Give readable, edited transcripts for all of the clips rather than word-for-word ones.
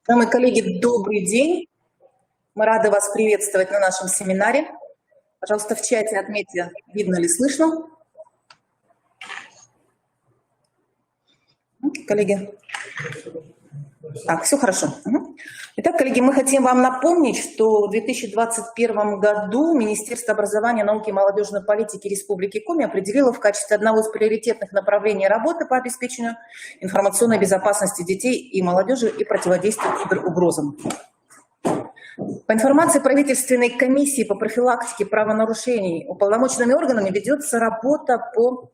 Мои коллеги, добрый день. Мы рады вас приветствовать на нашем семинаре. Пожалуйста, в чате отметьте, видно ли, слышно. Коллеги. Так, все хорошо. Итак, коллеги, мы хотим вам напомнить, что в 2021 году Министерство образования, науки и молодежной политики Республики Коми определило в качестве одного из приоритетных направлений работы по обеспечению информационной безопасности детей и молодежи и противодействию киберугрозам. По информации правительственной комиссии по профилактике правонарушений уполномоченными органами ведется работа по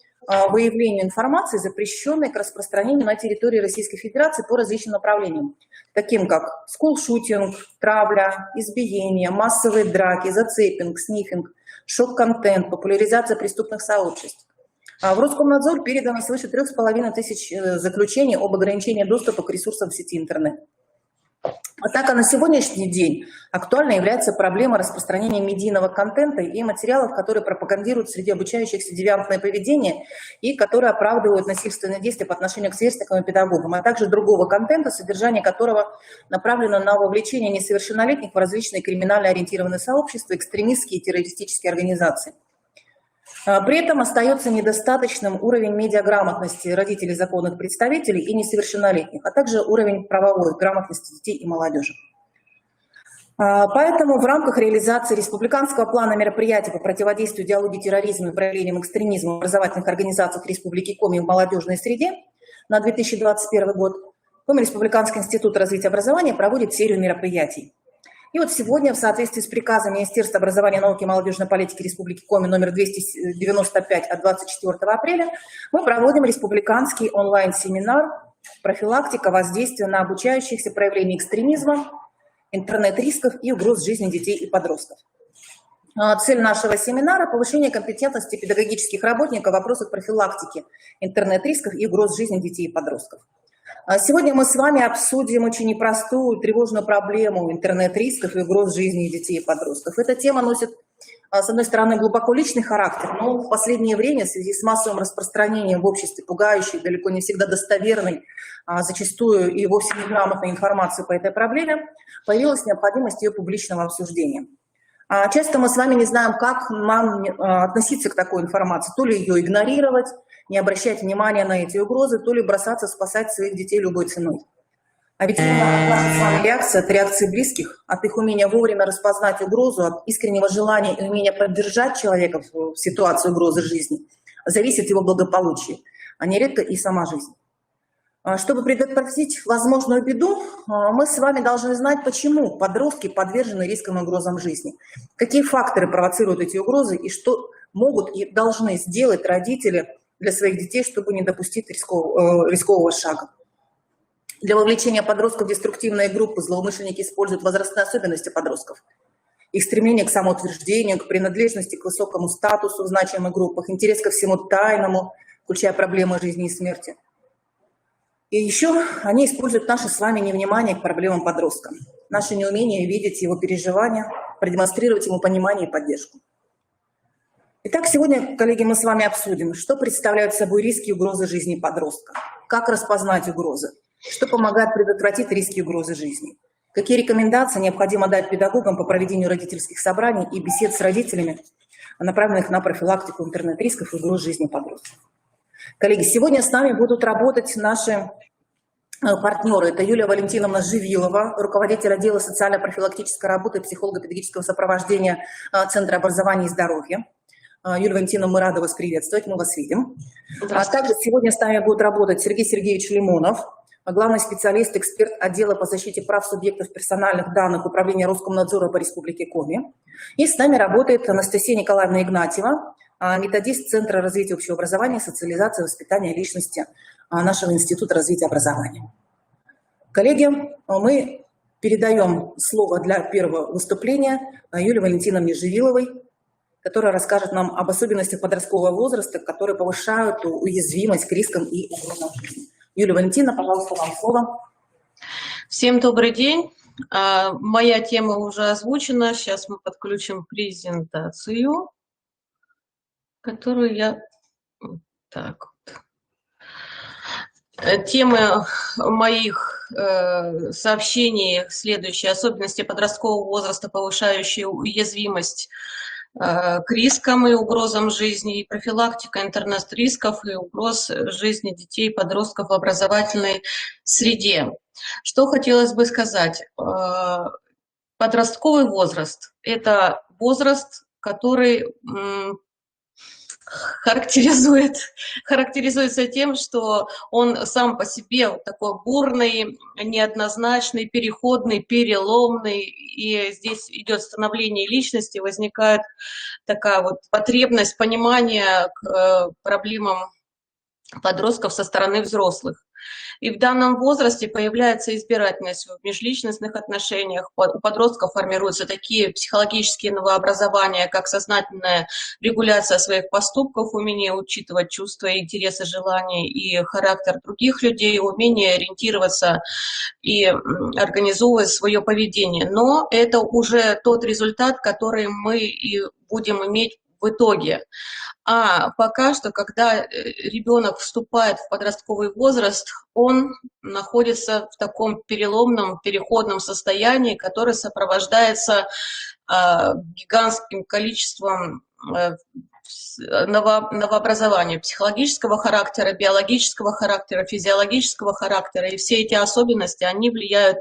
выявлению информации, запрещенной к распространению на территории Российской Федерации по различным направлениям, таким как скулшутинг, травля, избиение, массовые драки, зацепинг, снифинг, шок-контент, популяризация преступных сообществ. В Роскомнадзор передано свыше 3500 заключений об ограничении доступа к ресурсам в сети интернет. Однако на сегодняшний день актуальной является проблема распространения медийного контента и материалов, которые пропагандируют среди обучающихся девиантное поведение и которые оправдывают насильственные действия по отношению к сверстникам и педагогам, а также другого контента, содержание которого направлено на вовлечение несовершеннолетних в различные криминально ориентированные сообщества, экстремистские и террористические организации. При этом остается недостаточным уровень медиаграмотности родителей законных представителей и несовершеннолетних, а также уровень правовой грамотности детей и молодежи. Поэтому в рамках реализации Республиканского плана мероприятий по противодействию идеологии терроризма и проявлениям экстремизма в образовательных организациях Республики Коми в молодежной среде на 2021 год Коми Республиканский институт развития образования проводит серию мероприятий. И вот сегодня в соответствии с приказом Министерства образования, науки и молодежной политики Республики Коми номер 295 от 24 апреля мы проводим республиканский онлайн-семинар «Профилактика воздействия на обучающихся проявлений экстремизма, интернет-рисков и угроз жизни детей и подростков». Цель нашего семинара – повышение компетентности педагогических работников в вопросах профилактики интернет-рисков и угроз жизни детей и подростков. Сегодня мы с вами обсудим очень непростую, тревожную проблему интернет-рисков и угроз жизни детей и подростков. Эта тема носит, с одной стороны, глубоко личный характер, но в последнее время в связи с массовым распространением в обществе пугающей, далеко не всегда достоверной, зачастую и вовсе неграмотной информации по этой проблеме, появилась необходимость ее публичного обсуждения. Часто мы с вами не знаем, как нам относиться к такой информации, то ли ее игнорировать, не обращать внимания на эти угрозы, то ли бросаться спасать своих детей любой ценой. А ведь наша с вами реакция от реакции близких, от их умения вовремя распознать угрозу, от искреннего желания и умения поддержать человека в ситуации угрозы жизни, зависит его благополучие, а нередко и сама жизнь. Чтобы предотвратить возможную беду, мы с вами должны знать, почему подростки подвержены рискам и угрозам жизни, какие факторы провоцируют эти угрозы и что могут и должны сделать родители для своих детей, чтобы не допустить рискового шага. Для вовлечения подростков в деструктивные группы злоумышленники используют возрастные особенности подростков, их стремление к самоутверждению, к принадлежности к высокому статусу в значимых группах, интерес ко всему тайному, включая проблемы жизни и смерти. И еще они используют наше с вами невнимание к проблемам подростка, наше неумение видеть его переживания, продемонстрировать ему понимание и поддержку. Итак, сегодня, коллеги, мы с вами обсудим, что представляют собой риски и угрозы жизни подростка, как распознать угрозы, что помогает предотвратить риски и угрозы жизни, какие рекомендации необходимо дать педагогам по проведению родительских собраний и бесед с родителями, направленных на профилактику интернет-рисков и угроз жизни подростков. Коллеги, сегодня с нами будут работать наши партнеры. Это Юлия Валентиновна Живилова, руководитель отдела социально-профилактической работы и психолого-педагогического сопровождения Центра образования и здоровья. Юлия Валентиновна, мы рады вас приветствовать, мы вас видим. А также сегодня с нами будет работать Сергей Сергеевич Лимонов, главный специалист, эксперт отдела по защите прав субъектов персональных данных Управления Роскомнадзора по Республике Коми. И с нами работает Анастасия Николаевна Игнатьева, методист Центра развития общего образования, социализации и воспитания личности нашего Института развития образования. Коллеги, мы передаем слово для первого выступления Юлии Валентиновне Живиловой, которая расскажет нам об особенностях подросткового возраста, которые повышают уязвимость к рискам и угрозам жизни. Юлия Валентиновна, пожалуйста, вам слово. Всем добрый день. Моя тема уже озвучена. Сейчас мы подключим презентацию, которую я... Так. Темы моих сообщений следующие: особенности подросткового возраста, повышающие уязвимость к рискам и угрозам жизни, и профилактика интернет-рисков и угроз жизни детей и подростков в образовательной среде. Что хотелось бы сказать? Подростковый возраст – это возраст, который характеризуется тем, что он сам по себе вот такой бурный, неоднозначный, переходный, переломный, и здесь идет становление личности, возникает такая вот потребность понимания к проблемам подростков со стороны взрослых. И в данном возрасте появляется избирательность в межличностных отношениях. У подростков формируются такие психологические новообразования, как сознательная регуляция своих поступков, умение учитывать чувства, интересы, желания и характер других людей, умение ориентироваться и организовывать свое поведение. Но это уже тот результат, который мы и будем иметь в итоге. А пока что, когда ребенок вступает в подростковый возраст, он находится в таком переломном, переходном состоянии, которое сопровождается гигантским количеством новообразования психологического характера, биологического характера, физиологического характера. И все эти особенности, они влияют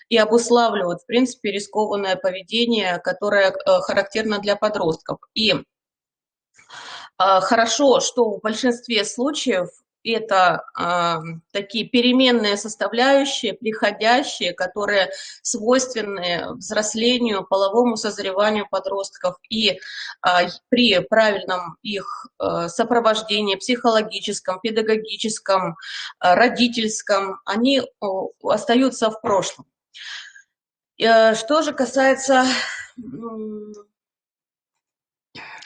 и обуславливают, в принципе, рискованное поведение, которое характерно для подростков. И хорошо, что в большинстве случаев это такие переменные составляющие, приходящие, которые свойственны взрослению, половому созреванию подростков. И при правильном их сопровождении, психологическом, педагогическом, родительском, они остаются в прошлом. Что же касается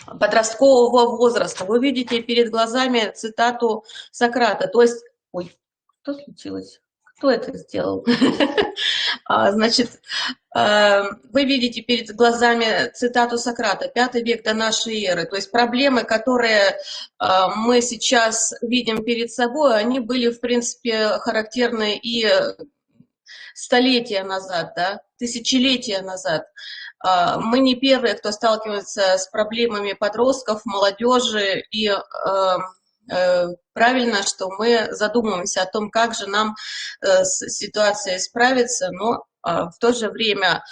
подросткового возраста, вы видите перед глазами цитату Сократа, то есть, ой, что случилось? Кто это сделал? Значит, вы видите перед глазами цитату Сократа, 5 век до нашей эры, то есть проблемы, которые мы сейчас видим перед собой, они были, в принципе, характерны и столетия назад, да, тысячелетия назад. Мы не первые, кто сталкивается с проблемами подростков, молодежи, и правильно, что мы задумываемся о том, как же нам с ситуацией справиться, но в то же время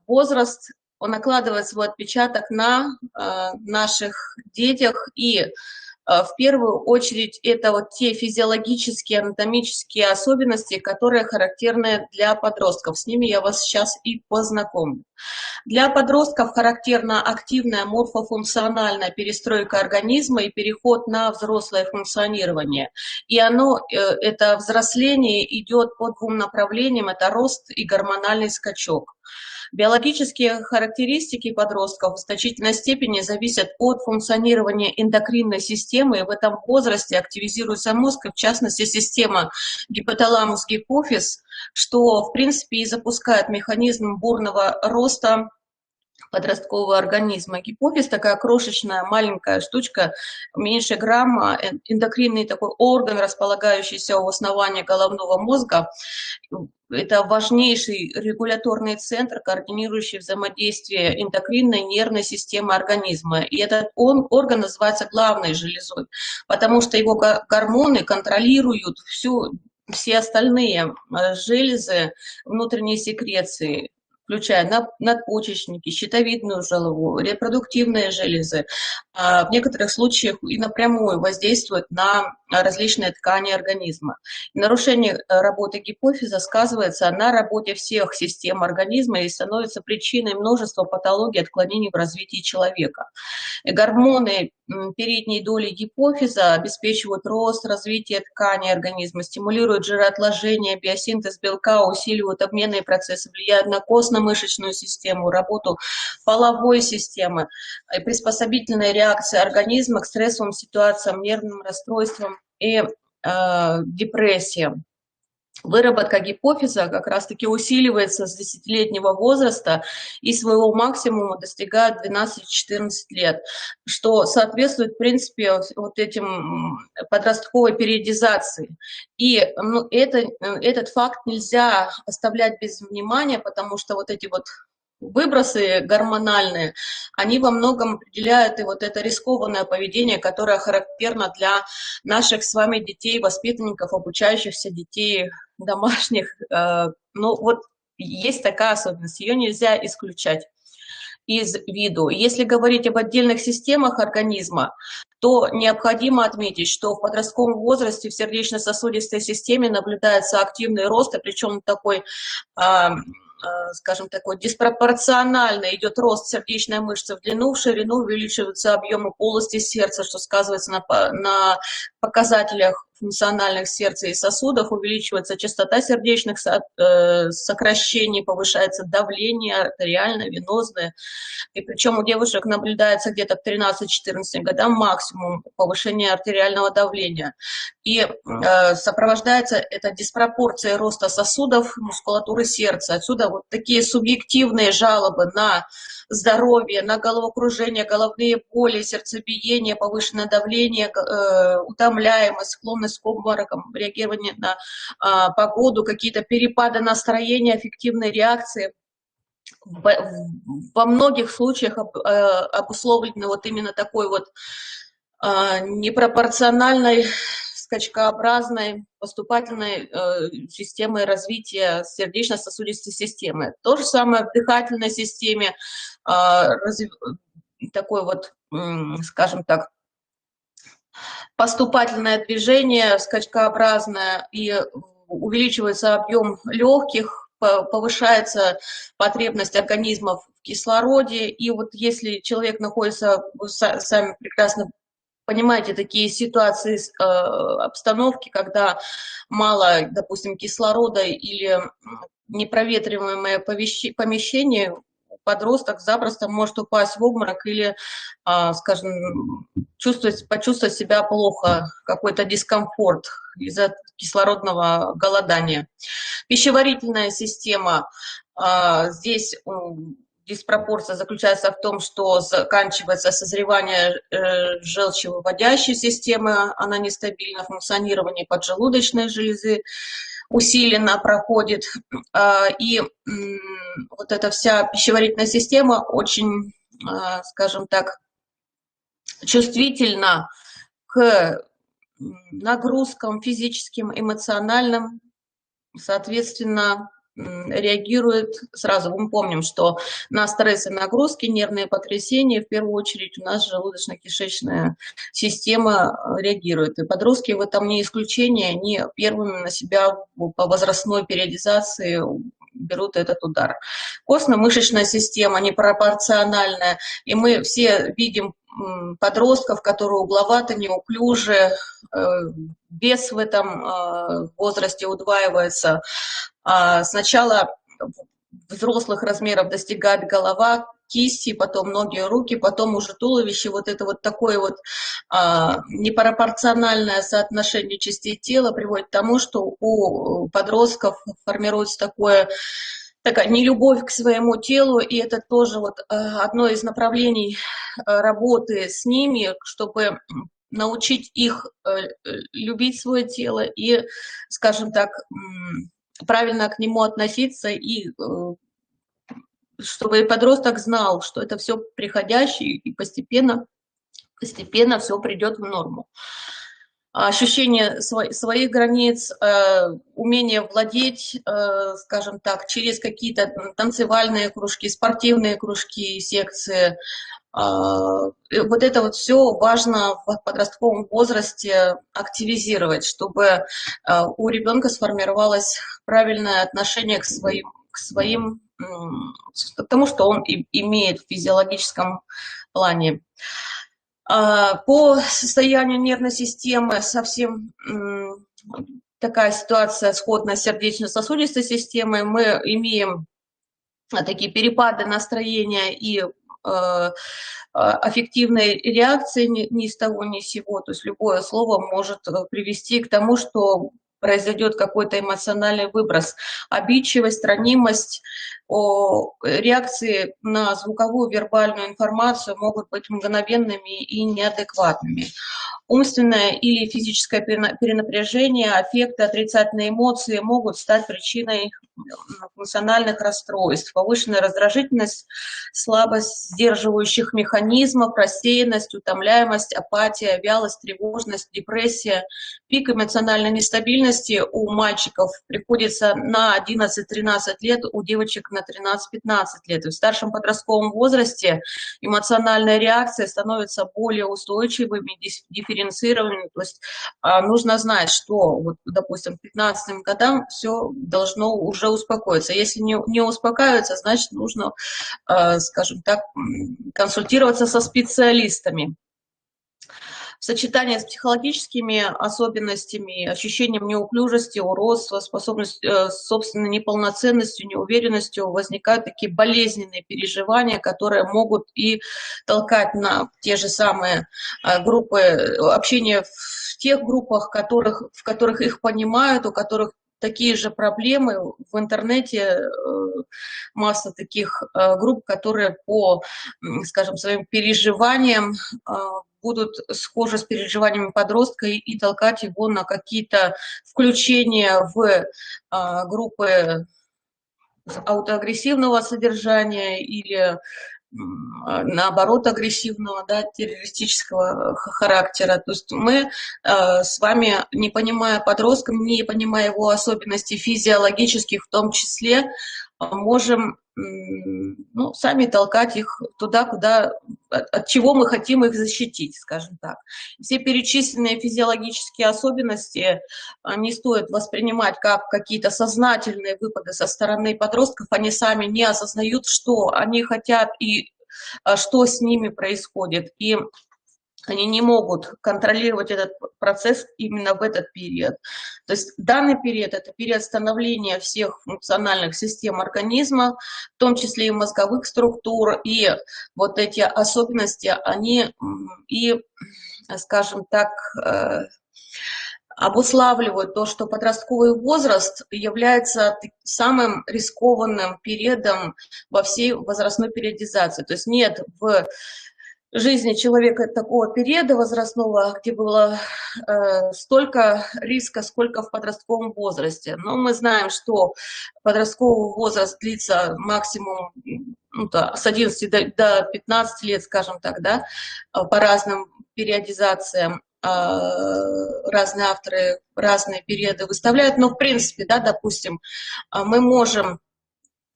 возраст, он накладывает свой отпечаток на наших детях, и в первую очередь это вот те физиологические, анатомические особенности, которые характерны для подростков. С ними я вас сейчас и познакомлю. Для подростков характерна активная морфофункциональная перестройка организма и переход на взрослое функционирование. И это взросление идет по двум направлениям, это рост и гормональный скачок. Биологические характеристики подростков в значительной степени зависят от функционирования эндокринной системы, и в этом возрасте активизируется мозг, и в частности система гипоталамус-гипофиз, что в принципе и запускает механизм бурного роста подросткового организма. Гипофиз такая крошечная, маленькая штучка, меньше грамма, эндокринный такой орган, располагающийся у основания головного мозга. Это важнейший регуляторный центр, координирующий взаимодействие эндокринной нервной системы организма. И этот орган называется главной железой, потому что его гормоны контролируют все остальные железы внутренней секреции, включая надпочечники, щитовидную железу, репродуктивные железы, в некоторых случаях и напрямую воздействуют на различные ткани организма. И нарушение работы гипофиза сказывается на работе всех систем организма и становится причиной множества патологий, отклонений в развитии человека. И гормоны передней доли гипофиза обеспечивают рост, развитие тканей организма, стимулируют жироотложение, биосинтез белка, усиливают обменные процессы, влияют на костно-мышечную систему, работу половой системы, приспособительные реакции организма к стрессовым ситуациям, нервным расстройствам и депрессиям. выработка гипофиза как раз-таки усиливается с 10-летнего возраста и своего максимума достигает 12-14 лет, что соответствует, в принципе, вот этим подростковой периодизации. И ну, этот факт нельзя оставлять без внимания, потому что вот эти вот выбросы гормональные, они во многом определяют и вот это рискованное поведение, которое характерно для наших с вами детей, воспитанников, обучающихся детей домашних. Ну вот есть такая особенность, ее нельзя исключать из виду. Если говорить об отдельных системах организма, то необходимо отметить, что в подростковом возрасте в сердечно-сосудистой системе наблюдается активный рост, и причем такой, скажем, такой диспропорционально идет рост сердечной мышцы в длину, в ширину, увеличиваются объемы полости сердца, что сказывается на показателях функциональных сердца и сосудов, увеличивается частота сердечных сокращений, повышается давление артериальное, венозное. И причем у девушек наблюдается где-то к 13-14 годам максимум повышения артериального давления. И сопровождается это диспропорцией роста сосудов, мускулатуры сердца. Отсюда вот такие субъективные жалобы на здоровье, на головокружение, головные боли, сердцебиение, повышенное давление, утомляемость, склонность к обморокам, реагирование на погоду, какие-то перепады настроения, аффективные реакции. Во многих случаях обусловлены вот именно такой вот непропорциональной, скачкообразной, поступательной системой развития сердечно-сосудистой системы. То же самое в дыхательной системе, такой вот, скажем так, поступательное движение, скачкообразное, и увеличивается объем легких, повышается потребность организмов в кислороде. И вот если человек находится, вы сами прекрасно понимаете, такие ситуации, обстановки, когда мало, допустим, кислорода или непроветриваемое помещение, подросток запросто может упасть в обморок или, скажем, почувствовать себя плохо, какой-то дискомфорт из-за кислородного голодания. Пищеварительная система, здесь диспропорция заключается в том, что заканчивается созревание желчевыводящей системы, она нестабильна, функционирование поджелудочной железы усиленно проходит, и вот эта вся пищеварительная система очень, скажем так, чувствительна к нагрузкам физическим, эмоциональным, соответственно, реагирует сразу. Мы помним, что на стресс и нагрузки, нервные потрясения, в первую очередь у нас желудочно-кишечная система реагирует. И подростки в этом не исключение, они первыми на себя по возрастной периодизации берут этот удар. Костно-мышечная система непропорциональная, и мы все видим подростков, которые угловаты, неуклюжи, вес в этом возрасте удваивается. Сначала взрослых размеров достигает голова, кисти, потом ноги, руки, потом уже туловище. Вот это вот такое вот непропорциональное соотношение частей тела приводит к тому, что у подростков формируется такая нелюбовь к своему телу, и это тоже вот одно из направлений работы с ними, чтобы научить их любить свое тело и, скажем так, правильно к нему относиться, и чтобы подросток знал, что это все приходящее, и постепенно все придет в норму. Ощущение своих границ, умение владеть, скажем так, через какие-то танцевальные кружки, спортивные кружки, секции. Вот это вот все важно в подростковом возрасте активизировать, чтобы у ребенка сформировалось правильное отношение к тому, что он имеет в физиологическом плане. По состоянию нервной системы совсем такая ситуация сходная с сердечно-сосудистой системой. Мы имеем такие перепады настроения и аффективной реакции ни с того ни с сего. То есть любое слово может привести к тому, что произойдет какой-то эмоциональный выброс. Обидчивость, ранимость, реакции на звуковую, вербальную информацию могут быть мгновенными и неадекватными. Умственное или физическое перенапряжение, аффекты, отрицательные эмоции могут стать причиной функциональных расстройств. Повышенная раздражительность, слабость сдерживающих механизмов, рассеянность, утомляемость, апатия, вялость, тревожность, депрессия. Пик эмоциональной нестабильности у мальчиков приходится на 11-13 лет, у девочек на 13-15 лет. И в старшем подростковом возрасте эмоциональная реакция становится более устойчивыми, дифференцированными. То есть нужно знать, что, вот, допустим, к 15 годам все должно уже успокоиться. Если не успокаивается, значит, нужно, скажем так, консультироваться со специалистами. В сочетании с психологическими особенностями, ощущением неуклюжести, уродства, собственной неполноценностью, неуверенностью возникают такие болезненные переживания, которые могут и толкать на те же самые группы общения в тех группах, в которых их понимают, у которых такие же проблемы. В интернете масса таких групп, которые по, скажем, своим переживаниям будут схожи с переживаниями подростка и толкать его на какие-то включения в группы аутоагрессивного содержания или наоборот агрессивного, да, террористического характера. То есть мы с вами, не понимая подростка, не понимая его особенностей физиологических в том числе, можем сами толкать их туда, от чего мы хотим их защитить, скажем так. Все перечисленные физиологические особенности не стоит воспринимать как какие-то сознательные выпады со стороны подростков. Они сами не осознают, что они хотят и что с ними происходит. И они не могут контролировать этот процесс именно в этот период. То есть данный период – это период становления всех функциональных систем организма, в том числе и мозговых структур, и вот эти особенности, они и, скажем так, обуславливают то, что подростковый возраст является самым рискованным периодом во всей возрастной периодизации. То есть нет в жизни человека такого периода возрастного, где было столько риска, сколько в подростковом возрасте. Но мы знаем, что подростковый возраст длится максимум с 11 до 15 лет, скажем так, да, по разным периодизациям. Разные авторы разные периоды выставляют, но в принципе, да, допустим, мы можем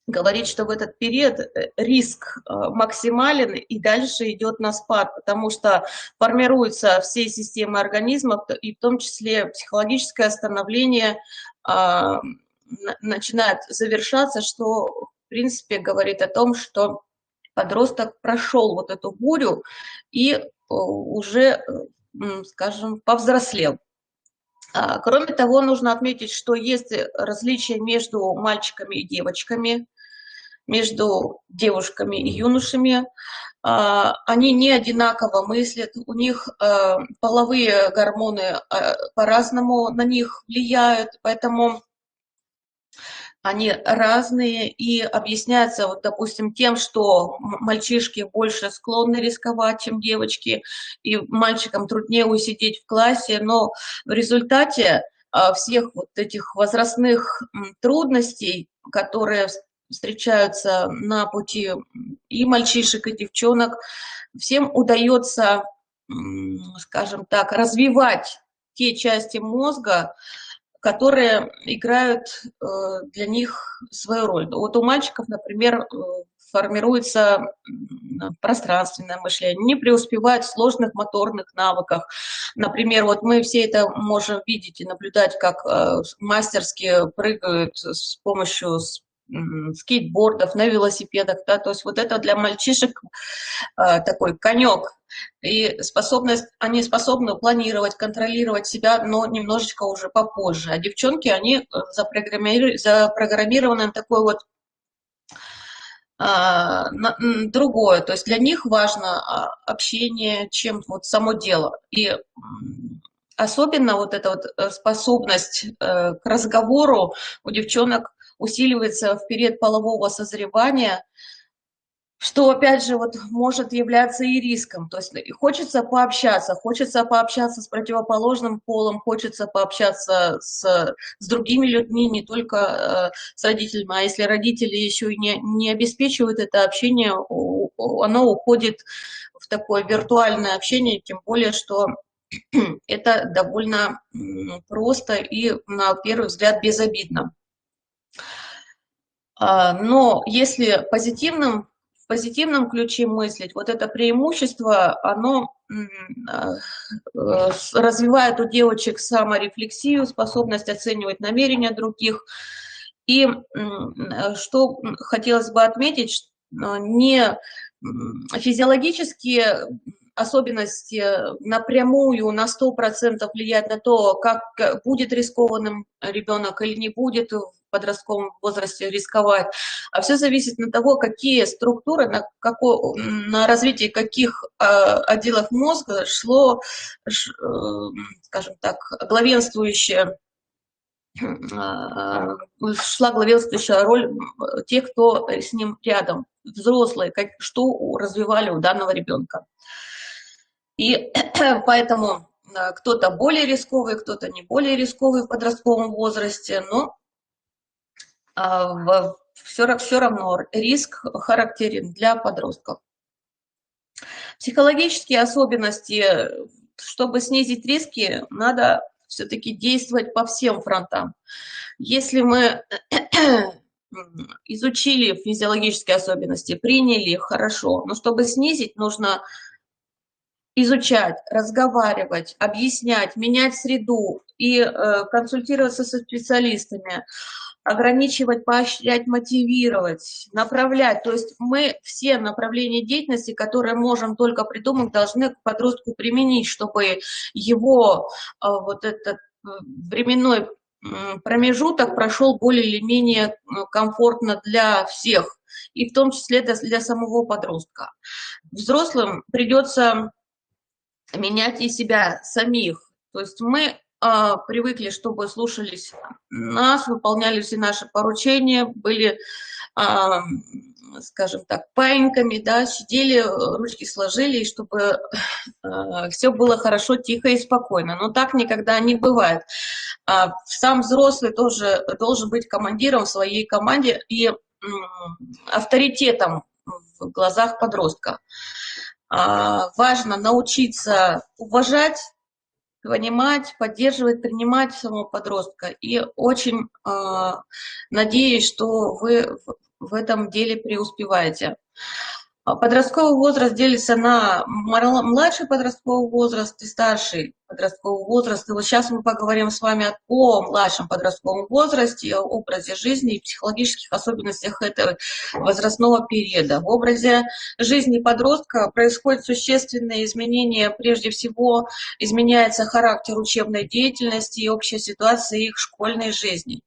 говорить, что в этот период риск максимален и дальше идет на спад, потому что формируются все системы организма, и в том числе психологическое становление начинает завершаться, что в принципе говорит о том, что подросток прошел вот эту бурю и уже, скажем, повзрослел. Кроме того, нужно отметить, что есть различия между мальчиками и девочками, между девушками и юношами. Они не одинаково мыслят, у них половые гормоны по-разному на них влияют, поэтому они разные и объясняются, вот, допустим, тем, что мальчишки больше склонны рисковать, чем девочки, и мальчикам труднее усидеть в классе, но в результате всех вот этих возрастных трудностей, которые встречаются на пути и мальчишек, и девчонок, всем удается, скажем так, развивать те части мозга, которые играют для них свою роль. Вот у мальчиков, например, формируется пространственное мышление, не преуспевают в сложных моторных навыках. Например, вот мы все это можем видеть и наблюдать, как мастерски прыгают с помощью скейтбордов, на велосипедах, да, то есть вот это для мальчишек такой конек. И они способны планировать, контролировать себя, но немножечко уже попозже. А девчонки, они запрограммированы на такое вот другое. То есть для них важно общение, чем вот само дело. И особенно вот эта вот способность к разговору у девчонок усиливается в период полового созревания, что, опять же, вот может являться и риском. То есть хочется пообщаться с противоположным полом, хочется пообщаться с другими людьми, не только с родителями, а если родители еще и не обеспечивают это общение, оно уходит в такое виртуальное общение, тем более, что это довольно просто и, на первый взгляд, безобидно. Но если в позитивном ключе мыслить, вот это преимущество, оно развивает у девочек саморефлексию, способность оценивать намерения других. И что хотелось бы отметить, не физиологические особенности напрямую на 100% влияют на то, как будет рискованным ребенок или не будет в подростковом возрасте рисковать, а все зависит от того, какие структуры, на развитие каких отделов мозга шла главенствующая роль тех, кто с ним рядом, взрослые, что развивали у данного ребенка. И поэтому кто-то более рисковый, кто-то не более рисковый в подростковом возрасте, но все равно риск характерен для подростков. Психологические особенности, чтобы снизить риски, надо все-таки действовать по всем фронтам. Если мы изучили физиологические особенности, приняли их, хорошо, но чтобы снизить, нужно изучать, разговаривать, объяснять, менять среду и консультироваться со специалистами, ограничивать, поощрять, мотивировать, направлять. То есть мы все направления деятельности, которые можем только придумать, должны к подростку применить, чтобы его вот этот временной промежуток прошел более или менее комфортно для всех, и в том числе для самого подростка. Взрослым придется менять и себя самих. То есть мы привыкли, чтобы слушались нас, выполняли все наши поручения, были, скажем так, паиньками, да, сидели, ручки сложили, и чтобы все было хорошо, тихо и спокойно. Но так никогда не бывает. Сам взрослый тоже должен быть командиром в своей команде и авторитетом в глазах подростка. Важно научиться уважать, понимать, поддерживать, принимать самого подростка. И очень надеюсь, что вы в этом деле преуспеваете. Подростковый возраст делится на младший подростковый возраст и старший подростковый возраст. И вот сейчас мы поговорим с вами о младшем подростковом возрасте, о образе жизни и психологических особенностях этого возрастного периода. В образе жизни подростка происходят существенные изменения. Прежде всего, изменяется характер учебной деятельности и общая ситуация их школьной жизни.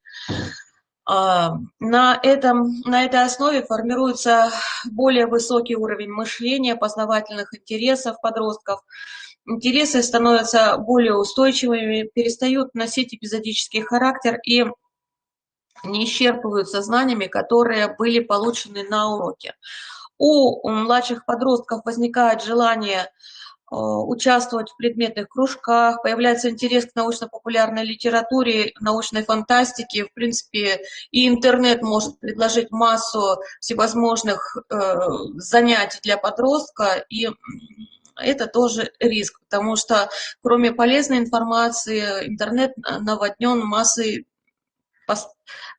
На этой основе формируется более высокий уровень мышления, познавательных интересов подростков. Интересы становятся более устойчивыми, перестают носить эпизодический характер и не исчерпываются знаниями, которые были получены на уроке. У младших подростков возникает желание участвовать в предметных кружках, появляется интерес к научно-популярной литературе, научной фантастике. В принципе, и интернет может предложить массу всевозможных занятий для подростка, и это тоже риск, потому что кроме полезной информации, интернет наводнен массой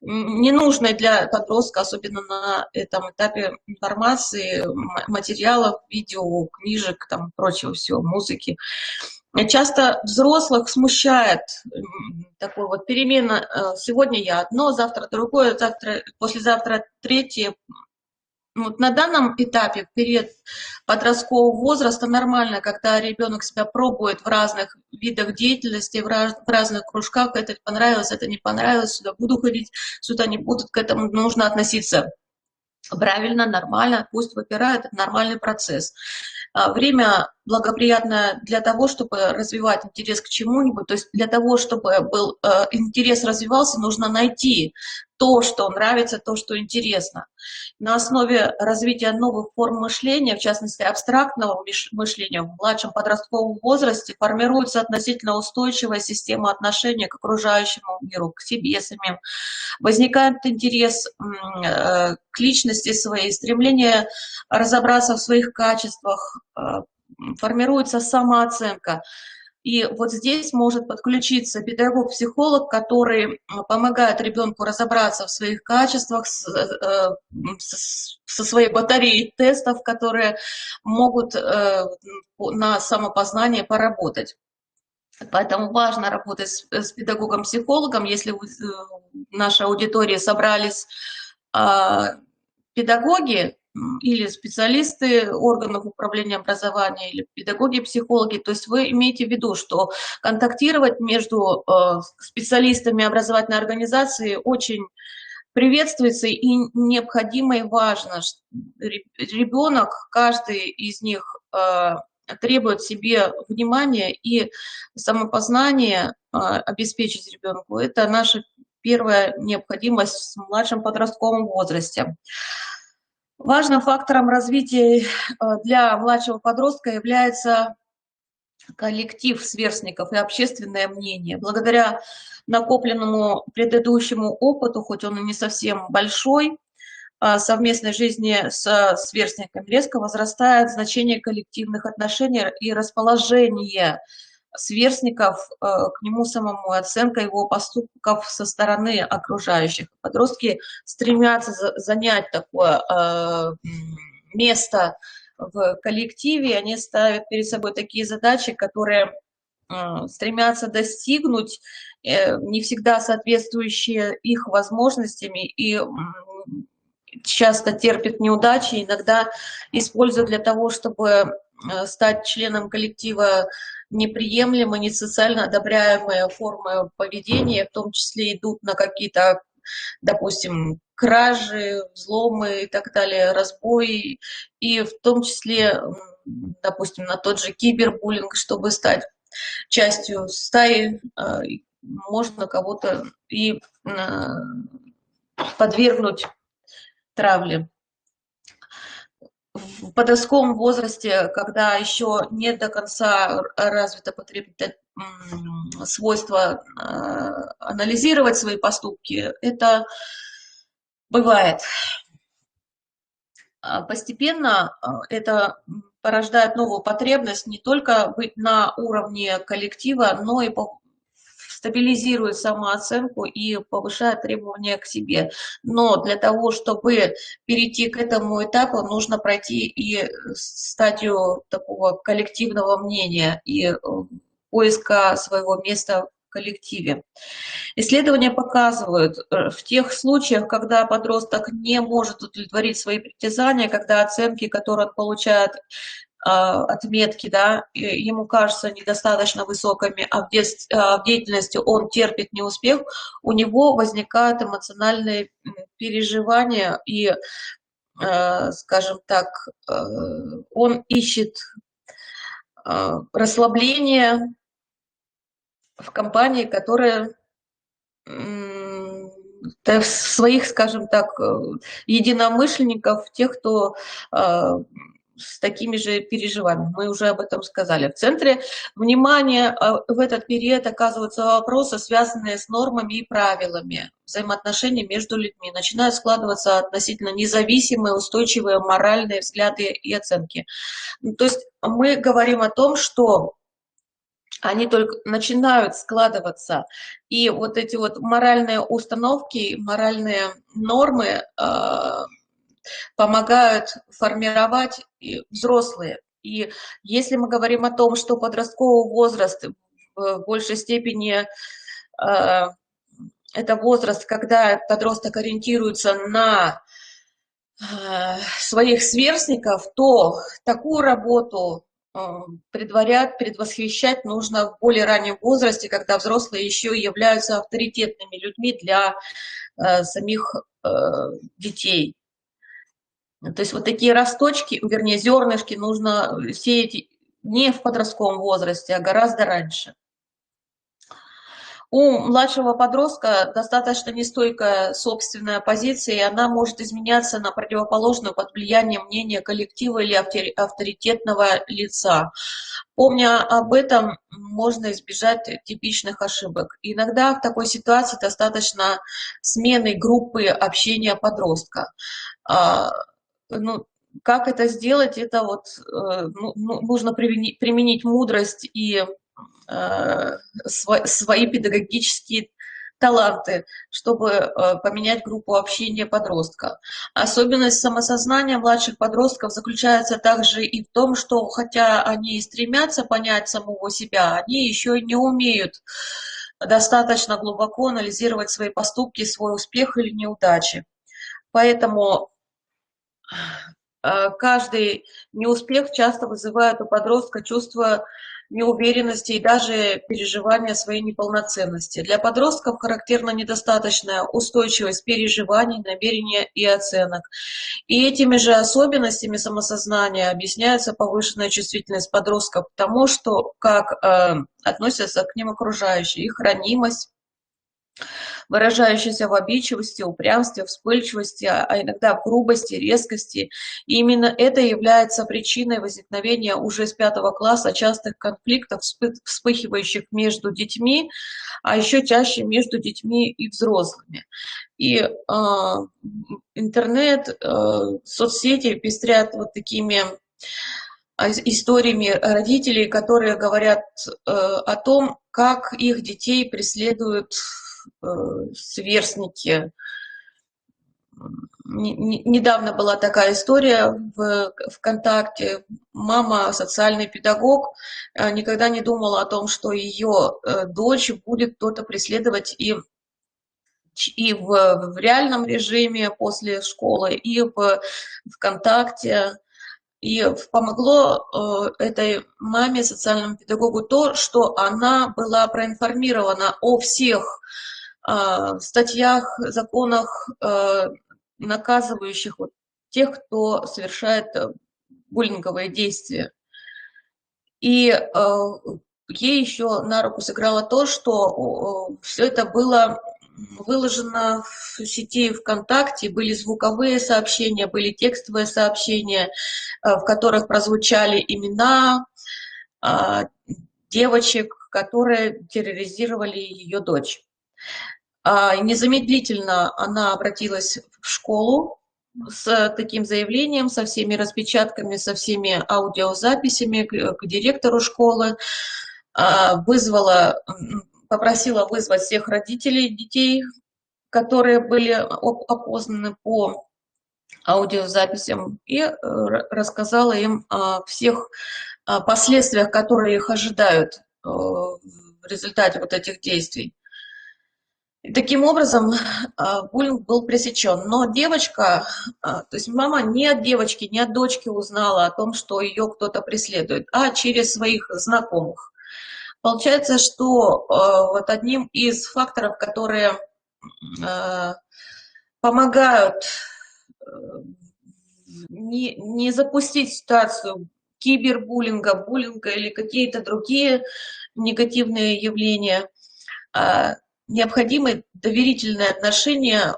ненужной для подростка, особенно на этом этапе информации, материалов, видео, книжек, там, прочего всего, музыки. Часто взрослых смущает такой вот перемена. Сегодня я одно, завтра другое, послезавтра третье. Вот на данном этапе, в период подросткового возраста, нормально, когда ребенок себя пробует в разных видах деятельности, в разных кружках, это понравилось, это не понравилось, сюда буду ходить, сюда не будут, к этому нужно относиться правильно, нормально, пусть выбирают, это нормальный процесс. Время благоприятная для того, чтобы развивать интерес к чему-нибудь. То есть для того, чтобы был интерес развивался, нужно найти то, что нравится, то, что интересно. На основе развития новых форм мышления, в частности абстрактного мышления, в младшем подростковом возрасте формируется относительно устойчивая система отношения к окружающему миру, к себе самим. Возникает интерес к личности своей, стремление разобраться в своих качествах, формируется самооценка. И вот здесь может подключиться педагог-психолог, который помогает ребенку разобраться в своих качествах, со своей батареей тестов, которые могут на самопознание поработать. Поэтому важно работать с педагогом-психологом. Если в нашей аудитории собрались педагоги или специалисты органов управления образования, или педагоги-психологи, то есть вы имеете в виду, что контактировать между специалистами образовательной организации очень приветствуется и необходимо и важно. Ребенок, каждый из них требует себе внимания и самопознание обеспечить ребенку. Это наша первая необходимость в младшем подростковом возрасте. Важным фактором развития для младшего подростка является коллектив сверстников и общественное мнение. Благодаря накопленному предыдущему опыту, хоть он и не совсем большой, совместной жизни с сверстниками, резко возрастает значение коллективных отношений и расположение сверстников к нему самому, оценка его поступков со стороны окружающих. Подростки стремятся занять такое место в коллективе, они ставят перед собой такие задачи, которые стремятся достигнуть, не всегда соответствующие их возможностями, и часто терпят неудачи, иногда используют для того, чтобы стать членом коллектива неприемлемые, не социально одобряемые формы поведения, в том числе идут на какие-то, допустим, кражи, взломы и так далее, разбои, и в том числе, допустим, на тот же кибербуллинг, чтобы стать частью стаи, можно кого-то и подвергнуть травле. В подростковом возрасте, когда еще не до конца развито потребительное свойство анализировать свои поступки, это бывает. Постепенно это порождает новую потребность не только быть на уровне коллектива, но и стабилизирует самооценку и повышает требования к себе. Но для того, чтобы перейти к этому этапу, нужно пройти и стадию такого коллективного мнения и поиска своего места в коллективе. Исследования показывают, в тех случаях, когда подросток не может удовлетворить свои притязания, когда оценки, которые он получает, отметки, да, ему кажутся недостаточно высокими, а в деятельности он терпит неуспех, у него возникают эмоциональные переживания и, скажем так, он ищет расслабление в компании, которая своих, скажем так, единомышленников, тех, кто с такими же переживаниями. Мы уже об этом сказали. В центре внимания в этот период оказываются вопросы, связанные с нормами и правилами взаимоотношений между людьми. Начинают складываться относительно независимые, устойчивые моральные взгляды и оценки. То есть мы говорим о том, что они только начинают складываться, и вот эти вот моральные установки, моральные нормы помогают формировать взрослые. И если мы говорим о том, что подростковый возраст в большей степени это возраст, когда подросток ориентируется на своих сверстников, то такую работу предвосхищать нужно в более раннем возрасте, когда взрослые еще являются авторитетными людьми для самих детей. То есть вот такие росточки, вернее, зернышки нужно сеять не в подростковом возрасте, а гораздо раньше. У младшего подростка достаточно нестойкая собственная позиция, и она может изменяться на противоположную под влиянием мнения коллектива или авторитетного лица. Помня об этом, можно избежать типичных ошибок. Иногда в такой ситуации достаточно смены группы общения подростка. Ну, как это сделать? Это вот нужно применить мудрость и свои педагогические таланты, чтобы поменять группу общения подростка. Особенность самосознания младших подростков заключается также и в том, что хотя они и стремятся понять самого себя, они еще и не умеют достаточно глубоко анализировать свои поступки, свой успех или неудачи. Поэтому каждый неуспех часто вызывает у подростка чувство неуверенности и даже переживания своей неполноценности. Для подростков характерна недостаточная устойчивость переживаний, намерений и оценок. И этими же особенностями самосознания объясняется повышенная чувствительность подростков к тому, как относятся к ним окружающие, их ранимость, выражающаяся в обидчивости, упрямстве, вспыльчивости, а иногда в грубости, резкости. И именно это является причиной возникновения уже с 5 класса частых конфликтов, вспыхивающих между детьми, а еще чаще между детьми и взрослыми. И интернет, соцсети пестрят вот такими историями родителей, которые говорят о том, как их детей преследуют сверстники. Недавно была такая история в ВКонтакте. Мама, социальный педагог, никогда не думала о том, что ее дочь будет кто-то преследовать и в реальном режиме после школы, и в ВКонтакте. И помогло этой маме, социальному педагогу, то, что она была проинформирована о всех статьях, законах, наказывающих тех, кто совершает буллинговые действия. И ей еще на руку сыграло то, что все это было выложено в сети ВКонтакте, были звуковые сообщения, были текстовые сообщения, в которых прозвучали имена девочек, которые терроризировали ее дочь. Незамедлительно она обратилась в школу с таким заявлением, со всеми распечатками, со всеми аудиозаписями к директору школы, попросила вызвать всех родителей детей, которые были опознаны по аудиозаписям, и рассказала им о всех последствиях, которые их ожидают в результате вот этих действий. И таким образом, буллинг был пресечен. Но девочка, то есть мама не от девочки, не от дочки узнала о том, что ее кто-то преследует, а через своих знакомых. Получается, что вот одним из факторов, которые помогают не запустить ситуацию кибербуллинга, буллинга или какие-то другие негативные явления, необходимы доверительные отношения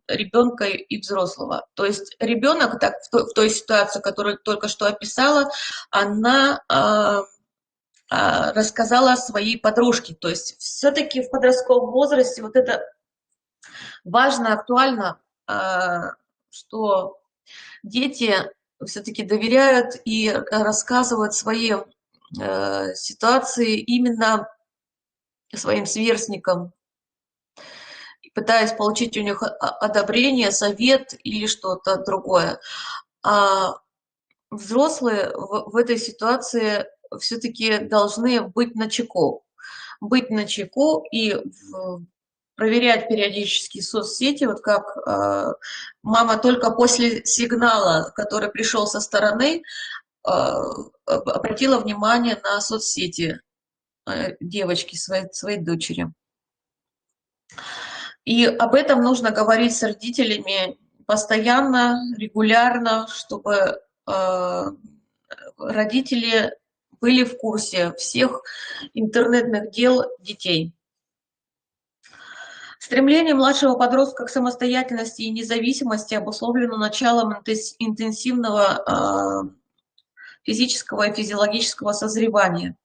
ребенка и взрослого. То есть ребенок в той ситуации, которую только что описала, она рассказала своей подружке. То есть все-таки в подростковом возрасте вот это важно, актуально, что дети все-таки доверяют и рассказывают свои ситуации именно своим сверстникам, пытаясь получить у них одобрение, совет или что-то другое. А взрослые в этой ситуации все-таки должны быть начеку. Быть начеку и проверять периодически соцсети, вот как мама только после сигнала, который пришел со стороны, обратила внимание на соцсети девочки, своей дочери. И об этом нужно говорить с родителями постоянно, регулярно, чтобы родители были в курсе всех интернетных дел детей. Стремление младшего подростка к самостоятельности и независимости обусловлено началом интенсивного физического и физиологического созревания.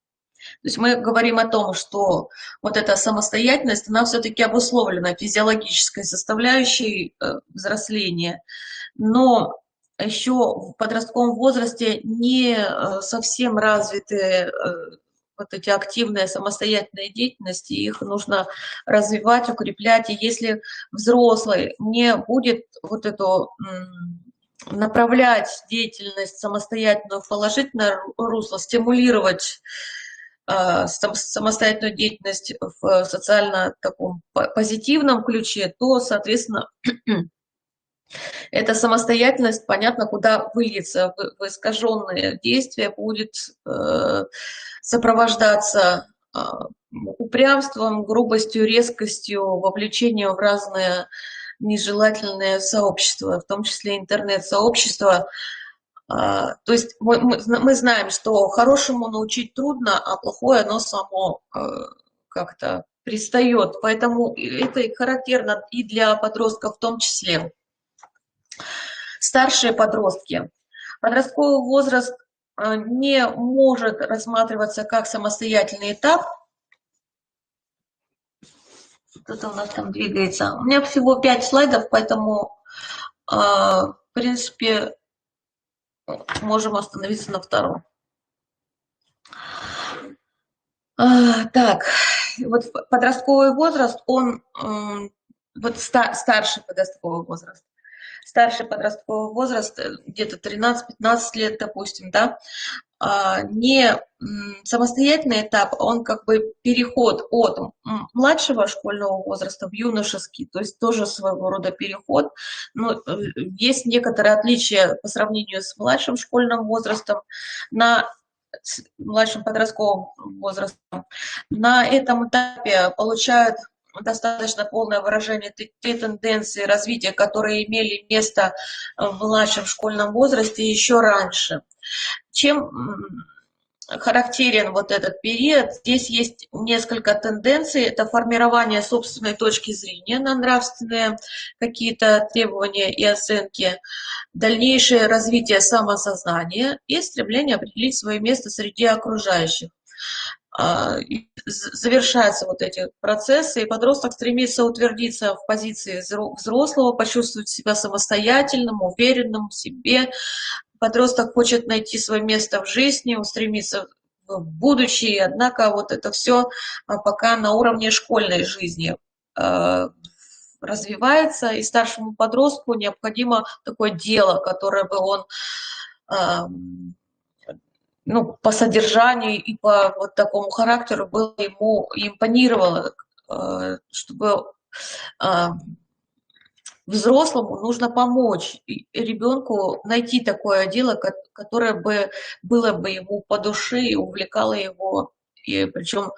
То есть мы говорим о том, что вот эта самостоятельность, она все-таки обусловлена физиологической составляющей взросления, но еще в подростковом возрасте не совсем развиты вот эти активные самостоятельные деятельности, их нужно развивать, укреплять. И если взрослый не будет вот эту направлять деятельность самостоятельную в положительное русло, стимулировать самостоятельную деятельность в социально таком позитивном ключе, то, соответственно, эта самостоятельность, понятно, куда выльется в искаженные действия, будет сопровождаться упрямством, грубостью, резкостью, вовлечением в разные нежелательные сообщества, в том числе интернет-сообщества. То есть мы знаем, что хорошему научить трудно, а плохое оно само как-то пристает. Поэтому это и характерно и для подростков в том числе. Старшие подростки. Подростковый возраст не может рассматриваться как самостоятельный этап. Что-то у нас там двигается. У меня всего 5 слайдов, поэтому, в принципе, можем остановиться на втором. Так, вот подростковый возраст, он, вот старший подростковый возраст. Старший подростковый возраст, где-то 13-15 лет, допустим, да, не самостоятельный этап, он как бы переход от младшего школьного возраста в юношеский, то есть тоже своего рода переход, но есть некоторые отличия по сравнению с младшим школьным возрастом, с младшим подростковым возрастом. На этом этапе получают достаточно полное выражение те тенденции развития, которые имели место в младшем школьном возрасте еще раньше. Чем характерен вот этот период? Здесь есть несколько тенденций. Это формирование собственной точки зрения на нравственные какие-то требования и оценки, дальнейшее развитие самосознания и стремление определить свое место среди окружающих. Завершаются вот эти процессы, и подросток стремится утвердиться в позиции взрослого, почувствовать себя самостоятельным, уверенным в себе. Подросток хочет найти свое место в жизни, он стремится в будущее, однако вот это все пока на уровне школьной жизни развивается, и старшему подростку необходимо такое дело, которое бы он по содержанию и по вот такому характеру было ему импонировало, чтобы взрослому нужно помочь ребенку найти такое дело, которое бы было бы ему по душе и увлекало его, и причем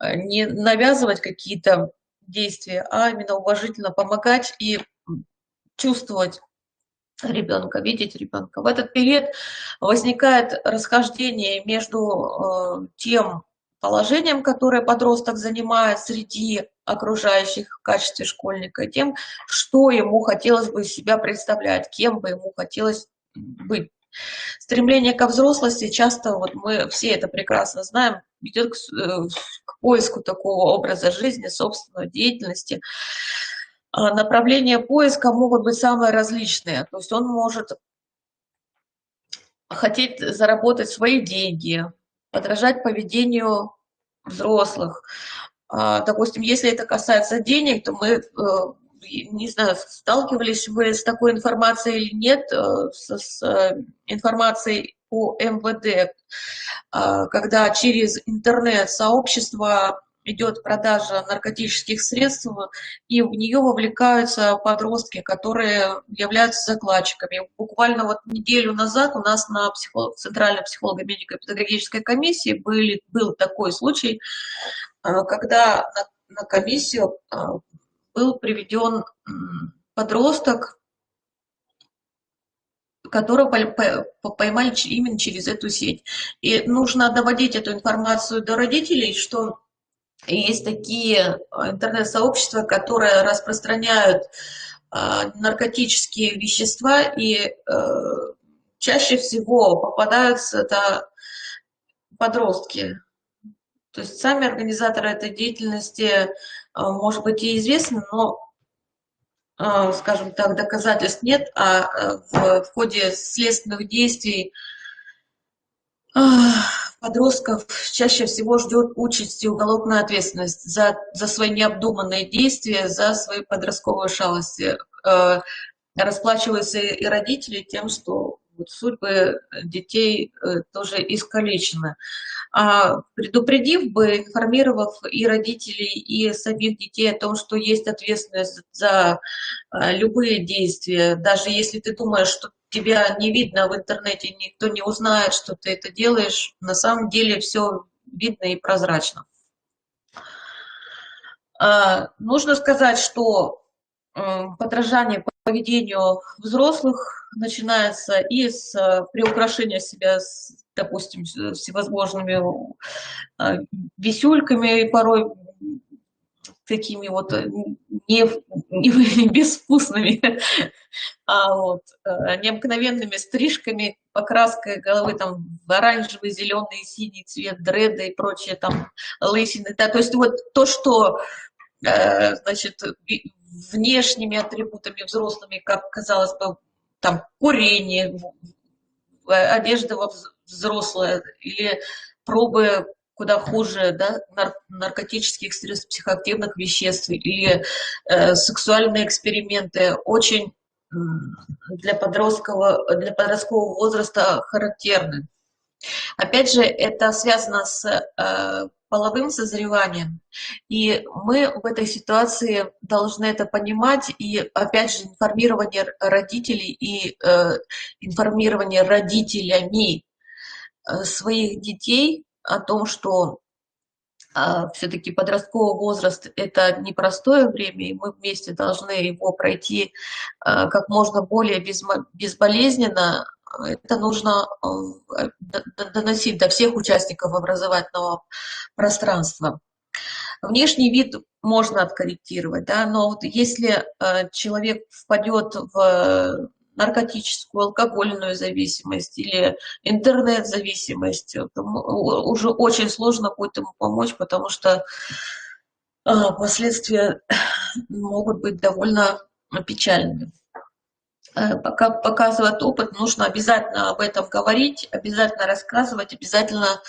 не навязывать какие-то действия, а именно уважительно помогать и чувствовать ребенка, видеть ребенка. В этот период возникает расхождение между тем положением, которое подросток занимает среди окружающих в качестве школьника, и тем, что ему хотелось бы из себя представлять, кем бы ему хотелось быть. Стремление ко взрослости часто, вот мы все это прекрасно знаем, ведет к поиску такого образа жизни, собственной деятельности. Направления поиска могут быть самые различные. То есть он может хотеть заработать свои деньги, подражать поведению взрослых. Допустим, если это касается денег, то мы, не знаю, сталкивались вы с такой информацией или нет, с информацией по МВД, когда через интернет-сообщество идет продажа наркотических средств, и в нее вовлекаются подростки, которые являются закладчиками. Буквально вот неделю назад у нас на Центральной психолого-медико-педагогической комиссии был такой случай, когда на комиссию был приведен подросток, которого поймали именно через эту сеть. И нужно доводить эту информацию до родителей, что есть такие интернет-сообщества, которые распространяют наркотические вещества, и чаще всего попадаются это подростки. То есть сами организаторы этой деятельности, может быть, и известны, но, скажем так, доказательств нет, а в ходе следственных действий подростков чаще всего ждет участь и уголовная ответственность за свои необдуманные действия, за свои подростковые шалости. Расплачиваются и родители тем, что вот судьбы детей тоже искалечены. Предупредив бы, информировав и родителей, и самих детей о том, что есть ответственность за любые действия, даже если ты думаешь, что тебя не видно в интернете, никто не узнает, что ты это делаешь, на самом деле все видно и прозрачно. Нужно сказать, что подражание поведению взрослых начинается и с приукрашения себя, допустим, всевозможными висюльками, порой такими вот не безвкусными, необыкновенными стрижками, покраской головы там в оранжевый, зеленый, синий цвет, дреды и прочее там лысины. Да, то есть вот то, что значит, внешними атрибутами взрослыми, как казалось бы, там курение, одежда взрослая или пробы куда хуже, да, наркотических средств, психоактивных веществ или сексуальные эксперименты очень для подросткового возраста характерны. Опять же, это связано с половым созреванием, и мы в этой ситуации должны это понимать, и опять же информирование родителей и информирование родителями своих детей о том, что все-таки подростковый возраст – это непростое время, и мы вместе должны его пройти как можно более безболезненно. Это нужно доносить до всех участников образовательного пространства. Внешний вид можно откорректировать, да, но вот если человек впадет в наркотическую, алкогольную зависимость или интернет-зависимость, уже очень сложно будет ему помочь, потому что последствия могут быть довольно печальными. Пока показывает опыт, нужно обязательно об этом говорить, обязательно рассказывать, обязательно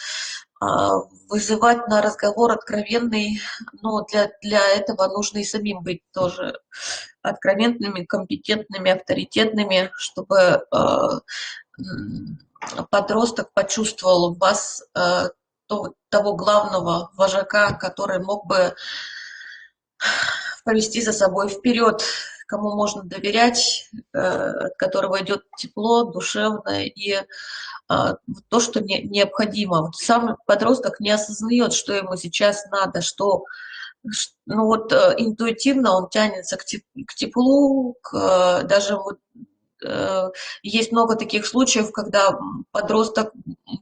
вызывать на разговор откровенный, но для этого нужно и самим быть тоже откровенными, компетентными, авторитетными, чтобы подросток почувствовал в вас того главного вожака, который мог бы повести за собой вперед, кому можно доверять, от которого идет тепло, душевное и то, что необходимо. Вот сам подросток не осознает, что ему сейчас надо, что ну вот интуитивно он тянется к теплу, даже вот, есть много таких случаев, когда подросток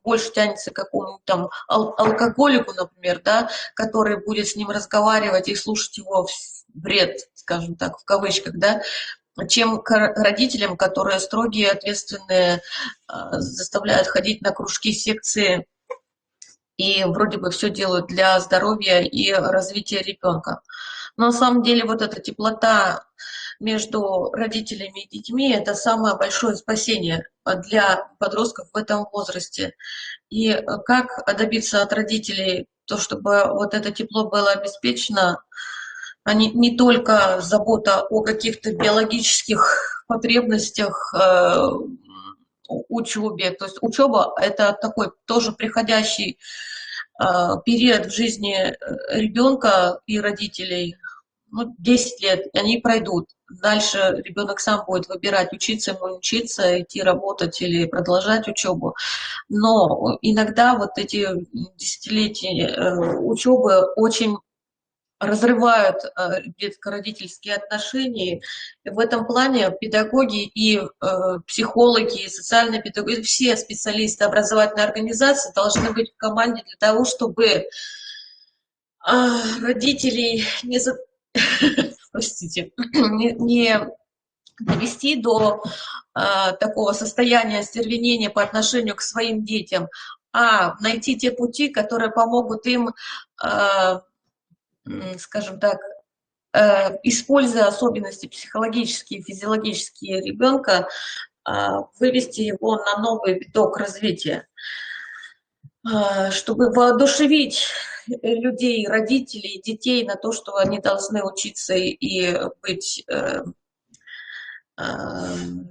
больше тянется к какому-то там алкоголику, например, да, который будет с ним разговаривать и слушать его бред, скажем так, в кавычках, да, чем к родителям, которые строгие, ответственные, заставляют ходить на кружки, секции и вроде бы все делают для здоровья и развития ребенка. Но на самом деле вот эта теплота между родителями и детьми – это самое большое спасение для подростков в этом возрасте. И как добиться от родителей то, чтобы вот это тепло было обеспечено, а не только забота о каких-то биологических потребностях, учебе. То есть учеба – это такой тоже приходящий период в жизни ребенка и родителей. Ну, 10 лет, они пройдут. Дальше ребенок сам будет выбирать, учиться ему, учиться, идти работать или продолжать учебу. Но иногда вот эти десятилетия учебы очень разрывают детско-родительские отношения. И в этом плане педагоги и психологи, и социальные педагоги, все специалисты образовательной организации должны быть в команде для того, чтобы родителей не, простите, не довести до такого состояния остервенения по отношению к своим детям, а найти те пути, которые помогут им, скажем так, используя особенности психологические и физиологические ребенка, вывести его на новый виток развития, чтобы воодушевить людей, родителей, детей на то, что они должны учиться и быть,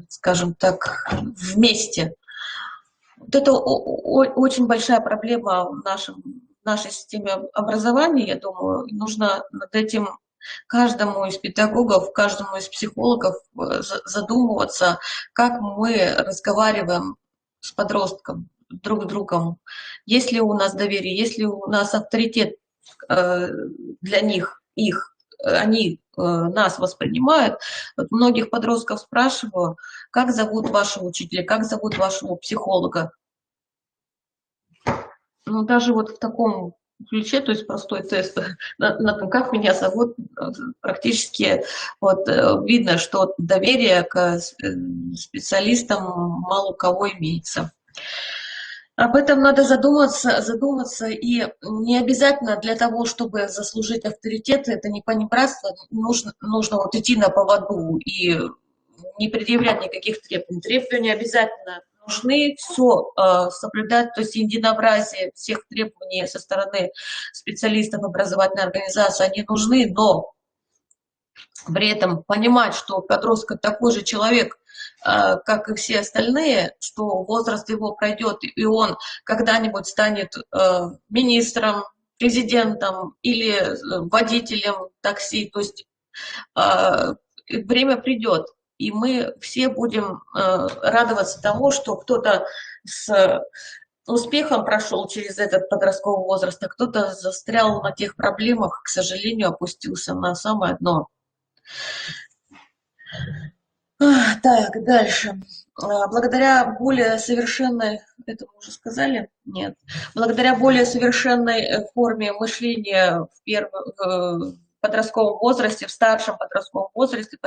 скажем так, вместе. Вот это очень большая проблема в нашей системе образования, я думаю. Нужно над этим каждому из педагогов, каждому из психологов задумываться, как мы разговариваем с подростком, друг с другом. Есть ли у нас доверие, есть ли у нас авторитет для них, они нас воспринимают. Вот многих подростков спрашиваю, как зовут вашего учителя, как зовут вашего психолога. Ну, даже вот в таком ключе, то есть простой тест на то, как меня зовут, практически вот видно, что доверие к специалистам мало у кого имеется. Об этом надо задуматься, и не обязательно для того, чтобы заслужить авторитет, это не понебратство, нужно вот идти на поводу и не предъявлять никаких требований. Требования обязательно нужны, все соблюдать, то есть единообразие всех требований со стороны специалистов образовательной организации, они нужны, но при этом понимать, что подросток такой же человек, как и все остальные, что возраст его пройдет, и он когда-нибудь станет министром, президентом или водителем такси. То есть время придет, и мы все будем радоваться тому, что кто-то с успехом прошел через этот подростковый возраст, а кто-то застрял на тех проблемах, к сожалению, опустился на самое дно. Так, дальше. Благодаря более совершенной, это мы уже сказали? Нет. Благодаря более совершенной форме мышления в подростковом возрасте, в старшем подростковом возрасте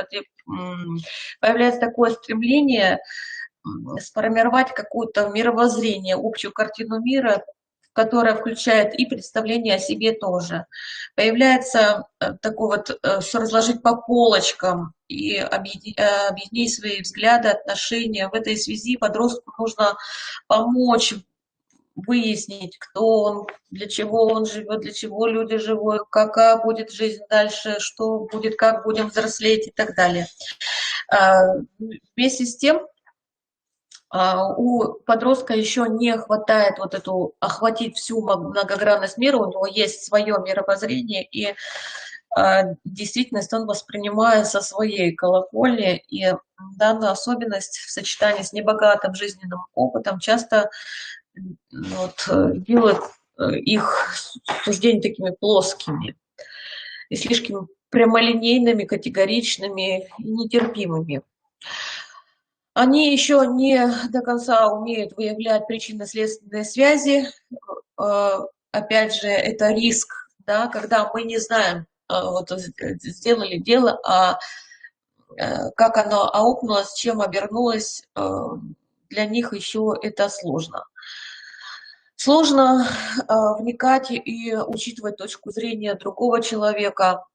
появляется такое стремление сформировать какое-то мировоззрение, общую картину мира, которая включает и представление о себе тоже. Появляется такой вот, все разложить по полочкам и объединить свои взгляды, отношения. В этой связи подростку нужно помочь выяснить, кто он, для чего он живет, для чего люди живут, какая будет жизнь дальше, что будет, как будем взрослеть и так далее. Вместе с тем, у подростка еще не хватает вот эту охватить всю многогранность мира, у него есть свое мировоззрение, и действительность он воспринимает со своей колокольни, и данную особенность в сочетании с небогатым жизненным опытом часто вот, делает их суждения такими плоскими и слишком прямолинейными, категоричными и нетерпимыми. Они еще не до конца умеют выявлять причинно-следственные связи. Опять же, это риск, да, когда мы не знаем, вот сделали дело, как оно аукнулось, чем обернулось, для них еще это сложно. Сложно вникать и учитывать точку зрения другого человека,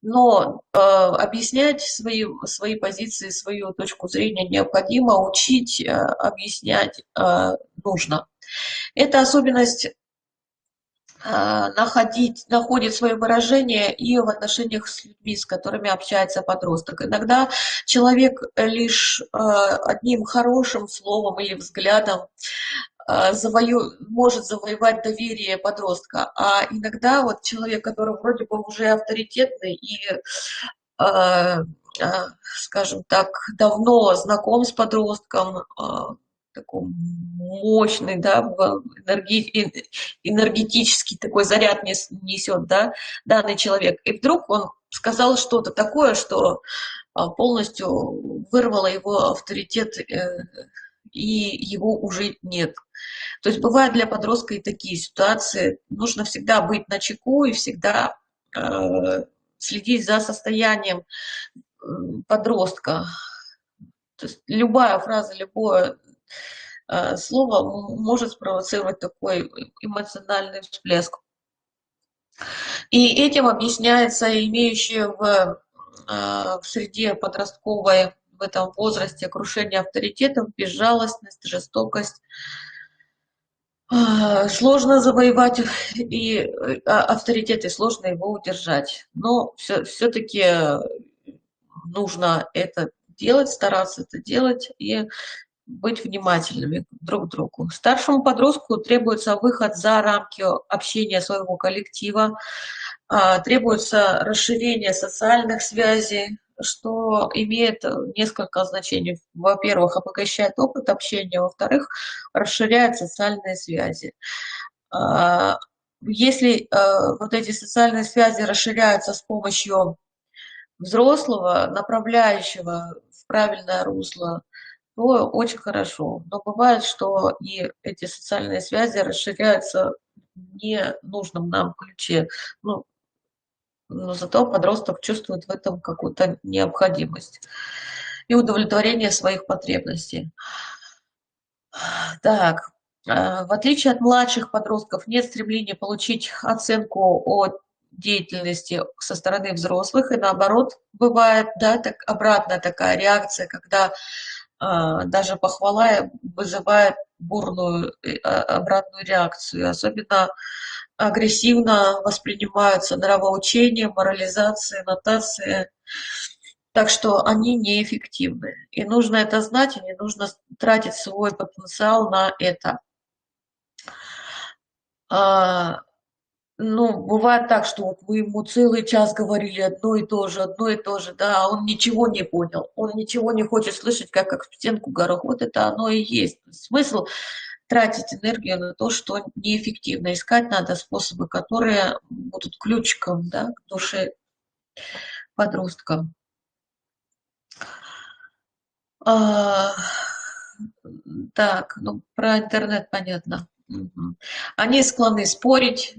но объяснять свои позиции, свою точку зрения необходимо, учить, объяснять нужно. Эта особенность находит свое выражение и в отношениях с людьми, с которыми общается подросток. Иногда человек лишь одним хорошим словом или взглядом может завоевать доверие подростка, а иногда вот человек, который вроде бы уже авторитетный и, скажем так, давно знаком с подростком, таком мощный, да, энергетический такой заряд несет, да, данный человек. И вдруг он сказал что-то такое, что полностью вырвало его авторитет, и его уже нет. То есть бывают для подростка и такие ситуации. Нужно всегда быть начеку и всегда следить за состоянием подростка. То есть любая фраза, любое слово может спровоцировать такой эмоциональный всплеск. И этим объясняется имеющее в среде подростковой в этом возрасте крушение авторитетов, безжалостность, жестокость. Сложно завоевать и авторитет, и сложно его удержать. Но все-таки нужно это делать, стараться это делать и быть внимательными друг к другу. Старшему подростку требуется выход за рамки общения своего коллектива, требуется расширение социальных связей, что имеет несколько значений. Во-первых, обогащает опыт общения, во-вторых, расширяет социальные связи. Если вот эти социальные связи расширяются с помощью взрослого, направляющего в правильное русло, то очень хорошо. Но бывает, что и эти социальные связи расширяются в ненужном нам ключе. Но зато подросток чувствует в этом какую-то необходимость и удовлетворение своих потребностей. Так, в отличие от младших подростков, нет стремления получить оценку о деятельности со стороны взрослых, и наоборот, бывает, да, так, обратная такая реакция, когда даже похвала вызывает бурную обратную реакцию. Особенно агрессивно воспринимаются нравоучения, морализации, нотации. Так что они неэффективны. И нужно это знать, и не нужно тратить свой потенциал на это. Ну, бывает так, что вот вы ему целый час говорили одно и то же, да, а он ничего не понял, он ничего не хочет слышать, как в стенку горох. Вот это оно и есть. Смысл тратить энергию на то, что неэффективно. Искать надо способы, которые будут ключиком, да, к душе подростка. Так, ну про интернет понятно. Мгм. Они склонны спорить,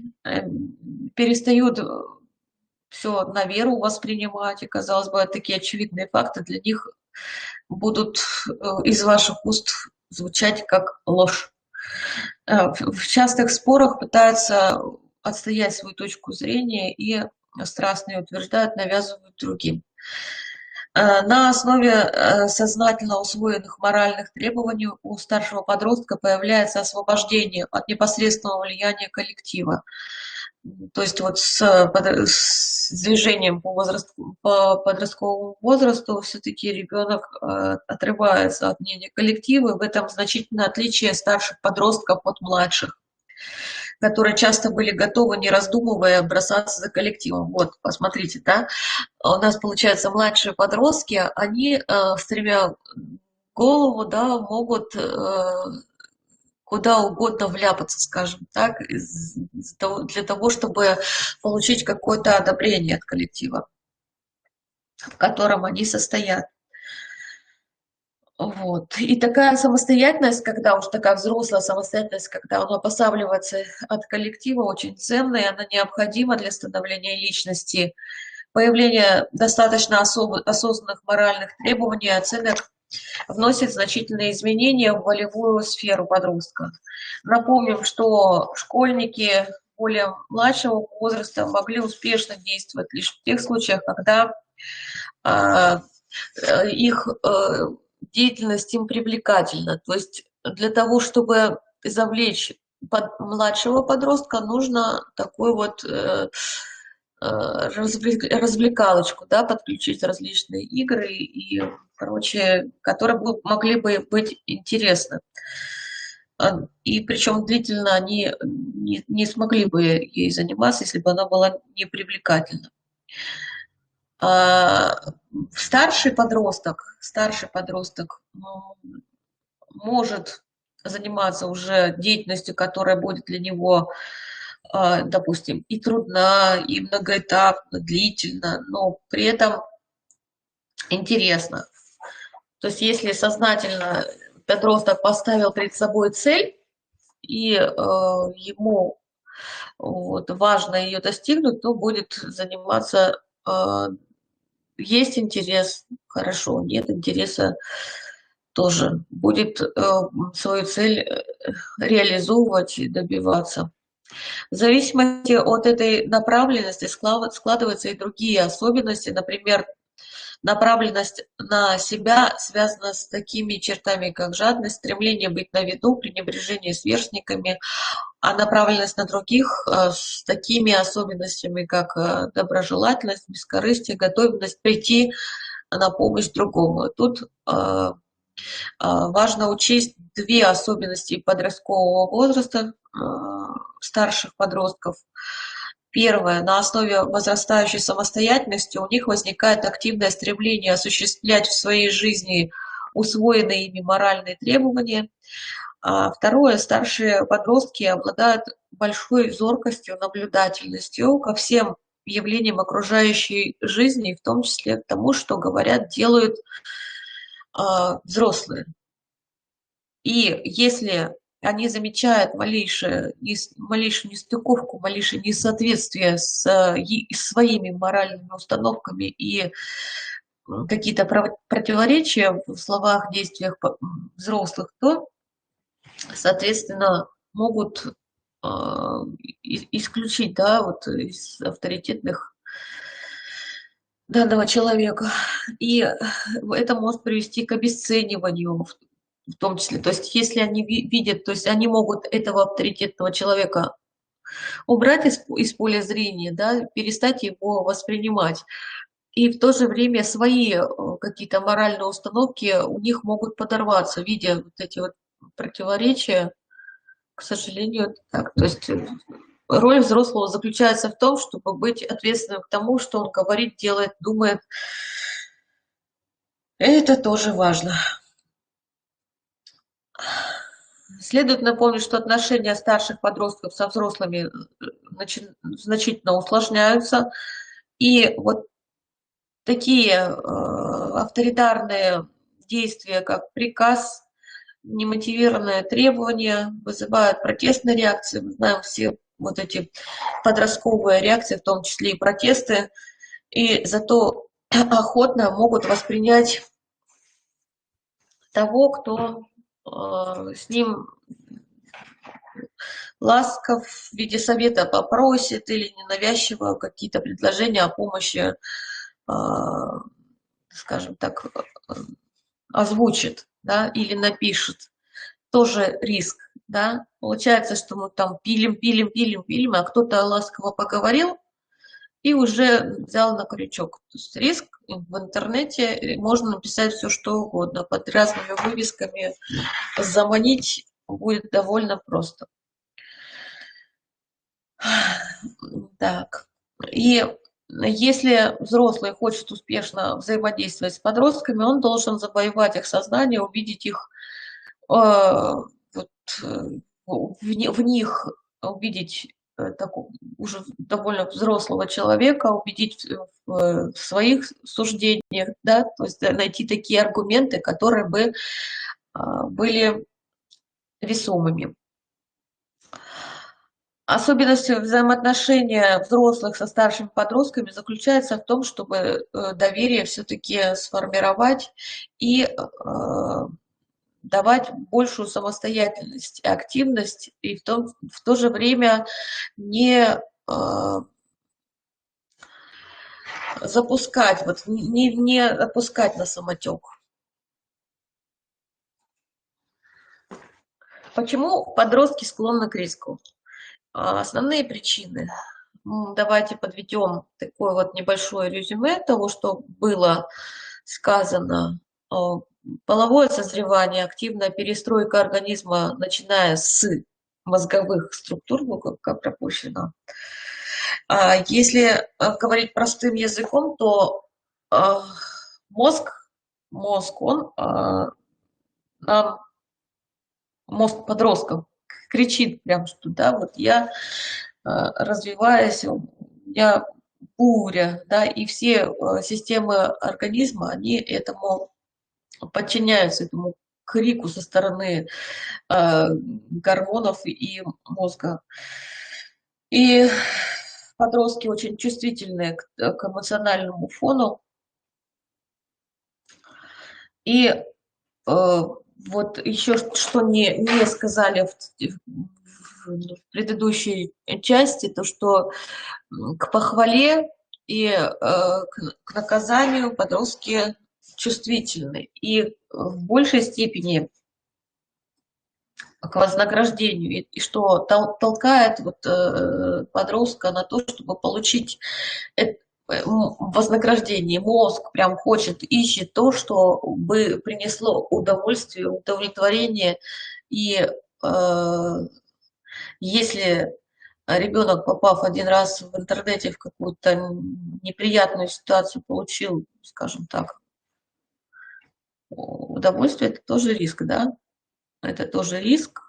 перестают все на веру воспринимать, и, казалось бы, такие очевидные факты для них будут из ваших уст звучать как ложь. В частых спорах пытаются отстоять свою точку зрения и страстно утверждают, навязывают другим. На основе сознательно усвоенных моральных требований у старшего подростка появляется освобождение от непосредственного влияния коллектива. То есть вот с движением по подростковому возрасту все-таки ребенок отрывается от мнения коллектива, и в этом значительное отличие старших подростков от младших, которые часто были готовы, не раздумывая, бросаться за коллективом. Вот, посмотрите, да, у нас, получается, младшие подростки, они, стремя голову, да, могут куда угодно вляпаться, скажем так, для того, чтобы получить какое-то одобрение от коллектива, в котором они состоят. Вот. И такая самостоятельность, когда уж такая взрослая самостоятельность, когда он обосабливается от коллектива, очень ценная, она необходима для становления личности. Появление достаточно осознанных моральных требований и оценок вносит значительные изменения в волевую сферу подростка. Напомним, что школьники более младшего возраста могли успешно действовать лишь в тех случаях, когда их деятельность им привлекательна. То есть для того, чтобы завлечь младшего подростка, нужно такой вот развлекалочку, да, подключить различные игры и прочее, которые могли бы быть интересны. И причем длительно они не смогли бы ей заниматься, если бы она была непривлекательна. Старший подросток может заниматься уже деятельностью, которая будет для него, допустим, и трудна, и многоэтапна, длительно, но при этом интересно. То есть если сознательно подросток поставил перед собой цель, и ему вот, важно ее достигнуть, то будет заниматься, есть интерес, хорошо, нет интереса, тоже будет свою цель реализовывать и добиваться. В зависимости от этой направленности складываются и другие особенности. Например, направленность на себя связана с такими чертами, как жадность, стремление быть на виду, пренебрежение сверстниками, а направленность на других с такими особенностями, как доброжелательность, бескорыстие, готовность прийти на помощь другому. Тут важно учесть две особенности подросткового возраста, старших подростков. Первое, на основе возрастающей самостоятельности у них возникает активное стремление осуществлять в своей жизни усвоенные ими моральные требования. А второе, старшие подростки обладают большой зоркостью, наблюдательностью ко всем явлениям окружающей жизни, в том числе к тому, что говорят, делают взрослые. И если они замечают малейшую нестыковку, малейшее несоответствие с своими моральными установками и какие-то противоречия в словах, действиях взрослых, то, соответственно, могут исключить, да, вот из авторитетных данного человека. И это может привести к обесцениванию в том числе. То есть если они видят, то есть они могут этого авторитетного человека убрать из поля зрения, да, перестать его воспринимать. И в то же время свои какие-то моральные установки у них могут подорваться, видя вот эти вот противоречия. К сожалению, это так. То есть роль взрослого заключается в том, чтобы быть ответственным к тому, что он говорит, делает, думает. Это тоже важно. Следует напомнить, что отношения старших подростков со взрослыми значительно усложняются. И вот такие авторитарные действия, как приказ, немотивированные требования вызывают протестные реакции. Мы знаем все вот эти подростковые реакции, в том числе и протесты, и зато охотно могут воспринять того, кто с ним ласков в виде совета попросит или ненавязчиво какие-то предложения о помощи, скажем так, озвучит, да, или напишет. Тоже риск, да. Получается, что мы там пилим, а кто-то ласково поговорил и уже взял на крючок. То есть риск в интернете, можно написать все, что угодно, под разными вывесками заманить будет довольно просто. Так, и если взрослый хочет успешно взаимодействовать с подростками, он должен завоевать их сознание, увидеть их, вот, в них увидеть такого уже довольно взрослого человека, убедить в своих суждениях, да, то есть найти такие аргументы, которые бы были весомыми. Особенность взаимоотношения взрослых со старшими подростками заключается в том, чтобы доверие все-таки сформировать и давать большую самостоятельность и активность, и в то же время не запускать, вот, не отпускать на самотек. Почему подростки склонны к риску? Основные причины. Давайте подведем такое вот небольшое резюме того, что было сказано. Половое созревание, активная перестройка организма, начиная с мозговых структур, как пропущено. Если говорить простым языком, то мозг, он нам мозг подростков кричит прям, что да, вот я развиваюсь, у меня буря, да, и все системы организма, они этому подчиняются, этому крику со стороны гормонов и мозга. И подростки очень чувствительны к эмоциональному фону. И вот еще что не сказали в предыдущей части, то что к похвале и к наказанию подростки чувствительны. И в большей степени к вознаграждению, и что толкает вот, подростка на то, чтобы получить вознаграждение. Мозг прям хочет, ищет то, что бы принесло удовольствие, удовлетворение. И если ребенок, попав один раз в интернете в какую-то неприятную ситуацию, получил, скажем так, удовольствие, это тоже риск, да? Это тоже риск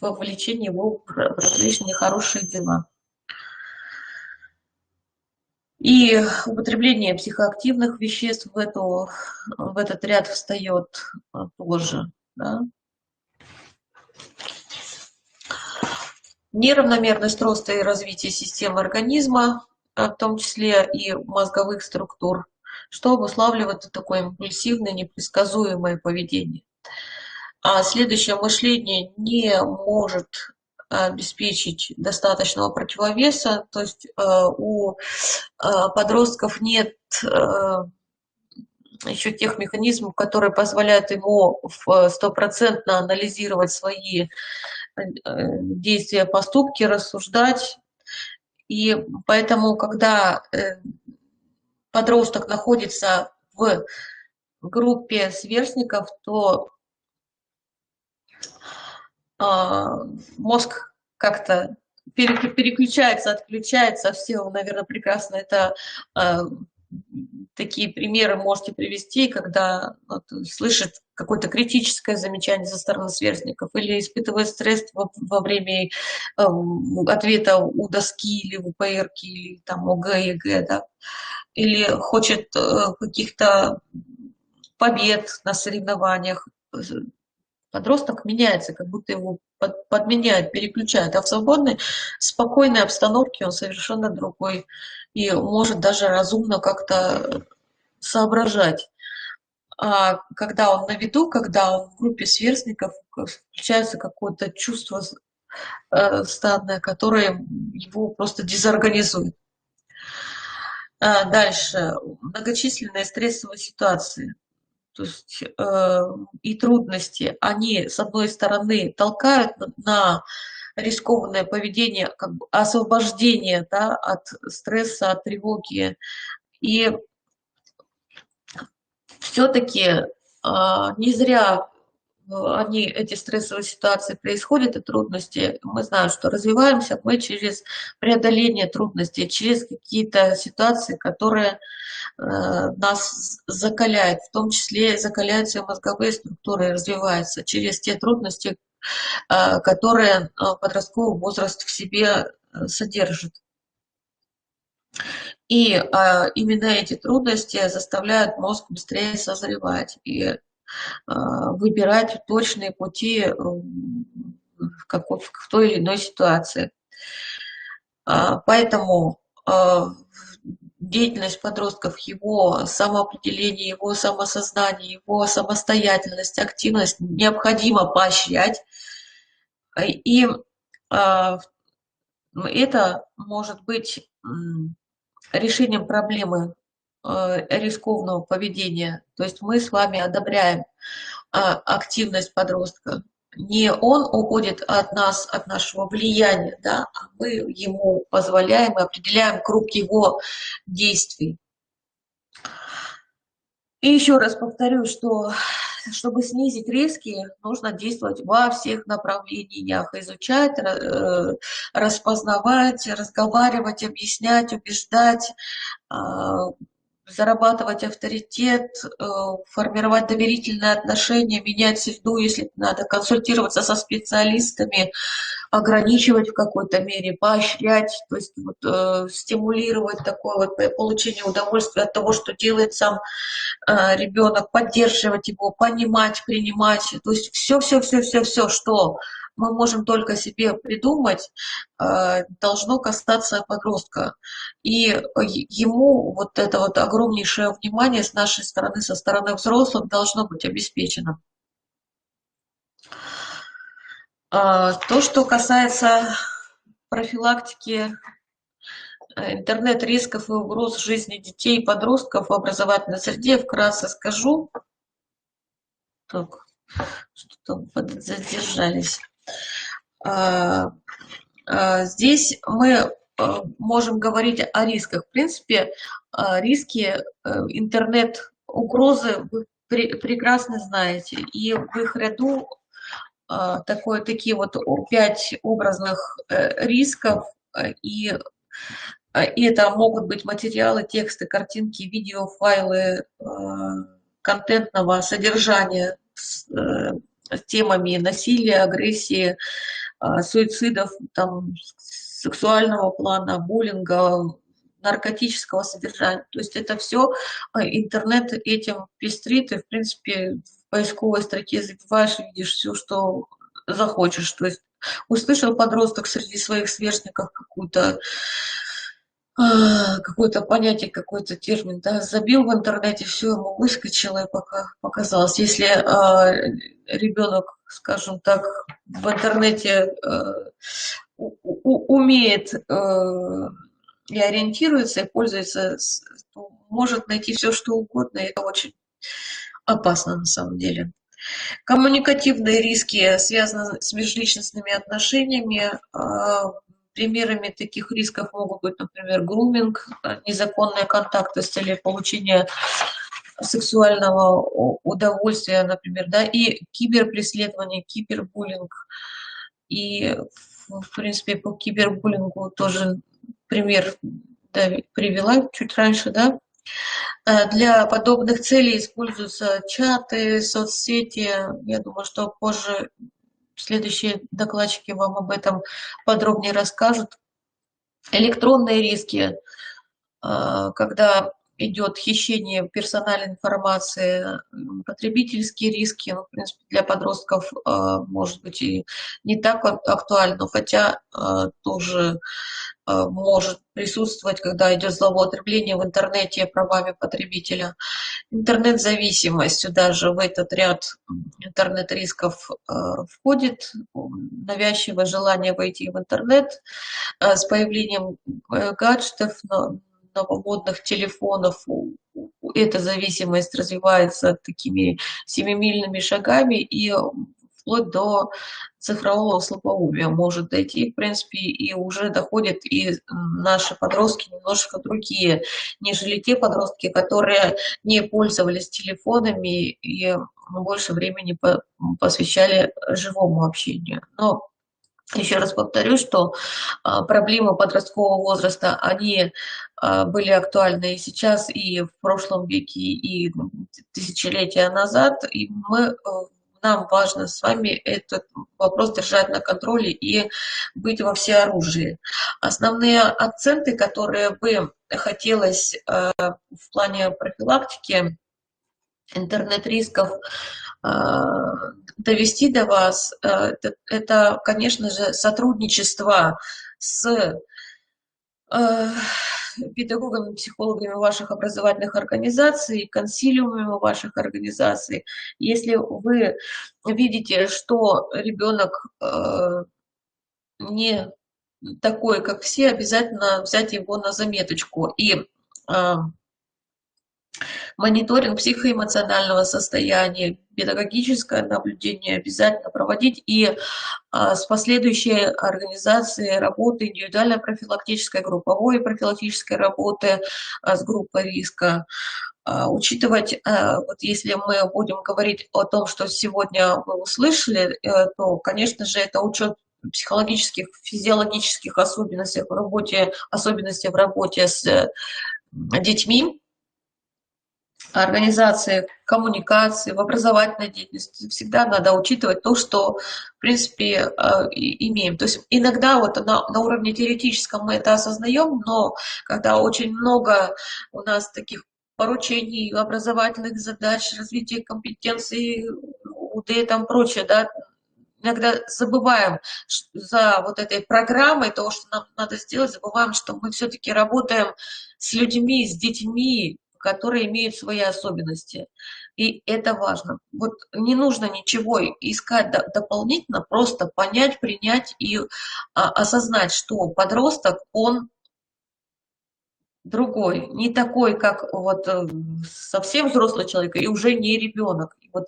вовлечения его в различные нехорошие дела. И употребление психоактивных веществ в этот ряд встает тоже. Да? Неравномерность роста и развития системы организма, в том числе и мозговых структур, что обуславливает такое импульсивное, непредсказуемое поведение. А следующее мышление не может обеспечить достаточного противовеса, то есть у подростков нет еще тех механизмов, которые позволяют ему стопроцентно анализировать свои действия, поступки, рассуждать. И поэтому, когда подросток находится в группе сверстников, то мозг как-то переключается, отключается. Все, наверное, прекрасно это такие примеры можете привести, когда вот, слышит какое-то критическое замечание со стороны сверстников или испытывает стресс во время ответа у доски или у ПРки, или там ОГЭ, ЕГЭ, да, или хочет каких-то побед на соревнованиях. Подросток меняется, как будто его подменяют, переключают, а в свободной, спокойной обстановке он совершенно другой и может даже разумно как-то соображать. А когда он на виду, когда он в группе сверстников, включается какое-то чувство стадное, которое его просто дезорганизует. Дальше. Многочисленные стрессовые ситуации. То есть и трудности, они, с одной стороны, толкают на рискованное поведение, как бы освобождение, да, от стресса, от тревоги. И все-таки не зря эти стрессовые ситуации происходят и трудности. Мы знаем, что развиваемся мы через преодоление трудностей, через какие-то ситуации, которые нас закаляют, в том числе закаляются и мозговые структуры, и развиваются через те трудности, которые подростковый возраст в себе содержит. И именно эти трудности заставляют мозг быстрее созревать и выбирать точные пути в той или иной ситуации. Поэтому деятельность подростков, его самоопределение, его самосознание, его самостоятельность, активность необходимо поощрять. И это может быть решением проблемы рискованного поведения. То есть мы с вами одобряем активность подростка. Не он уходит от нас, от нашего влияния, да, а мы ему позволяем и определяем круг его действий. И еще раз повторю, что чтобы снизить риски, нужно действовать во всех направлениях, изучать, распознавать, разговаривать, объяснять, убеждать, зарабатывать авторитет, формировать доверительные отношения, менять среду, если надо, консультироваться со специалистами, ограничивать в какой-то мере, поощрять, то есть вот, стимулировать такое вот получение удовольствия от того, что делает сам ребенок, поддерживать его, понимать, принимать, то есть все, что мы можем только себе придумать, должно касаться подростка. И ему вот это вот огромнейшее внимание с нашей стороны, со стороны взрослых должно быть обеспечено. То, что касается профилактики интернет-рисков и угроз жизни детей и подростков в образовательной среде, вкратце скажу. Так, что-то задержались. Здесь мы можем говорить о рисках. В принципе, риски интернет-угрозы вы прекрасно знаете. И в их ряду такие вот 5 образных рисков. И это могут быть материалы, тексты, картинки, видео, файлы контентного содержания с темами насилия, агрессии, суицидов, там, сексуального плана, буллинга, наркотического содержания. То есть это все интернет этим пестрит, и, в принципе, в поисковой строке забиваешь и видишь все, что захочешь. То есть услышал подросток среди своих сверстников какое-то понятие, какой-то термин, да, забил в интернете, все ему выскочило и пока показалось. Если ребенок, скажем так, в интернете умеет и ориентируется, и пользуется, то может найти все, что угодно, и это очень опасно на самом деле. Коммуникативные риски связаны с межличностными отношениями. Примерами таких рисков могут быть, например, груминг, незаконные контакты с целью получения сексуального удовольствия, например, да, и киберпреследование, кибербуллинг. И, в принципе, по кибербуллингу тоже пример, да, привела чуть раньше, да. Для подобных целей используются чаты, соцсети. Я думаю, что позже следующие докладчики вам об этом подробнее расскажут. Электронные риски, когда идет хищение персональной информации, потребительские риски, ну, в принципе, для подростков, может быть, и не так актуально, хотя тоже может присутствовать, когда идет злоупотребление в интернете правами потребителя. Интернет-зависимость сюда же в этот ряд интернет-рисков входит, навязчивое желание войти в интернет с появлением гаджетов, новомодных телефонов, эта зависимость развивается такими семимильными шагами и вплоть до цифрового слабоумия может дойти, в принципе, и уже доходят и наши подростки немножко другие, нежели те подростки, которые не пользовались телефонами и больше времени посвящали живому общению. Но еще раз повторю, что проблемы подросткового возраста, они были актуальны и сейчас, и в прошлом веке, и тысячелетия назад. И нам важно с вами этот вопрос держать на контроле и быть во всеоружии. Основные акценты, которые бы хотелось в плане профилактики интернет-рисков довести до вас, это, конечно же, сотрудничество с педагогами, психологами ваших образовательных организаций, консилиумами ваших организаций. Если вы видите, что ребенок не такой, как все, обязательно взять его на заметочку и мониторинг психоэмоционального состояния, педагогическое наблюдение обязательно проводить и с последующей организацией работы, индивидуальной профилактической, групповой профилактической работы с группой риска. Учитывать, вот если мы будем говорить о том, что сегодня вы услышали, то, конечно же, это учет психологических, физиологических особенностей в работе с детьми, организации коммуникации, в образовательной деятельности всегда надо учитывать то, что, в принципе, имеем. То есть иногда вот на уровне теоретическом мы это осознаем, но когда очень много у нас таких поручений, образовательных задач, развития компетенций, УД и там прочее, да, иногда забываем за вот этой программой, того, что нам надо сделать, забываем, что мы все-таки работаем с людьми, с детьми, которые имеют свои особенности. И это важно. Вот не нужно ничего искать дополнительно, просто понять, принять и осознать, что подросток, он другой, не такой, как вот совсем взрослый человек и уже не ребенок. И вот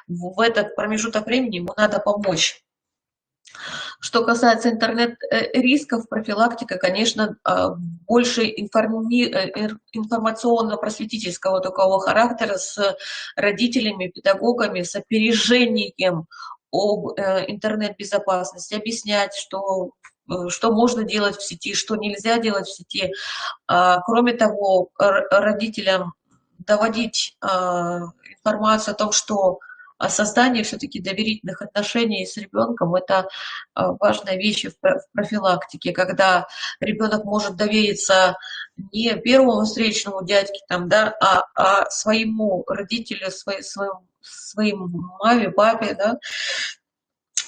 в этот промежуток времени ему надо помочь. Что касается интернет-рисков, профилактика, конечно, больше информационно-просветительского такого характера с родителями, педагогами, с опережением об интернет-безопасности, объяснять, что можно делать в сети, что нельзя делать в сети. Кроме того, родителям доводить информацию о том, что создание все-таки доверительных отношений с ребенком – это важная вещь в профилактике, когда ребенок может довериться не первому встречному дядьке, там, да, а своему родителю, своим маме, папе, да,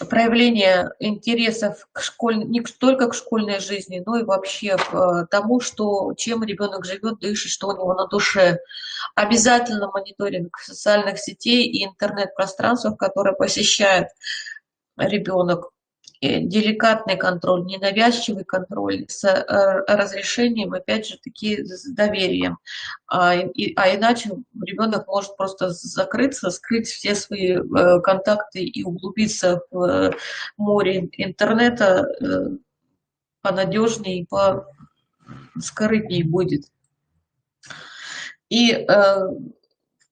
проявление интересов не только к школьной жизни, но и вообще к тому, чем ребенок живет, дышит, что у него на душе. Обязательно мониторинг социальных сетей и интернет-пространства, которое посещает ребенок. Деликатный контроль, ненавязчивый контроль с разрешением, опять же таки, с доверием. Иначе ребенок может просто закрыться, скрыть все свои контакты и углубиться в море интернета понадежнее и поскорытнее будет. И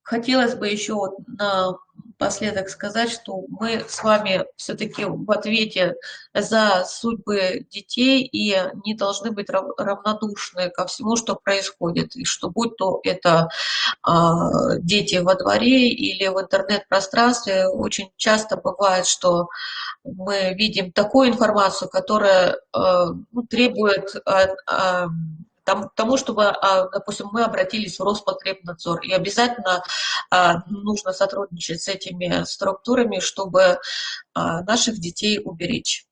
хотелось бы еще вот напоследок сказать, что мы с вами все-таки в ответе за судьбы детей и не должны быть равнодушны ко всему, что происходит. И что будь то это дети во дворе или в интернет-пространстве, очень часто бывает, что мы видим такую информацию, которая требует тому, чтобы, допустим, мы обратились в Роспотребнадзор. И обязательно нужно сотрудничать с этими структурами, чтобы наших детей уберечь.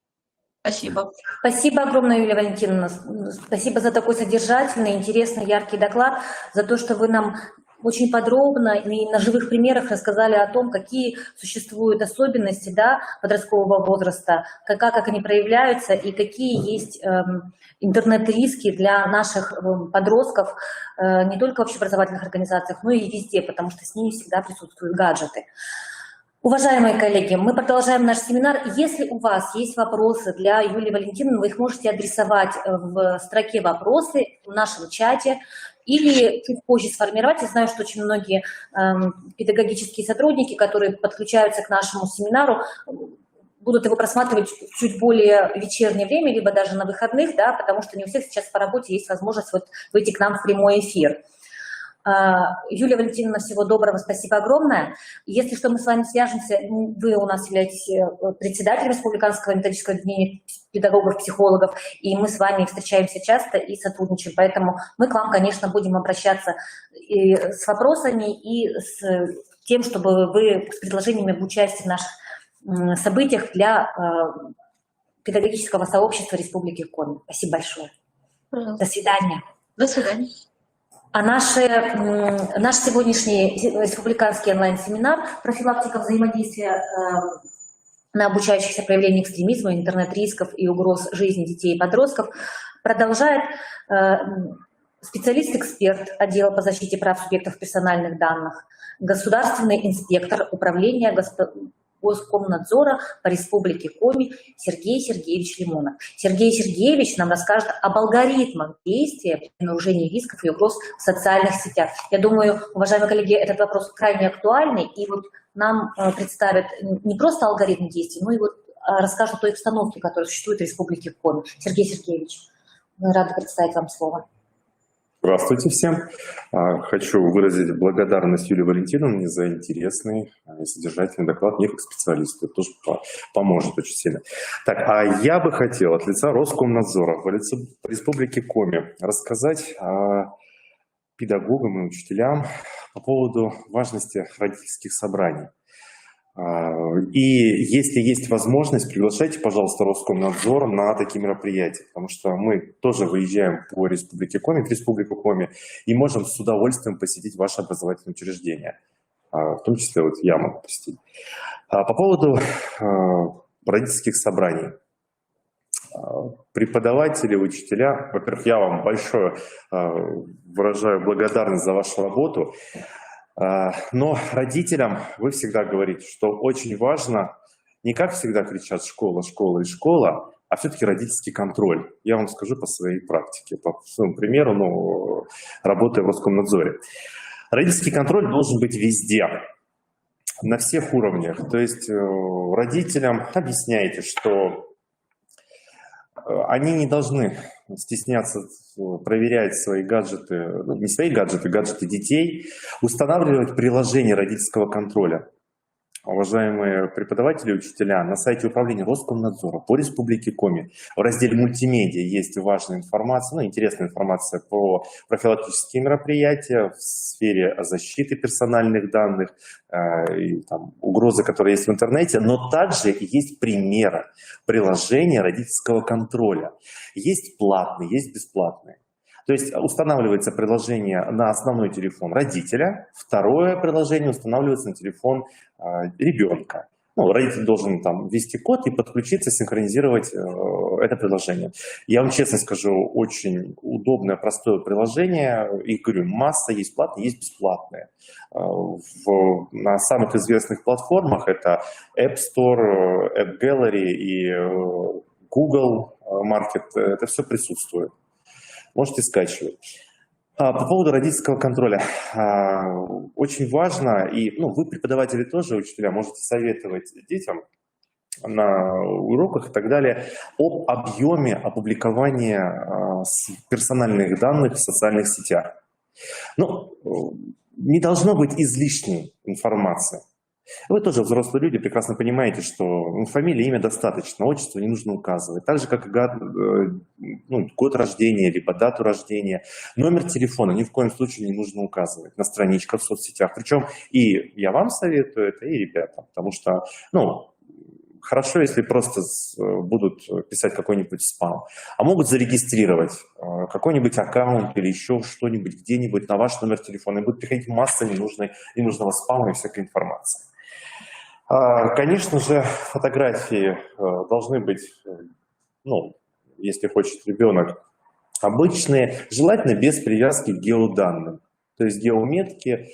Спасибо. Спасибо огромное, Юлия Валентиновна. Спасибо за такой содержательный, интересный, яркий доклад, за то, что вы нам очень подробно и на живых примерах рассказали о том, какие существуют особенности, да, подросткового возраста, как они проявляются и какие есть интернет-риски для наших подростков не только в общеобразовательных организациях, но и везде, потому что с ними всегда присутствуют гаджеты. Уважаемые коллеги, мы продолжаем наш семинар. Если у вас есть вопросы для Юлии Валентиновны, вы их можете адресовать в строке «Вопросы» в нашем чате или чуть позже сформировать. Я знаю, что очень многие педагогические сотрудники, которые подключаются к нашему семинару, будут его просматривать в чуть более вечернее время, либо даже на выходных, да, потому что не у всех сейчас по работе есть возможность вот выйти к нам в прямой эфир. Юлия Валентиновна, всего доброго, спасибо огромное. Если что, мы с вами свяжемся. Вы у нас являетесь председателем Республиканского методического объединения педагогов, психологов, и мы с вами встречаемся часто и сотрудничаем. Поэтому мы к вам, конечно, будем обращаться и с вопросами, и с тем, чтобы вы с предложениями об участии в наших событиях для педагогического сообщества Республики Коми. Спасибо большое. Пожалуйста. До свидания. До свидания. А наш сегодняшний республиканский онлайн-семинар «Профилактика взаимодействия на обучающихся проявлениям экстремизма, интернет-рисков и угроз жизни детей и подростков» продолжает специалист-эксперт отдела по защите прав субъектов персональных данных, государственный инспектор управления Госкомнадзора по Республике Коми Сергей Сергеевич Лимонов. Сергей Сергеевич нам расскажет об алгоритмах действия при обнаружении рисков и угроз в социальных сетях. Я думаю, уважаемые коллеги, этот вопрос крайне актуальный, и вот нам представят не просто алгоритм действий, но и вот расскажут о той обстановке, которая существует в Республике Коми. Сергей Сергеевич, мы рады представить вам слово. Здравствуйте всем. Хочу выразить благодарность Юлии Валентиновне за интересный и содержательный доклад. Мне как специалисту это тоже поможет очень сильно. Так, а я бы хотел от лица Роскомнадзора в Республике Коми рассказать педагогам и учителям по поводу важности родительских собраний. И если есть возможность, приглашайте, пожалуйста, Роскомнадзор на такие мероприятия, потому что мы тоже выезжаем по Республике Коми, в Республику Коми, и можем с удовольствием посетить ваши образовательные учреждения. В том числе вот я могу посетить. По поводу родительских собраний. Преподаватели, учителя, во-первых, я вам большое выражаю благодарность за вашу работу. Но родителям вы всегда говорите, что очень важно, не как всегда кричат «школа, школа и школа», а все-таки родительский контроль. Я вам скажу по своей практике, по своему примеру, работая в Роскомнадзоре. Родительский контроль должен быть везде, на всех уровнях. То есть родителям объясняйте, что они не должны стесняться проверять свои гаджеты, не свои гаджеты, гаджеты детей, устанавливать приложение родительского контроля. Уважаемые преподаватели и учителя, на сайте управления Роскомнадзора по Республике Коми в разделе «Мультимедиа» есть важная информация, интересная информация про профилактические мероприятия в сфере защиты персональных данных, и, угрозы, которые есть в интернете, но также есть примеры приложения родительского контроля. Есть платные, есть бесплатные. То есть устанавливается приложение на основной телефон родителя, второе приложение устанавливается на телефон ребенка. Родитель должен ввести код и подключиться, синхронизировать это приложение. Я вам честно скажу, очень удобное, простое приложение. И говорю, масса есть платные, есть бесплатные. На самых известных платформах это App Store, App Gallery и Google Market. Это все присутствует. Можете скачивать. По поводу родительского контроля. Очень важно, и вы, преподаватели тоже, учителя, можете советовать детям на уроках и так далее об объеме опубликования персональных данных в социальных сетях. Не должно быть излишней информации. Вы тоже взрослые люди, прекрасно понимаете, что фамилия, имя достаточно, отчество не нужно указывать. Так же, как и год рождения, либо дату рождения. Номер телефона ни в коем случае не нужно указывать на страничках в соцсетях. Причем и я вам советую это, и ребятам, потому что, хорошо, если просто будут писать какой-нибудь спам, а могут зарегистрировать какой-нибудь аккаунт или еще что-нибудь где-нибудь на ваш номер телефона, и будет приходить масса ненужного спама и всякой информации. Конечно же, фотографии должны быть, если хочет ребенок, обычные, желательно без привязки к геоданным. То есть геометки,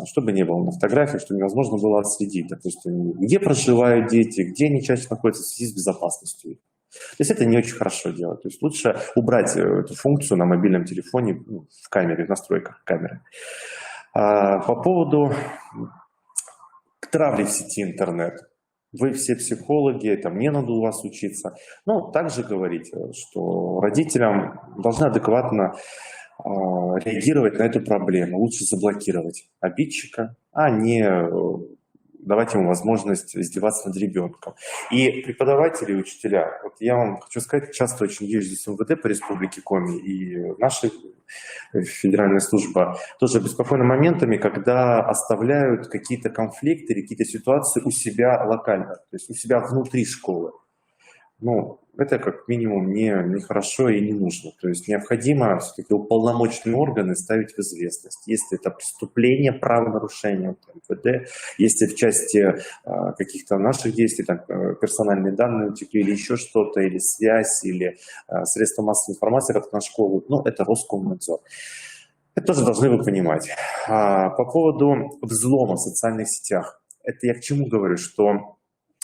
чтобы не было на фотографиях, чтобы невозможно было отследить, допустим, где проживают дети, где они чаще находятся в связи с безопасностью. То есть это не очень хорошо делать. То есть лучше убрать эту функцию на мобильном телефоне в камере, в настройках камеры. По поводу травли в сети интернет. Вы все психологи, не надо у вас учиться. Также говорите, что родителям должны адекватно реагировать на эту проблему. Лучше заблокировать обидчика, а не давать ему возможность издеваться над ребенком. И преподаватели, и учителя, я вам хочу сказать, часто очень езжу с МВД по Республике Коми, и наша федеральная служба тоже обеспокоена моментами, когда оставляют какие-то конфликты или какие-то ситуации у себя локально, то есть у себя внутри школы. Это как минимум не хорошо и не нужно. То есть необходимо все-таки уполномоченные органы ставить в известность. Если это преступление, правонарушение МВД, если в части каких-то наших действий, персональные данные утекли или еще что-то, или связь, или средства массовой информации, как на школу, это Роскомнадзор. Это тоже должны вы понимать. По поводу взлома в социальных сетях. Это я к чему говорю, что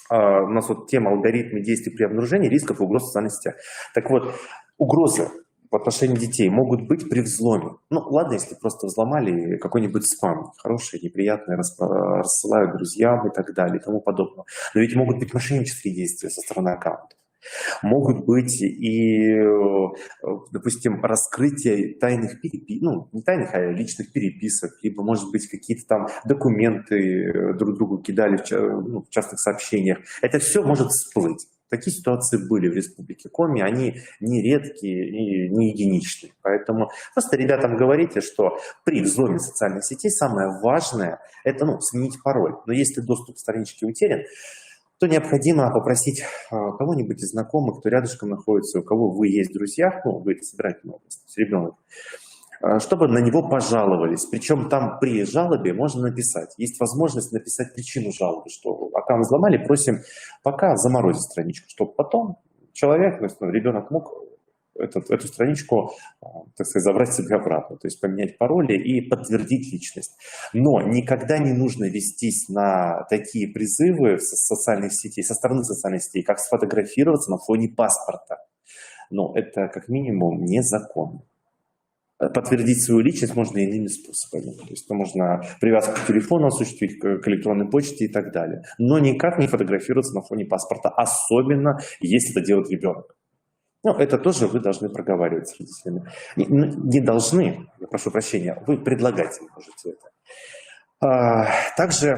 у нас тема алгоритмы действий при обнаружении рисков и угроз в социальных сетях. Так вот, угрозы в отношении детей могут быть при взломе. Ладно, если просто взломали какой-нибудь спам, хороший, неприятный, рассылают друзьям и так далее и тому подобное. Но ведь могут быть мошеннические действия со стороны аккаунта. Могут быть и, допустим, раскрытие тайных переписок, ну, не тайных, а личных переписок, либо, может быть, какие-то там документы друг другу кидали в частных сообщениях. Это все может всплыть. Такие ситуации были в Республике Коми, они не редкие и не единичные. Поэтому просто ребятам говорите, что при взломе социальных сетей самое важное – это сменить пароль. Но если доступ к страничке утерян, то необходимо попросить кого-нибудь из знакомых, кто рядышком находится, у кого вы есть друзья, вы это собираете ребенок, чтобы на него пожаловались. Причем там при жалобе можно написать. Есть возможность написать причину жалобы, что аккаунт взломали, просим пока заморозить страничку, чтобы потом человек, ребенок мог эту страничку, так сказать, забрать себе обратно, то есть поменять пароли и подтвердить личность. Но никогда не нужно вестись на такие призывы со социальных сетей, со стороны социальных сетей, как сфотографироваться на фоне паспорта. Но это как минимум незаконно. Подтвердить свою личность можно иными способами. То есть можно привязку к телефону осуществить, к электронной почте и так далее. Но никак не фотографироваться на фоне паспорта, особенно если это делает ребенок. Это тоже вы должны проговаривать с родителями. Не должны, я прошу прощения, вы предлагать можете это. Также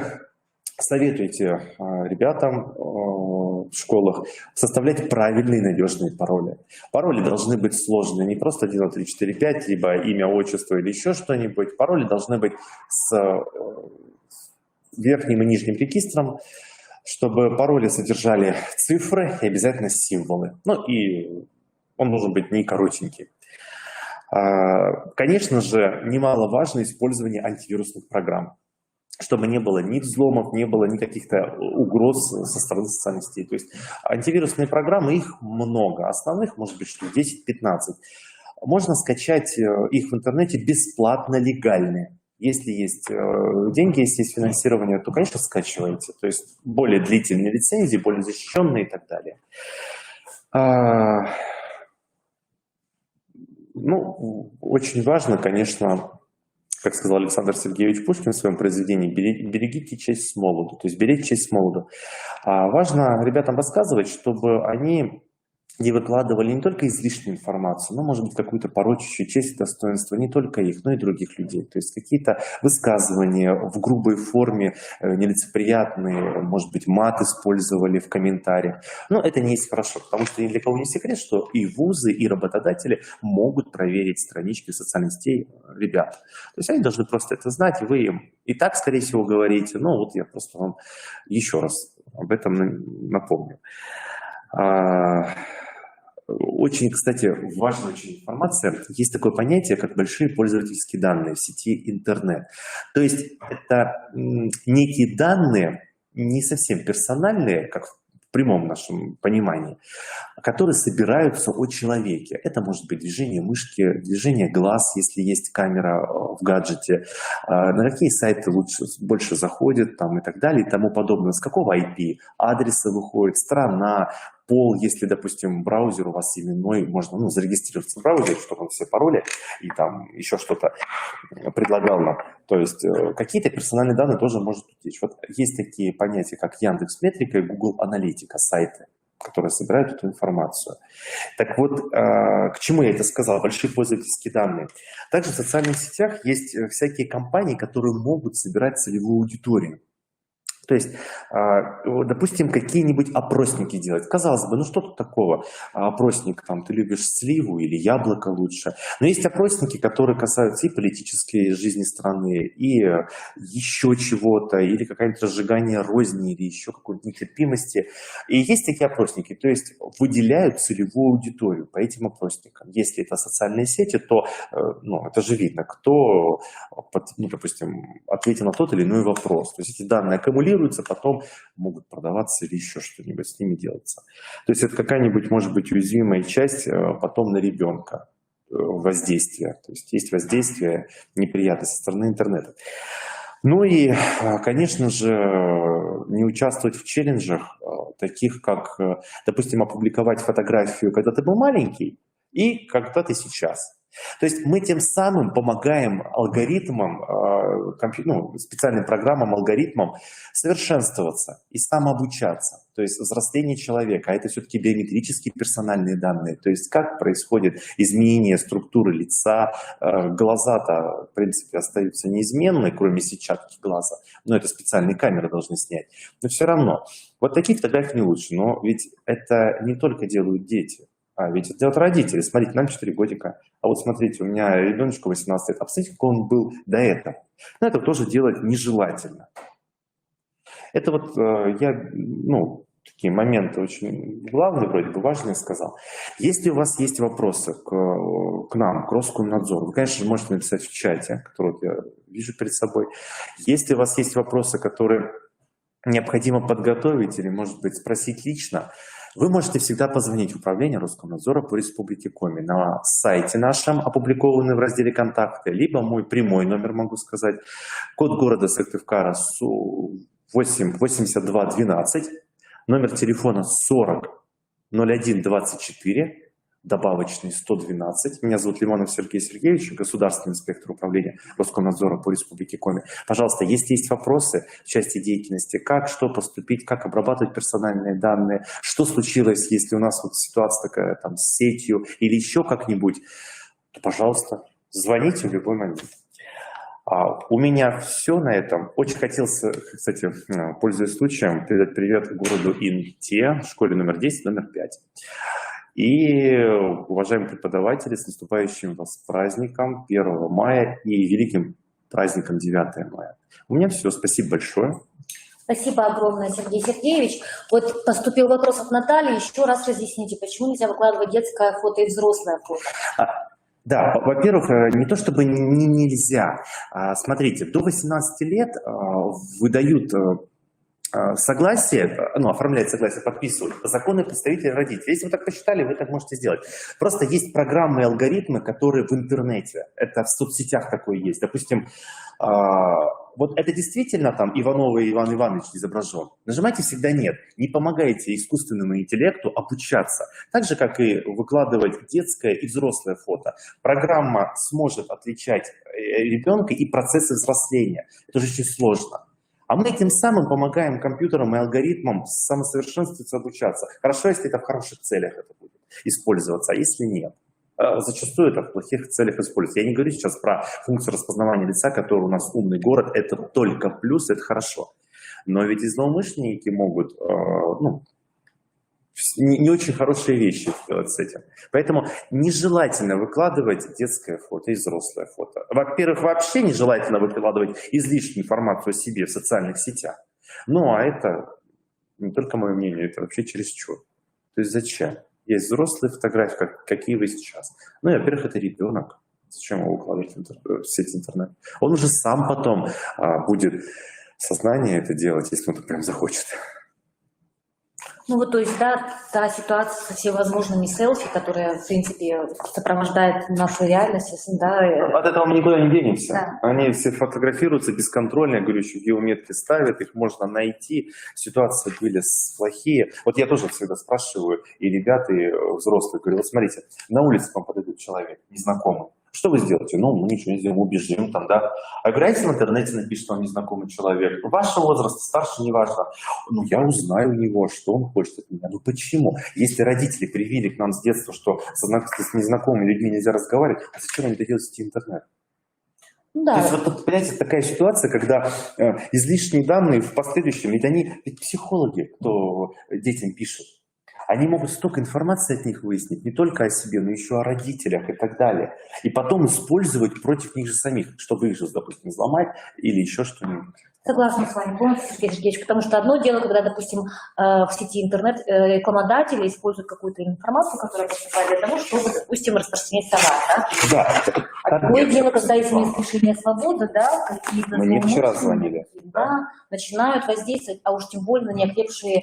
советуйте ребятам в школах составлять правильные надежные пароли. Пароли должны быть сложные, не просто делать 3, 4, 5, либо имя, отчество или еще что-нибудь. Пароли должны быть с верхним и нижним регистром, чтобы пароли содержали цифры и обязательно символы. И он должен быть не коротенький. Конечно же, немаловажно использование антивирусных программ, чтобы не было ни взломов, не было ни каких-то угроз со стороны социальных сетей. То есть антивирусные программы, их много. Основных, может быть, 10-15. Можно скачать их в интернете бесплатно, легальные. Если есть деньги, если есть финансирование, то, конечно, скачивайте. То есть более длительные лицензии, более защищенные и так далее. Очень важно, конечно, как сказал Александр Сергеевич Пушкин в своем произведении, берегите честь с молоду, то есть беречь честь с молоду. Важно ребятам рассказывать, чтобы они не выкладывали не только излишнюю информацию, но, может быть, какую-то порочащую честь и достоинство не только их, но и других людей. То есть какие-то высказывания в грубой форме, нелицеприятные, может быть, мат использовали в комментариях. Но это не есть хорошо, потому что ни для кого не секрет, что и вузы, и работодатели могут проверить странички социальных сетей ребят. То есть они должны просто это знать, вы им и так, скорее всего, говорите. Я просто вам еще раз об этом напомню. Очень, кстати, важная очень информация. Есть такое понятие, как большие пользовательские данные в сети интернет. То есть это некие данные, не совсем персональные, как в прямом нашем понимании, которые собираются о человеке. Это может быть движение мышки, движение глаз, если есть камера в гаджете, на какие сайты больше заходят и так далее и тому подобное, с какого IP адреса выходит, страна, пол, если, допустим, браузер у вас именной, можно зарегистрироваться в браузере, чтобы он все пароли и там еще что-то предлагал нам. То есть какие-то персональные данные тоже может утечь. Есть такие понятия, как Яндекс.Метрика и Google Аналитика, сайты, которые собирают эту информацию. Так вот, к чему я это сказал? Большие пользовательские данные. Также в социальных сетях есть всякие компании, которые могут собирать целевую аудиторию. То есть, допустим, какие-нибудь опросники делать. Казалось бы, что тут такого? Опросник, ты любишь сливу или яблоко лучше. Но есть опросники, которые касаются и политической жизни страны, и еще чего-то, или какое-нибудь разжигание розни, или еще какой-то нетерпимости. И есть такие опросники, то есть выделяют целевую аудиторию по этим опросникам. Если это социальные сети, то это же видно, кто, допустим, ответил на тот или иной вопрос. То есть эти данные аккумулируются, потом могут продаваться или еще что-нибудь с ними делаться. То есть это какая-нибудь, может быть, уязвимая часть потом на ребенка воздействия. То есть воздействие неприятное со стороны интернета. И, конечно же, не участвовать в челленджах, таких как, допустим, опубликовать фотографию, когда ты был маленький, и когда ты сейчас. То есть мы тем самым помогаем алгоритмам, специальным программам, алгоритмам совершенствоваться и самообучаться. То есть взросление человека, а это все-таки биометрические персональные данные. То есть как происходит изменение структуры лица, глаза-то, в принципе, остаются неизменны, кроме сетчатки глаза. Но это специальные камеры должны снять. Но все равно, вот такие фотографии не лучше. Но ведь это не только делают дети. Ведь это делают родители. Смотрите, нам 4 годика. А вот смотрите, у меня ребеночку 18 лет. А посмотрите, какой он был до этого. Но это тоже делать нежелательно. Это вот такие моменты очень главные, вроде бы важные сказал. Если у вас есть вопросы к нам, к Роскомнадзору, вы, конечно же, можете написать в чате, который я вижу перед собой. Если у вас есть вопросы, которые необходимо подготовить или, может быть, спросить лично, вы можете всегда позвонить в управление Роскомнадзора по Республике Коми на сайте нашем, опубликованном в разделе «Контакты», либо мой прямой номер, могу сказать, код города Сыктывкара 8212, номер телефона 40 01 24, добавочный 112. Меня зовут Лимонов Сергей Сергеевич, государственный инспектор управления Роскомнадзора по Республике Коми. Пожалуйста, если есть вопросы в части деятельности, как, что поступить, как обрабатывать персональные данные, что случилось, если у нас вот ситуация такая там с сетью или еще как-нибудь, то, пожалуйста, звоните в любой момент. У меня все на этом. Очень хотелось, кстати, пользуясь случаем, передать привет городу Инте, школе номер 10, номер 5. И, уважаемые преподаватели, с наступающим вас праздником 1 мая и великим праздником 9 мая. У меня все. Спасибо большое. Спасибо огромное, Сергей Сергеевич. Вот поступил вопрос от Натальи. Еще раз разъясните, почему нельзя выкладывать детское фото и взрослое фото? Да, во-первых, не то чтобы нельзя. Смотрите, до 18 лет выдают согласие, оформляет согласие, подписывают законные представители родителей. Если вы так посчитали, вы так можете сделать. Просто есть программы и алгоритмы, которые в интернете, это в соцсетях такое есть. Допустим, вот это действительно там Иванова Иван Иванович изображен. Нажимайте всегда «нет». Не помогайте искусственному интеллекту обучаться. Так же, как и выкладывать детское и взрослое фото. Программа сможет отличать ребенка и процессы взросления. Это же очень сложно. А мы тем самым помогаем компьютерам и алгоритмам самосовершенствоваться, обучаться. Хорошо, если это в хороших целях это будет использоваться, а если нет. Зачастую это в плохих целях используется. Я не говорю сейчас про функцию распознавания лица, которая у нас умный город, это только плюс, это хорошо. Но ведь и злоумышленники могут не очень хорошие вещи делать с этим. Поэтому нежелательно выкладывать детское фото и взрослое фото. Во-первых, вообще нежелательно выкладывать излишнюю информацию о себе в социальных сетях. Ну, а это не только мое мнение, это вообще чересчур. То есть зачем? Есть взрослые фотографии, какие вы сейчас. Ну, и, во-первых, это ребенок. Зачем его укладывать в сеть интернет? Он уже сам потом будет сознание это делать, если он так прям захочет. Ну вот, то есть, да, та ситуация со всевозможными селфи, которая, в принципе, сопровождает нашу реальность, да. От этого мы никуда не денемся. Да. Они все фотографируются бесконтрольно, я говорю, еще геометки ставят, их можно найти. Ситуации были плохие. Вот я тоже всегда спрашиваю, и ребят, и взрослые, говорю, вот смотрите, на улице вам подойдет человек, незнакомый. Что вы сделаете? Ну, мы ничего не сделаем, убежим там, да. А говорите, в интернете напишет, что он незнакомый человек. Вашего возраста, старше, неважно. Ну, я узнаю у него, что он хочет от меня. Ну, почему? Если родители привили к нам с детства, что с незнакомыми людьми нельзя разговаривать, а зачем они это делают в сети интернет? Да. То есть, вот, понимаете, такая ситуация, когда излишние данные в последующем, ведь психологи, кто детям пишет, они могут столько информации от них выяснить, не только о себе, но еще о родителях и так далее. И потом использовать против них же самих, чтобы их же, допустим, взломать или еще что-нибудь. Согласна с вами полностью, Сергей Сергеевич, потому что одно дело, когда, допустим, в сети интернет рекламодатели используют какую-то информацию, которая поступает для того, чтобы, допустим, распространять товар, да? Да. А другое дело, когда есть лишение свободы, да, какие-то мне вчера звонили. Да, начинают воздействовать, а уж тем более неокрепшие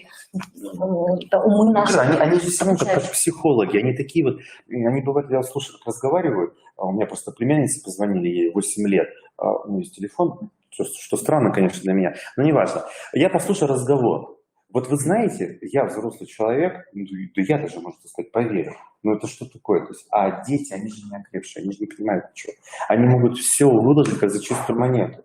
умы наши. Они же все равно как психологи, они такие вот, они бывают, я слушаю, как разговаривают, у меня просто племянница позвонили, ей 8 лет, у нее есть телефон, что странно, конечно, для меня, но неважно. Я послушал разговор. Вот вы знаете, я взрослый человек, да я даже, можно сказать, поверил. Но это что такое? То есть, а дети, они же не окрепшие, они же не понимают ничего. Они могут все выложить, как за чистую монету.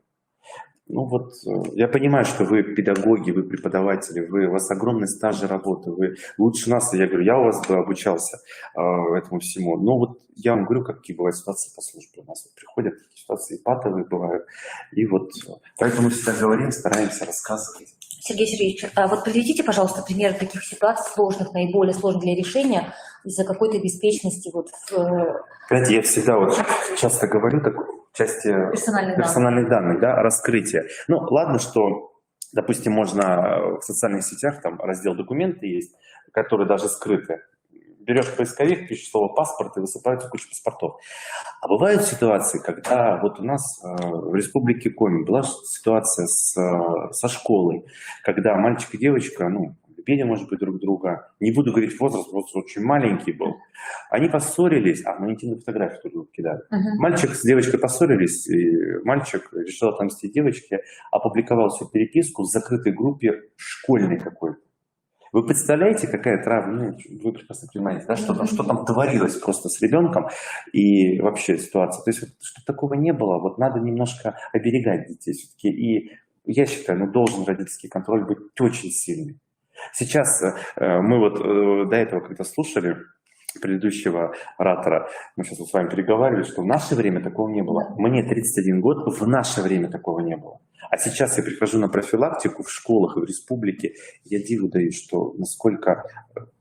Ну вот, я понимаю, что вы педагоги, вы преподаватели, у вас огромный стаж работы, вы лучше нас, я говорю, я у вас обучался этому всему. Но вот я вам говорю, какие бывают ситуации по службе. У нас вот приходят такие ситуации, и патовые бывают. И вот поэтому всегда говорим, стараемся рассказывать. Сергей Сергеевич, вот приведите, пожалуйста, примеры таких ситуаций сложных, наиболее сложных для решения из-за какой-то беспечности. Вот, знаете, я всегда вот часто говорю такой части персональных данных, да, раскрытие. Ну, ладно, что, допустим, можно в социальных сетях, там раздел «Документы» есть, которые даже скрыты. Берешь поисковик, пишешь слово «паспорт» и высыпается куча паспортов. А бывают ситуации, когда вот у нас в Республике Коми была ситуация со школой, когда мальчик и девочка, ну, любили, может быть, друг друга. Не буду говорить возраст очень маленький был. Они поссорились, мы интимную фотографию тоже кидали. Мальчик с девочкой поссорились, и мальчик решил отомстить девочке, опубликовал всю переписку в закрытой группе школьной какой-то. Вы представляете, какая травма, ну, вы прекрасно понимаете, да, что там творилось просто с ребенком и вообще ситуация. То есть, вот, чтобы такого не было, вот надо немножко оберегать детей все-таки. И я считаю, ну, должен родительский контроль быть очень сильный. Сейчас мы вот до этого, когда слушали предыдущего оратора, мы сейчас вот с вами переговаривали, что в наше время такого не было. Мне 31 год, в наше время такого не было. А сейчас я прихожу на профилактику в школах и в республике, я диву даюсь, что насколько,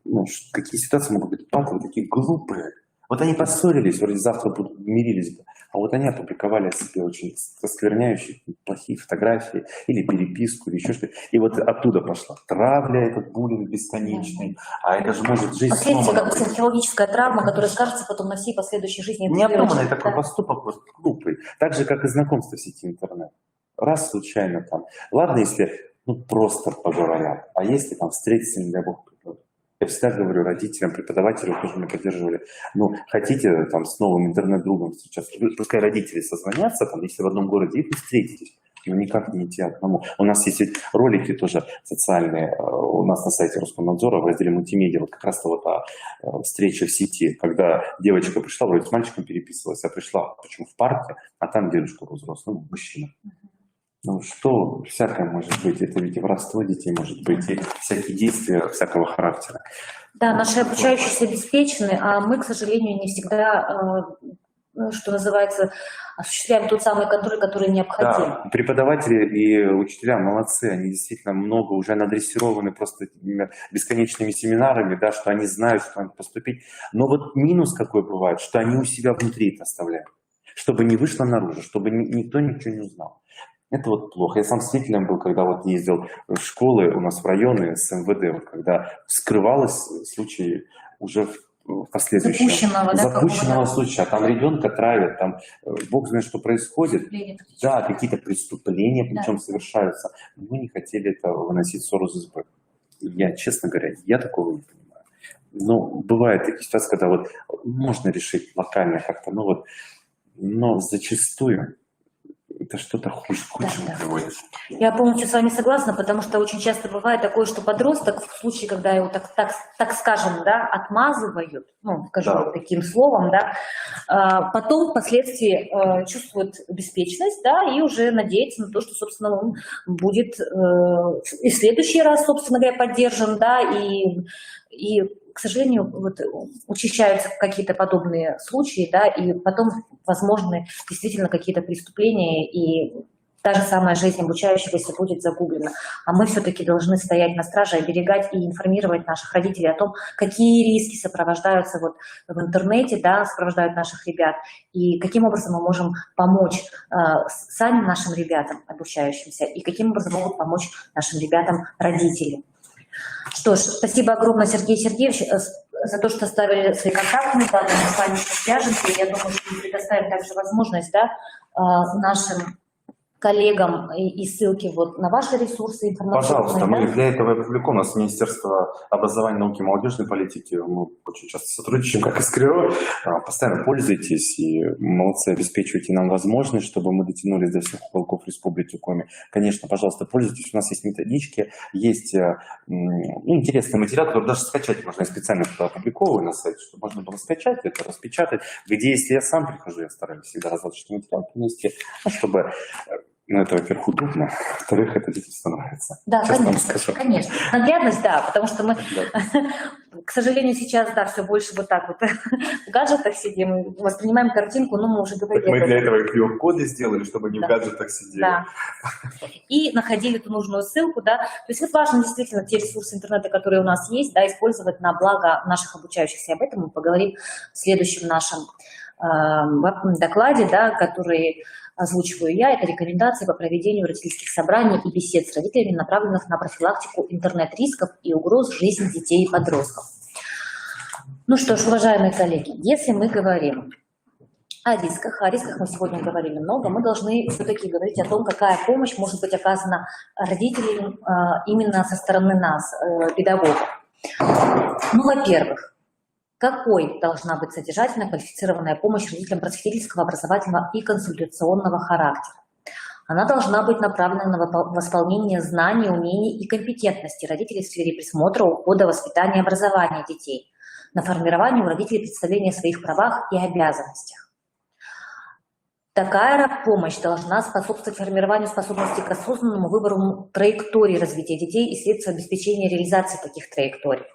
ну, какие ситуации могут быть патовые, такие глупые. Вот они поссорились, вроде завтра будут мирились бы, а вот они опубликовали о себе очень оскверняющие плохие фотографии или переписку, или еще что-то. И вот оттуда пошла травля, этот буллинг бесконечный, а это же может жизнь последствия, как психологическая травма, которая скажется потом на всей последующей жизни. Необдуманный такой поступок, вот, глупый. Так же, как и знакомство в сети интернет. Раз случайно там. Ладно, если просто поговорят, а если там встретиться, не дай бог, я всегда говорю родителям, преподавателям, тоже меня поддерживали, хотите там с новым интернет-другом встречаться, пускай родители созвонятся, там, если в одном городе, и встретитесь, но никак не идти одному. У нас есть ведь ролики тоже социальные, у нас на сайте Роскомнадзора в разделе мультимедиа, вот как раз о встрече в сети, когда девочка пришла, вроде с мальчиком переписывалась, а пришла, почему в парке, а там дедушка был взрослый, мужчина. Что всякое может быть, это ведь и воровство детей может быть, и всякие действия всякого характера. Да, наши обучающиеся обеспечены, а мы, к сожалению, не всегда, что называется, осуществляем тот самый контроль, который необходим. Да, преподаватели и учителя молодцы, они действительно много уже надрессированы просто бесконечными семинарами, да, что они знают, что надо поступить. Но вот минус какой бывает, что они у себя внутри это оставляют, чтобы не вышло наружу, чтобы никто ничего не узнал. Это вот плохо. Я сам свидетелем был, когда вот ездил в школы у нас в районы с МВД, вот когда скрывалось случай уже в последующем. Запущенного случая. Там ребенка травят, там бог знает, что происходит. Да, какие-то преступления причем совершаются. Мы не хотели это выносить ссору из избы. Я, честно говоря, я такого не понимаю. Но бывают такие ситуации, когда вот можно решить локально как-то, но зачастую это что-то худшему приводит. Я полностью с вами согласна, потому что очень часто бывает такое, что подросток в случае, когда его, так скажем, да, отмазывают, скажу таким словом, да, потом впоследствии чувствует беспечность, да, и уже надеется на то, что, собственно, он будет и в следующий раз, собственно говоря, поддержан, да, и к сожалению, вот, учащаются какие-то подобные случаи, да, и потом возможны действительно какие-то преступления, и та же самая жизнь обучающегося будет загублена. А мы все-таки должны стоять на страже, оберегать и информировать наших родителей о том, какие риски сопровождаются вот в интернете, да, сопровождают наших ребят, и каким образом мы можем помочь самим нашим ребятам, обучающимся, и каким образом могут помочь нашим ребятам родители. Что ж, спасибо огромное, Сергей Сергеевич, за то, что оставили свои контактные данные, мы с вами свяжемся. Я думаю, что мы предоставим также возможность, да, нашим коллегам и ссылки вот на ваши ресурсы информационные. Пожалуйста, мы для этого и публикуем. У нас Министерство образования, науки и молодежной политики, мы очень часто сотрудничаем, как и с КРИО. Постоянно пользуйтесь и молодцы, обеспечивайте нам возможность, чтобы мы дотянулись до всех уголков Республики Коми. Конечно, пожалуйста, пользуйтесь. У нас есть методички, есть интересный материал, который даже скачать можно. Я специально туда опубликовываю на сайте, чтобы можно было скачать это, распечатать. Где, если я сам прихожу, я стараюсь всегда разводочный материал принести, чтобы... Ну, это, во-первых, удобно, во-вторых, это действительно нравится. Да, Честно вам конечно, скажу. конечно. Наглядность, да, потому что мы, Да. к сожалению, сейчас, да, все больше вот так вот в гаджетах сидим, и воспринимаем картинку, но мы уже говорили. Так мы об для этом. этого и QR-коды сделали, чтобы не Да. в гаджетах сидели. Да. И находили ту нужную ссылку, да. То есть вот важно действительно те ресурсы интернета, которые у нас есть, да, использовать на благо наших обучающихся. Об этом мы поговорим в следующем нашем докладе, да, который озвучиваю я. Это рекомендации по проведению родительских собраний и бесед с родителями, направленных на профилактику интернет-рисков и угроз жизни детей и подростков. Ну что ж, уважаемые коллеги, если мы говорим о рисках мы сегодня говорили много, мы должны все-таки говорить о том, какая помощь может быть оказана родителям именно со стороны нас, педагогов. Ну, во-первых, какой должна быть содержательная квалифицированная помощь родителям просветительского, образовательного и консультационного характера? Она должна быть направлена на восполнение знаний, умений и компетентности родителей в сфере присмотра, ухода, воспитания и образования детей, на формирование у родителей представления о своих правах и обязанностях. Такая помощь должна способствовать формированию способности к осознанному выбору траектории развития детей и средств обеспечения реализации таких траекторий.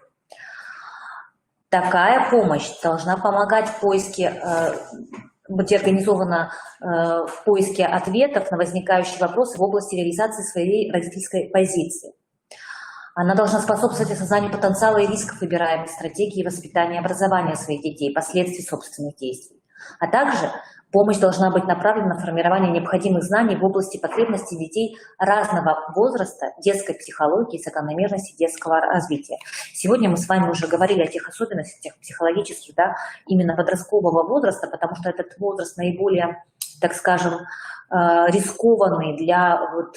Такая помощь должна помогать в поиске, быть организована в поиске ответов на возникающие вопросы в области реализации своей родительской позиции. Она должна способствовать осознанию потенциала и рисков выбираемой стратегии воспитания и образования своих детей, последствий собственных действий. А также помощь должна быть направлена на формирование необходимых знаний в области потребностей детей разного возраста, детской психологии, закономерности детского развития. Сегодня мы с вами уже говорили о тех особенностях психологических, да, именно подросткового возраста, потому что этот возраст наиболее, так скажем, рискованный для, вот,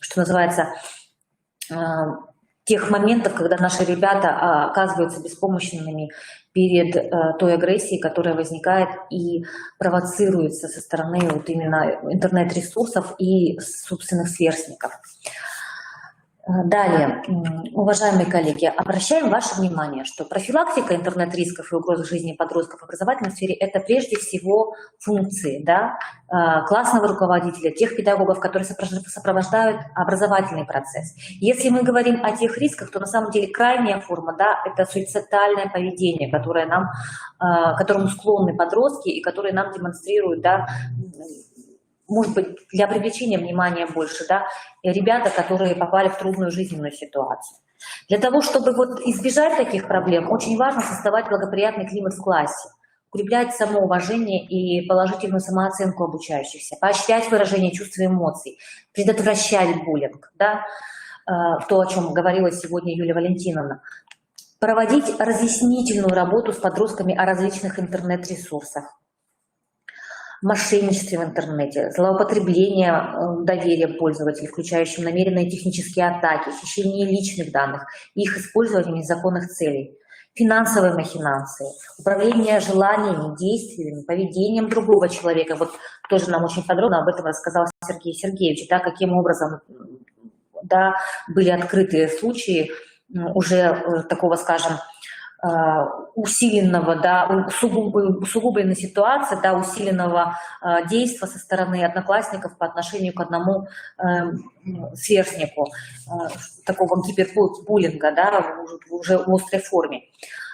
что называется, тех моментов, когда наши ребята оказываются беспомощными перед той агрессией, которая возникает и провоцируется со стороны вот именно интернет-ресурсов и собственных сверстников. Далее, уважаемые коллеги, обращаем ваше внимание, что профилактика интернет-рисков и угроз жизни подростков в образовательной сфере – это прежде всего функции, да, классного руководителя, тех педагогов, которые сопровождают образовательный процесс. Если мы говорим о тех рисках, то на самом деле крайняя форма, да, это суицидальное поведение, которое которому склонны подростки и которые нам демонстрируют, да, может быть, для привлечения внимания больше, да, ребята, которые попали в трудную жизненную ситуацию. Для того, чтобы вот избежать таких проблем, очень важно создавать благоприятный климат в классе, укреплять самоуважение и положительную самооценку обучающихся, поощрять выражение чувств и эмоций, предотвращать буллинг, да, то, о чем говорила сегодня Юлия Валентиновна, проводить разъяснительную работу с подростками о различных интернет-ресурсах, мошенничестве в интернете, злоупотребление доверия пользователей, включающим намеренные технические атаки, хищение личных данных, их использование в незаконных целей, финансовые махинации, управление желаниями, действиями, поведением другого человека. Вот тоже нам очень подробно об этом рассказал Сергей Сергеевич, да, каким образом, да, были открыты случаи уже такого, скажем, усиленного, да, усугубленной ситуации, да, усиленного действия со стороны одноклассников по отношению к одному сверстнику, такого гипербуллинга, да, уже в острой форме.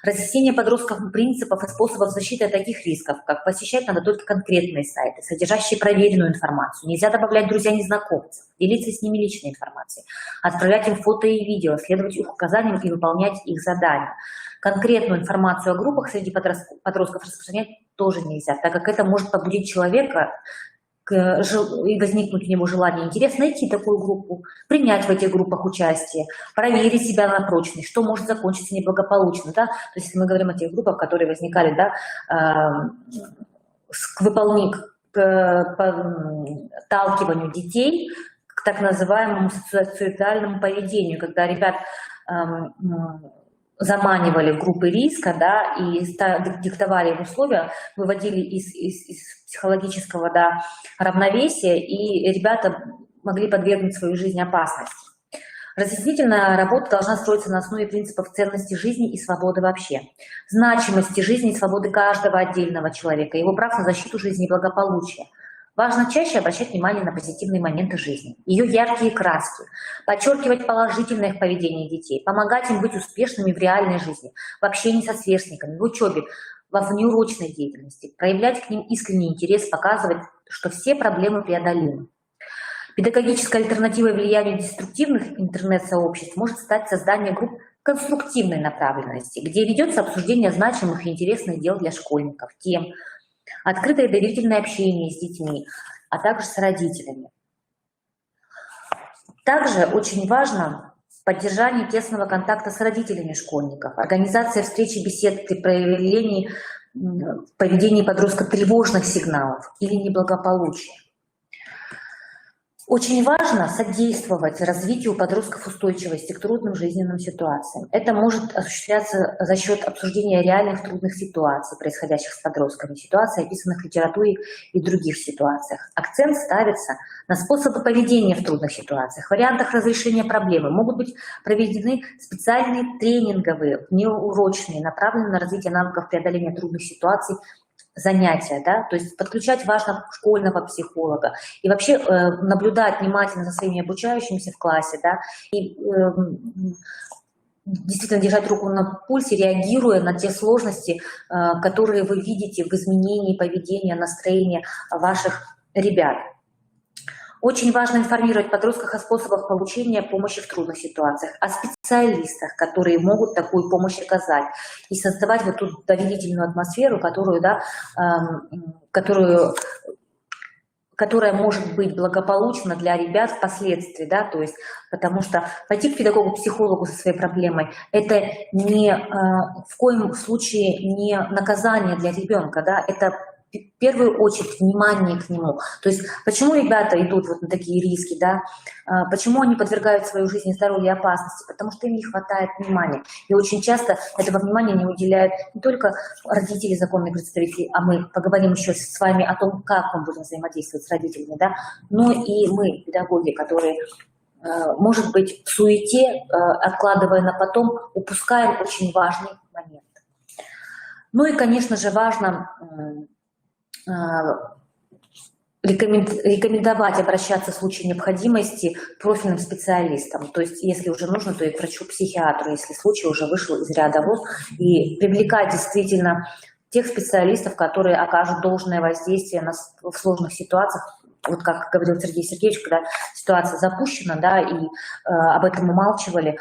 Разъяснение подростков принципов и способов защиты от таких рисков, как посещать надо только конкретные сайты, содержащие проверенную информацию. Нельзя добавлять друзья незнакомцев, делиться с ними личной информацией, отправлять им фото и видео, следовать их указаниям и выполнять их задания. Конкретную информацию о группах среди подростков распространять тоже нельзя, так как это может побудить человека и возникнуть у него желание, интерес найти такую группу, принять в этих группах участие, проверить себя на прочность, что может закончиться неблагополучно. Да? То есть если мы говорим о тех группах, которые возникали, да, к подталкиванию детей к так называемому суицидальному поведению, когда ребят заманивали в группы риска, да, и диктовали им условия, выводили из психологического, да, равновесия, и ребята могли подвергнуть свою жизнь опасности. Разъяснительная работа должна строиться на основе принципов ценности жизни и свободы вообще, значимости жизни и свободы каждого отдельного человека, его прав на защиту жизни и благополучия. Важно чаще обращать внимание на позитивные моменты жизни, ее яркие краски, подчеркивать положительное их поведение детей, помогать им быть успешными в реальной жизни, в общении со сверстниками, в учебе, во внеурочной деятельности, проявлять к ним искренний интерес, показывать, что все проблемы преодолимы. Педагогической альтернативой влиянию деструктивных интернет-сообществ может стать создание групп конструктивной направленности, где ведется обсуждение значимых и интересных дел для школьников, тем, открытое доверительное общение с детьми, а также с родителями. Также очень важно поддержание тесного контакта с родителями школьников, организация встреч и бесед при проявлении в поведении подростка тревожных сигналов или неблагополучия. Очень важно содействовать развитию подростков устойчивости к трудным жизненным ситуациям. Это может осуществляться за счет обсуждения реальных трудных ситуаций, происходящих с подростками, ситуаций, описанных в литературе и других ситуациях. Акцент ставится на способы поведения в трудных ситуациях, вариантах разрешения проблемы. Могут быть проведены специальные тренинговые, неурочные, направленные на развитие навыков преодоления трудных ситуаций, занятия, да, то есть подключать важно школьного психолога и вообще наблюдать внимательно за своими обучающимися в классе, да, и действительно держать руку на пульсе, реагируя на те сложности, которые вы видите в изменении поведения, настроения ваших ребят. Очень важно информировать подростков о способах получения помощи в трудных ситуациях, о специалистах, которые могут такую помощь оказать, и создавать вот ту доверительную атмосферу, которую, да, которая может быть благополучна для ребят впоследствии, да, то есть, потому что пойти к педагогу-психологу со своей проблемой – это в коем случае не наказание для ребенка, да, это в первую очередь внимание к нему. То есть почему ребята идут вот на такие риски, да? Почему они подвергают свою жизнь и здоровье опасности? Потому что им не хватает внимания. И очень часто этого внимания не уделяют не только родители, законные представители, а мы поговорим еще с вами о том, как мы будем взаимодействовать с родителями, да? Но и мы, педагоги, которые, может быть, в суете, откладывая на потом, упускаем очень важный момент. Ну и, конечно же, важно рекомендовать обращаться в случае необходимости к профильным специалистам. То есть, если уже нужно, то и к врачу-психиатру, если случай уже вышел из ряда вон, и привлекать действительно тех специалистов, которые окажут должное воздействие в сложных ситуациях. Вот как говорил Сергей Сергеевич, когда ситуация запущена, да, и об этом умалчивали,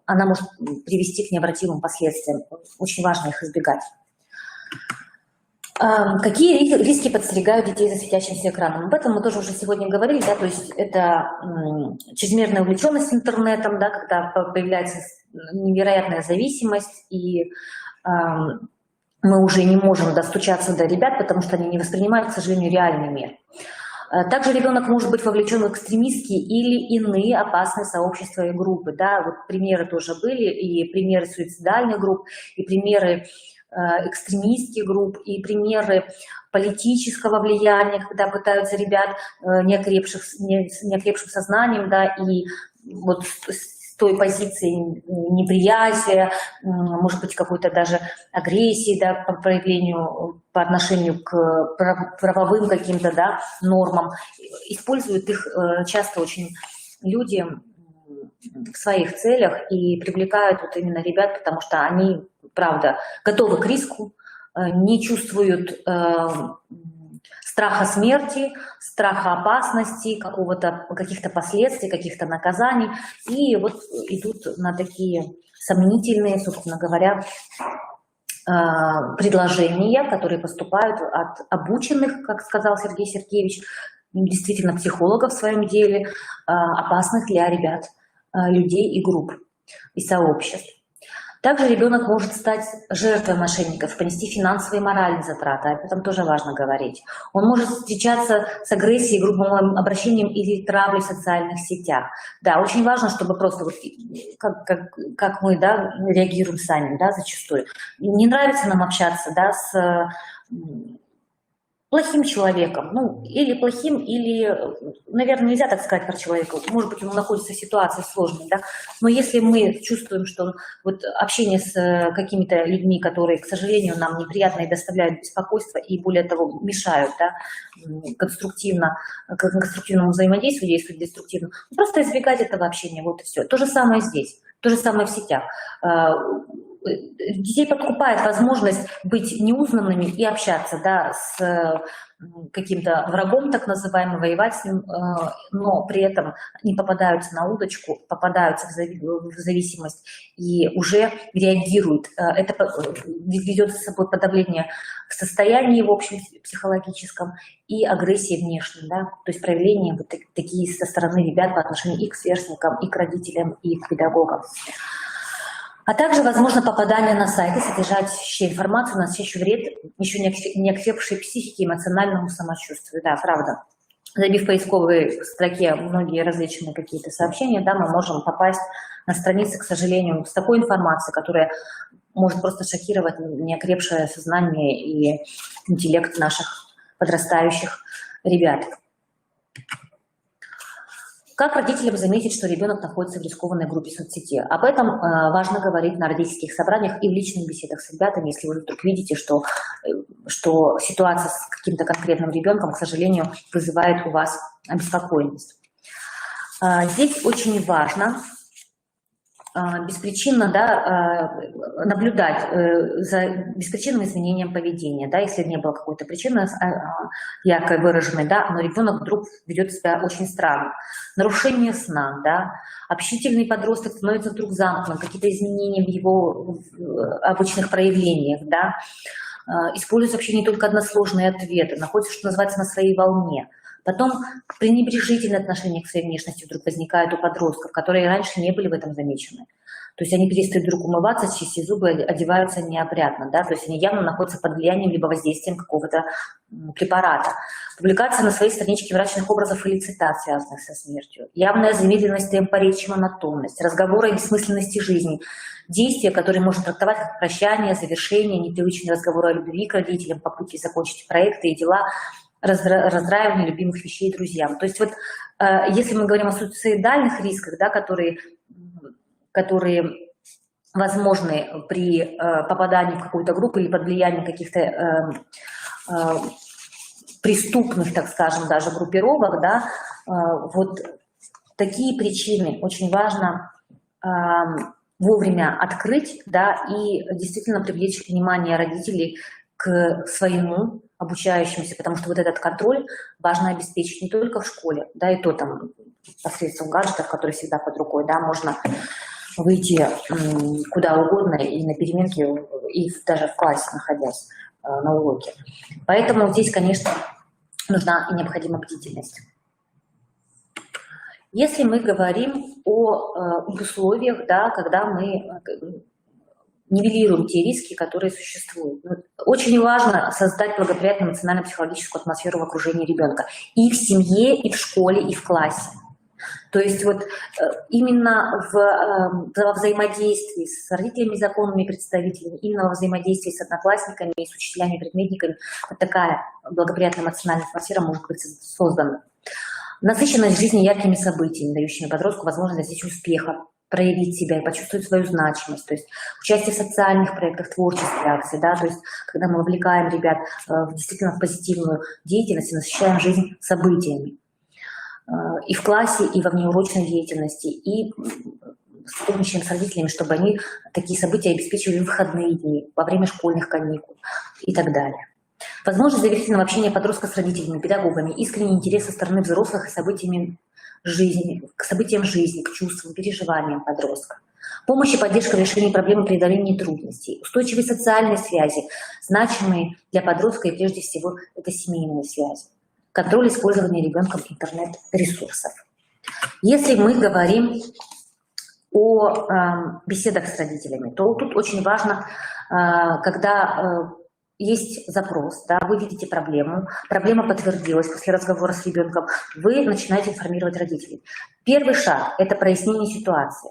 она может привести к необратимым последствиям. Очень важно их избегать. Какие риски подстерегают детей за светящимся экраном? Об этом мы тоже уже сегодня говорили, да, то есть это чрезмерная увлеченность интернетом, да, когда появляется невероятная зависимость, и мы уже не можем достучаться до ребят, потому что они не воспринимают, к сожалению, реальный мир. Также ребенок может быть вовлечен в экстремистские или иные опасные сообщества и группы. Да, вот примеры тоже были, и примеры суицидальных групп, и примеры экстремистских групп, и примеры политического влияния, когда пытаются ребят, неокрепших сознанием, да, и вот с той позиции неприятия, может быть, какой-то даже агрессии, да, по проявлению, по отношению к правовым каким-то, да, нормам, используют их часто очень люди в своих целях и привлекают вот именно ребят, потому что они, правда, готовы к риску, не чувствуют страха смерти, страха опасности, каких-то последствий, каких-то наказаний, и вот идут на такие сомнительные, собственно говоря, предложения, которые поступают от обученных, как сказал Сергей Сергеевич, действительно психологов в своем деле, опасных для ребят людей и групп, и сообществ. Также ребенок может стать жертвой мошенников, понести финансовые и моральные затраты, об этом тоже важно говорить. Он может встречаться с агрессией, грубым обращением или травлей в социальных сетях. Да, очень важно, чтобы просто, вот, как мы, да, реагируем сами, да, зачастую. Не нравится нам общаться, да, с плохим человеком, ну, или плохим, или, наверное, нельзя так сказать про человека, может быть, он находится в ситуации сложной, да, но если мы чувствуем, что вот общение с какими-то людьми, которые, к сожалению, нам неприятно и доставляют беспокойство, и более того, мешают, да, конструктивному взаимодействию, действуют деструктивно, просто избегать этого общения, вот и все. То же самое здесь, то же самое в сетях. Детей подкупает возможность быть неузнанными и общаться, да, с каким-то врагом, так называемым, воевать с ним, но при этом не попадаются на удочку, попадаются в зависимость и уже реагируют. Это ведет за собой подавление в состоянии, в общем, психологическом и агрессии внешней, да, то есть проявления вот такие со стороны ребят по отношению и к сверстникам, и к родителям, и к педагогам. А также возможно попадание на сайты, содержащие информацию, наносящую вред еще не окрепшей психике и эмоциональному самочувствию. Да, правда. Забив в поисковой строке многие различные какие-то сообщения, да, мы можем попасть на страницы, к сожалению, с такой информацией, которая может просто шокировать неокрепшее сознание и интеллект наших подрастающих ребят. Как родителям заметить, что ребенок находится в рискованной группе соцсети? Об этом важно говорить на родительских собраниях и в личных беседах с ребятами, если вы вдруг видите, что ситуация с каким-то конкретным ребенком, к сожалению, вызывает у вас обеспокоенность. Здесь очень важно беспричинно, да, наблюдать за беспричинным изменением поведения, да, если не было какой-то причины ярко выраженной, да, но ребенок вдруг ведет себя очень странно. Нарушение сна, да, общительный подросток становится вдруг замкнутым, какие-то изменения в его обычных проявлениях, да, использует вообще не только односложные ответы, находится, что называется, на своей волне. Потом пренебрежительное отношение к своей внешности вдруг возникает у подростков, которые раньше не были в этом замечены. То есть они перестают вдруг умываться, чистить зубы, одеваются неопрятно, да, то есть они явно находятся под влиянием либо воздействием какого-то препарата. Публикация на своей страничке мрачных образов или цитат, связанных со смертью. Явная замедленность темпа речи, монотонность, разговоры о бессмысленности жизни, действия, которые можно трактовать как прощание, завершение, непривычный разговор о любви к родителям, попытки закончить проекты и дела, раздраивание любимых вещей друзьям. То есть вот если мы говорим о суицидальных рисках, да, которые возможны при попадании в какую-то группу или под влиянием каких-то преступных, так скажем, даже группировок, да, вот такие причины очень важно вовремя открыть, да, и действительно привлечь внимание родителей к своему обучающимся, потому что вот этот контроль важно обеспечить не только в школе, да, и то там посредством гаджетов, которые всегда под рукой, да, можно выйти куда угодно и на переменке, и даже в классе, находясь на уроке. Поэтому здесь, конечно, нужна и необходима бдительность. Если мы говорим о условиях, да, когда мы нивелируем те риски, которые существуют. Очень важно создать благоприятную эмоционально-психологическую атмосферу в окружении ребенка. И в семье, и в школе, и в классе. То есть вот именно во взаимодействии с родителями, законными представителями, именно во взаимодействии с одноклассниками, с учителями, предметниками, вот такая благоприятная эмоциональная атмосфера может быть создана. Насыщенность жизни яркими событиями, дающими подростку возможность достичь успеха, проявить себя и почувствовать свою значимость, то есть участие в социальных проектах, творческих акций, да, то есть когда мы вовлекаем ребят действительно в позитивную деятельность и насыщаем жизнь событиями. И в классе, и во внеурочной деятельности, и сотрудничаем с родителями, чтобы они такие события обеспечивали в выходные дни, во время школьных каникул и так далее. Возможность доверительного общения подростка с родителями, педагогами, искренний интерес со стороны взрослых и к событиям жизни, к чувствам, переживаниям подростка. Помощь и поддержка в решении проблем и преодолении трудностей, устойчивые социальные связи, значимые для подростка, и прежде всего это семейные связи. Контроль использования ребенком интернет-ресурсов. Если мы говорим о беседах с родителями, то тут очень важно, когда есть запрос, да, вы видите проблему, проблема подтвердилась после разговора с ребенком, вы начинаете информировать родителей. Первый шаг – это прояснение ситуации.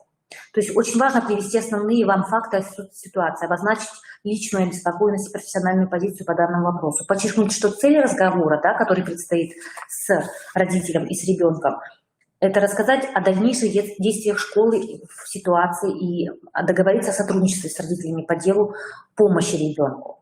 То есть очень важно привести основные вам факты ситуации, обозначить личную обеспокоенность и профессиональную позицию по данному вопросу, подчеркнуть, что цель разговора, да, который предстоит с родителем и с ребенком, это рассказать о дальнейших действиях школы в ситуации и договориться о сотрудничестве с родителями по делу помощи ребенку.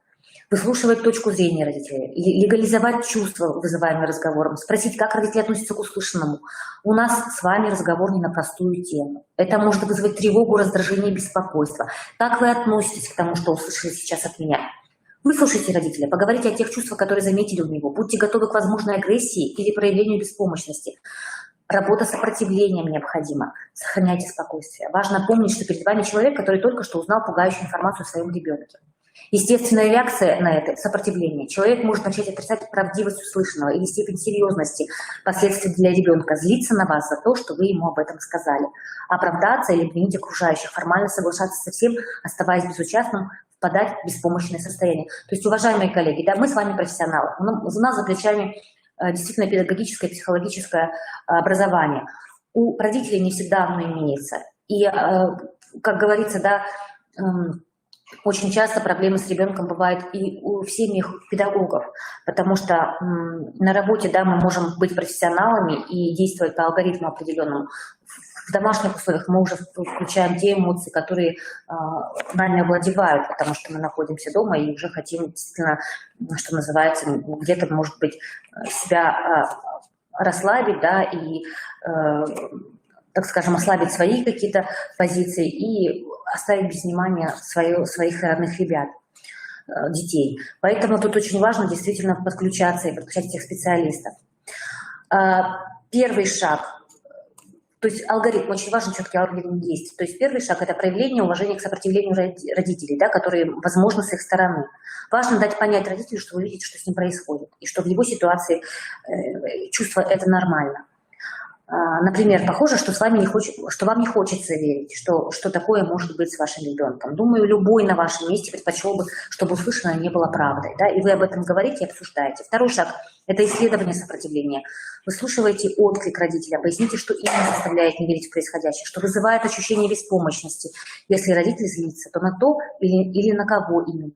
Выслушивать точку зрения родителей, легализовать чувства, вызываемые разговором, спросить, как родители относятся к услышанному. У нас с вами разговор не на простую тему. Это может вызвать тревогу, раздражение, беспокойство. Как вы относитесь к тому, что услышали сейчас от меня? Выслушайте родителя, поговорите о тех чувствах, которые заметили у него. Будьте готовы к возможной агрессии или проявлению беспомощности. Работа с сопротивлением необходима. Сохраняйте спокойствие. Важно помнить, что перед вами человек, который только что узнал пугающую информацию о своем ребенке. Естественная реакция на это – сопротивление. Человек может начать отрицать правдивость услышанного или степень серьезности последствий для ребенка, злиться на вас за то, что вы ему об этом сказали, оправдаться или обвинить окружающих, формально соглашаться со всем, оставаясь безучастным, впадать в беспомощное состояние. То есть, уважаемые коллеги, да, мы с вами профессионалы, у нас за плечами действительно педагогическое, психологическое образование. У родителей не всегда оно имеется. И, как говорится, да, очень часто проблемы с ребенком бывают и у семейных педагогов, потому что на работе, да, мы можем быть профессионалами и действовать по алгоритму определенному. В домашних условиях мы уже включаем те эмоции, которые нами овладевают, потому что мы находимся дома и уже хотим действительно, что называется, где-то, может быть, себя расслабить, да, и, так скажем, ослабить свои какие-то позиции и оставить без внимания своих родных ребят, детей. Поэтому тут очень важно действительно подключаться и подключать этих специалистов. Первый шаг, то есть алгоритм, очень важен четкий алгоритм действий. То есть первый шаг – это проявление уважения к сопротивлению родителей, да, которые возможны с их стороны. Важно дать понять родителю, что вы видите, что с ним происходит, и что в его ситуации чувство – это нормально. Например, похоже, что вам не хочется верить, что такое может быть с вашим ребенком. Думаю, любой на вашем месте предпочел бы, чтобы услышанное не было правдой. Да? И вы об этом говорите и обсуждаете. Второй шаг – это исследование сопротивления. Выслушиваете отклик родителя, поясните, что именно заставляет не верить в происходящее, что вызывает ощущение беспомощности. Если родитель злится, то на то или на кого именно.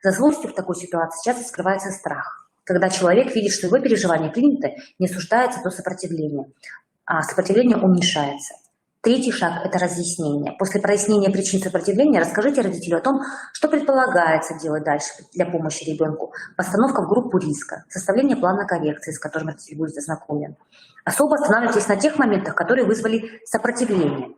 За злостью в такой ситуации часто скрывается страх. Когда человек видит, что его переживания приняты, не осуждается то сопротивление, а сопротивление уменьшается. Третий шаг – это разъяснение. После прояснения причин сопротивления расскажите родителю о том, что предполагается делать дальше для помощи ребенку. Постановка в группу риска, составление плана коррекции, с которым родитель будет ознакомлен. Особо останавливайтесь на тех моментах, которые вызвали сопротивление.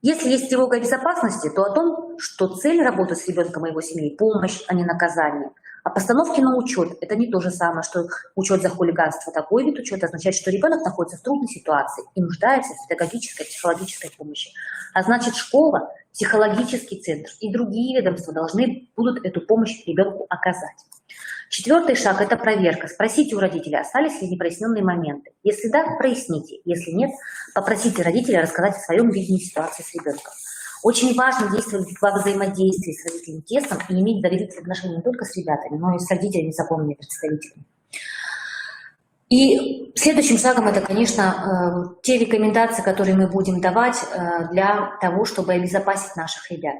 Если есть тревога о безопасности, то о том, что цель работы с ребенком и его семьей – помощь, а не наказание. А постановки на учет – это не то же самое, что учет за хулиганство. Такой вид учета означает, что ребенок находится в трудной ситуации и нуждается в педагогической, психологической помощи. А значит, школа, психологический центр и другие ведомства должны будут эту помощь ребенку оказать. Четвертый шаг – это проверка. Спросите у родителя, остались ли непроясненные моменты. Если да, проясните. Если нет, попросите родителя рассказать о своем видении ситуации с ребенком. Очень важно действовать во взаимодействии с родителями тесном и иметь доверительные отношения не только с ребятами, но и с родителями, законными представителями. И следующим шагом это, конечно, те рекомендации, которые мы будем давать для того, чтобы обезопасить наших ребят.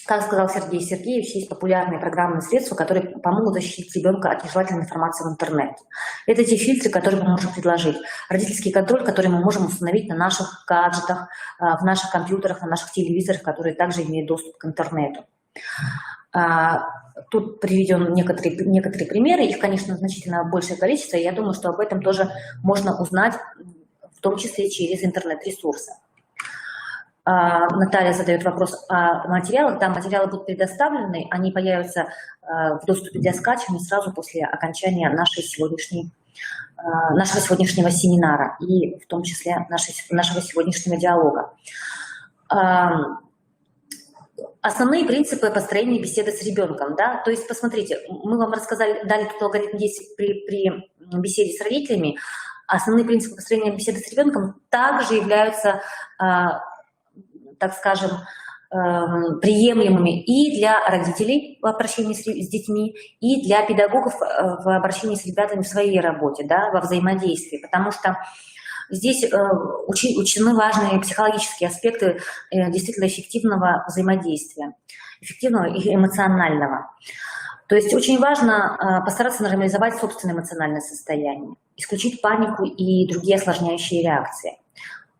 Как сказал Сергей Сергеевич, есть популярные программные средства, которые помогут защитить ребенка от нежелательной информации в интернете. Это те фильтры, которые мы можем предложить. Родительский контроль, который мы можем установить на наших гаджетах, в наших компьютерах, на наших телевизорах, которые также имеют доступ к интернету. Тут приведены некоторые примеры, их, конечно, значительно большее количество, и я думаю, что об этом тоже можно узнать, в том числе через интернет-ресурсы. Наталья задает вопрос о материалах. Да, материалы будут предоставлены, они появятся в доступе для скачивания сразу после окончания нашего сегодняшнего семинара и в том числе нашего сегодняшнего диалога. Основные принципы построения беседы с ребенком. Да? То есть, посмотрите, мы вам дали тут алгоритм действий при беседе с родителями. Основные принципы построения беседы с ребенком также являются так скажем, приемлемыми и для родителей в обращении с детьми, и для педагогов в обращении с ребятами в своей работе, да, во взаимодействии, потому что здесь учтены важные психологические аспекты действительно эффективного взаимодействия, эффективного и эмоционального. То есть очень важно постараться нормализовать собственное эмоциональное состояние, исключить панику и другие осложняющие реакции.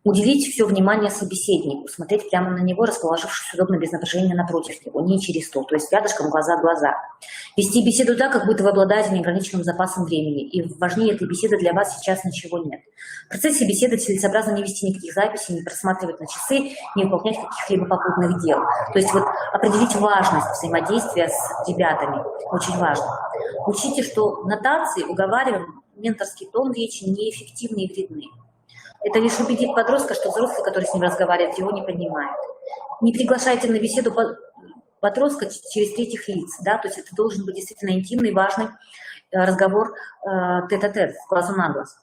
Уделить все внимание собеседнику, смотреть прямо на него, расположившись удобно, без напряжения напротив него, не через стол, то есть рядышком, глаза в глаза. Вести беседу так, как будто вы обладаете неограниченным запасом времени, и важнее этой беседы для вас сейчас ничего нет. В процессе беседы целесообразно не вести никаких записей, не просматривать на часы, не выполнять каких-либо попутных дел. То есть вот определить важность взаимодействия с ребятами, очень важно. Учите, что нотации, уговариваем, менторский тон речи неэффективны и вредны. Это лишь убедит подростка, что взрослый, который с ним разговаривает, его не понимает. Не приглашайте на беседу подростка через третьих лиц, да, то есть это должен быть действительно интимный, важный разговор тет-а-тет, с глазу на глаз.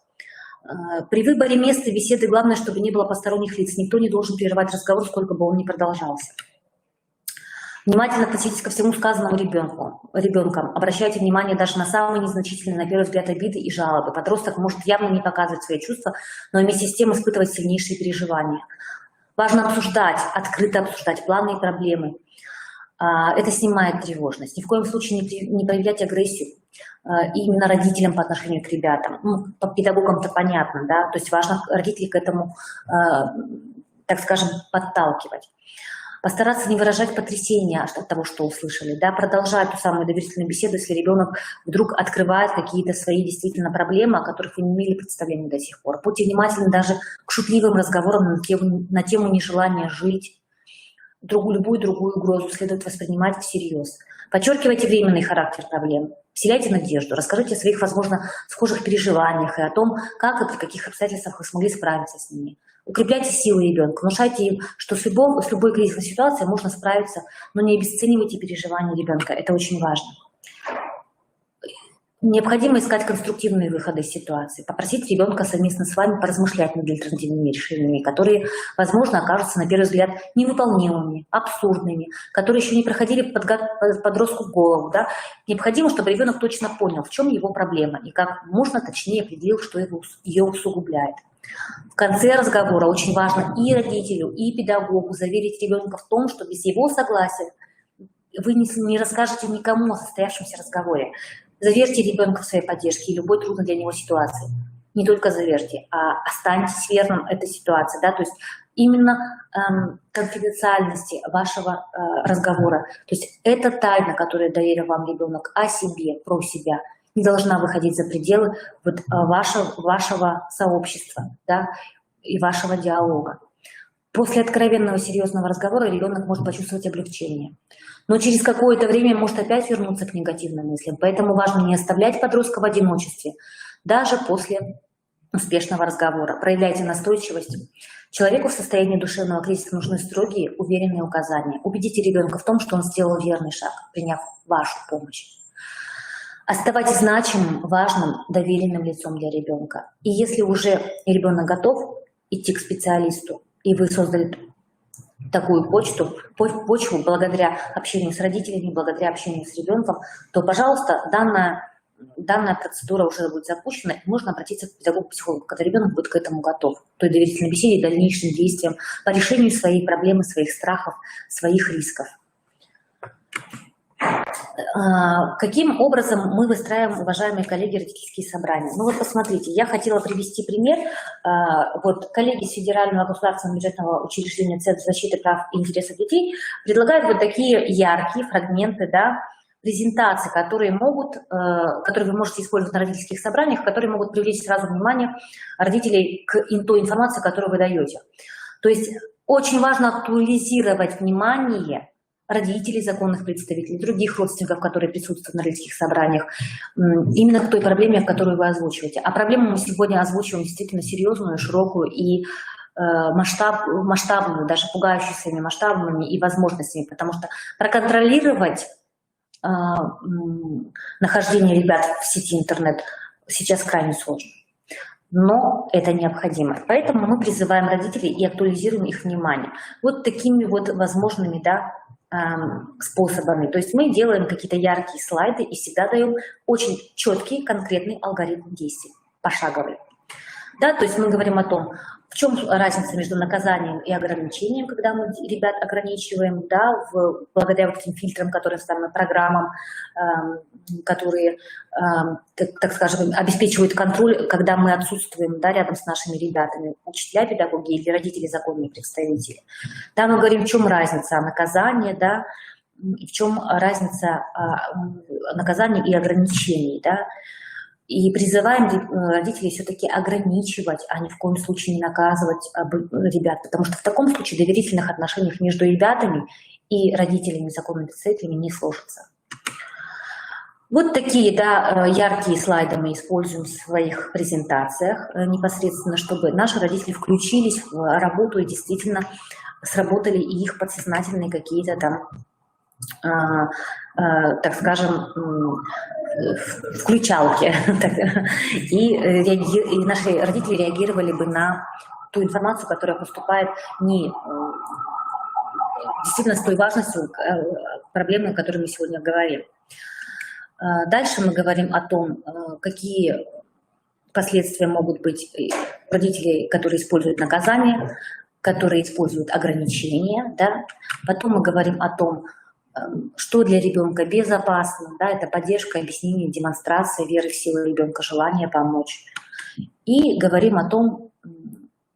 При выборе места беседы главное, чтобы не было посторонних лиц. Никто не должен прерывать разговор, сколько бы он ни продолжался. Внимательно относитесь ко всему сказанному ребенком. Обращайте внимание даже на самые незначительные, на первый взгляд, обиды и жалобы. Подросток может явно не показывать свои чувства, но вместе с тем испытывать сильнейшие переживания. Важно обсуждать, открыто обсуждать планы и проблемы. Это снимает тревожность. Ни в коем случае не проявлять агрессию именно родителям по отношению к ребятам. Ну, по педагогам-то понятно, да, то есть важно родителей к этому, так скажем, подталкивать. Постараться не выражать потрясения от того, что услышали, да, продолжать ту самую доверительную беседу, если ребенок вдруг открывает какие-то свои действительно проблемы, о которых вы не имели представления до сих пор. Будьте внимательны даже к шутливым разговорам на тему нежелания жить. Любую другую угрозу следует воспринимать всерьез. Подчеркивайте временный характер проблем, вселяйте надежду, расскажите о своих, возможно, схожих переживаниях и о том, как и при каких обстоятельствах вы смогли справиться с ними. Укрепляйте силы ребенка, внушайте им, что с любой кризисной ситуацией можно справиться, но не обесценивайте переживания ребенка, это очень важно. Необходимо искать конструктивные выходы из ситуации, попросить ребенка совместно с вами поразмышлять над альтернативными решениями, которые, возможно, окажутся на первый взгляд невыполнимыми, абсурдными, которые еще не проходили подростку в голову. Да? Необходимо, чтобы ребенок точно понял, в чем его проблема и как можно точнее определил, что ее усугубляет. В конце разговора очень важно и родителю, и педагогу заверить ребенка в том, что без его согласия вы не расскажете никому о состоявшемся разговоре. Заверьте ребенка в своей поддержке и любой трудной для него ситуации. Не только заверьте, а останьтесь верным этой ситуации. Да? То есть именно конфиденциальности вашего разговора. То есть это тайна, которую доверил вам ребенок о себе, про себя, не должна выходить за пределы вот вашего сообщества, да, и вашего диалога. После откровенного серьезного разговора ребенок может почувствовать облегчение. Но через какое-то время может опять вернуться к негативным мыслям. Поэтому важно не оставлять подростка в одиночестве, даже после успешного разговора. Проявляйте настойчивость. Человеку в состоянии душевного кризиса нужны строгие, уверенные указания. Убедите ребенка в том, что он сделал верный шаг, приняв вашу помощь. Оставайтесь значимым, важным, доверенным лицом для ребенка. И если уже ребенок готов идти к специалисту, и вы создали такую почву благодаря общению с родителями, благодаря общению с ребенком, то, пожалуйста, данная процедура уже будет запущена, и можно обратиться к педагогу-психологу, когда ребенок будет к этому готов, к той доверительной беседе и дальнейшим действиям по решению своей проблемы, своих страхов, своих рисков. Каким образом мы выстраиваем, уважаемые коллеги, родительские собрания? Ну вот посмотрите, я хотела привести пример. Вот коллеги с Федерального государственного бюджетного учреждения Центра защиты прав и интересов детей предлагают вот такие яркие фрагменты, да, презентации, которые вы можете использовать на родительских собраниях, которые могут привлечь сразу внимание родителей к той информации, которую вы даете. То есть очень важно актуализировать внимание родителей, законных представителей, других родственников, которые присутствуют на родительских собраниях, именно к той проблеме, которую вы озвучиваете. А проблему мы сегодня озвучиваем действительно серьезную, широкую и масштабную, даже пугающую своими масштабами и возможностями, потому что проконтролировать нахождение ребят в сети интернет сейчас крайне сложно. но это необходимо. Поэтому мы призываем родителей и актуализируем их внимание. Вот такими вот возможными, да, способами. То есть мы делаем какие-то яркие слайды и всегда даем очень четкий, конкретный алгоритм действий, пошаговый. Да, то есть мы говорим о том, в чем разница между наказанием и ограничением, когда мы ребят ограничиваем, да, благодаря вот этим фильтрам, которые вставлены, программам, которые, так скажем, обеспечивают контроль, когда мы отсутствуем, да, рядом с нашими ребятами, учителя, педагоги или родители, законные представители. Да, мы говорим, в чем разница наказания, да, в чем разница наказания и ограничений, да. И призываем родителей все-таки ограничивать, а ни в коем случае не наказывать ребят, потому что в таком случае доверительных отношениях между ребятами и родителями, законными представителями не сложится. Вот такие, да, яркие слайды мы используем в своих презентациях непосредственно, чтобы наши родители включились в работу и действительно сработали и их подсознательные какие-то там, так скажем, включалки. И наши родители реагировали бы на ту информацию, которая поступает не действительно с той важностью проблемы, о которой мы сегодня говорим. Дальше мы говорим о том, какие последствия могут быть родителей, которые используют наказание, которые используют ограничения. Да? Потом мы говорим о том, что для ребенка безопасно, да, это поддержка, объяснение, демонстрация веры в силу ребенка, желание помочь. И говорим о том,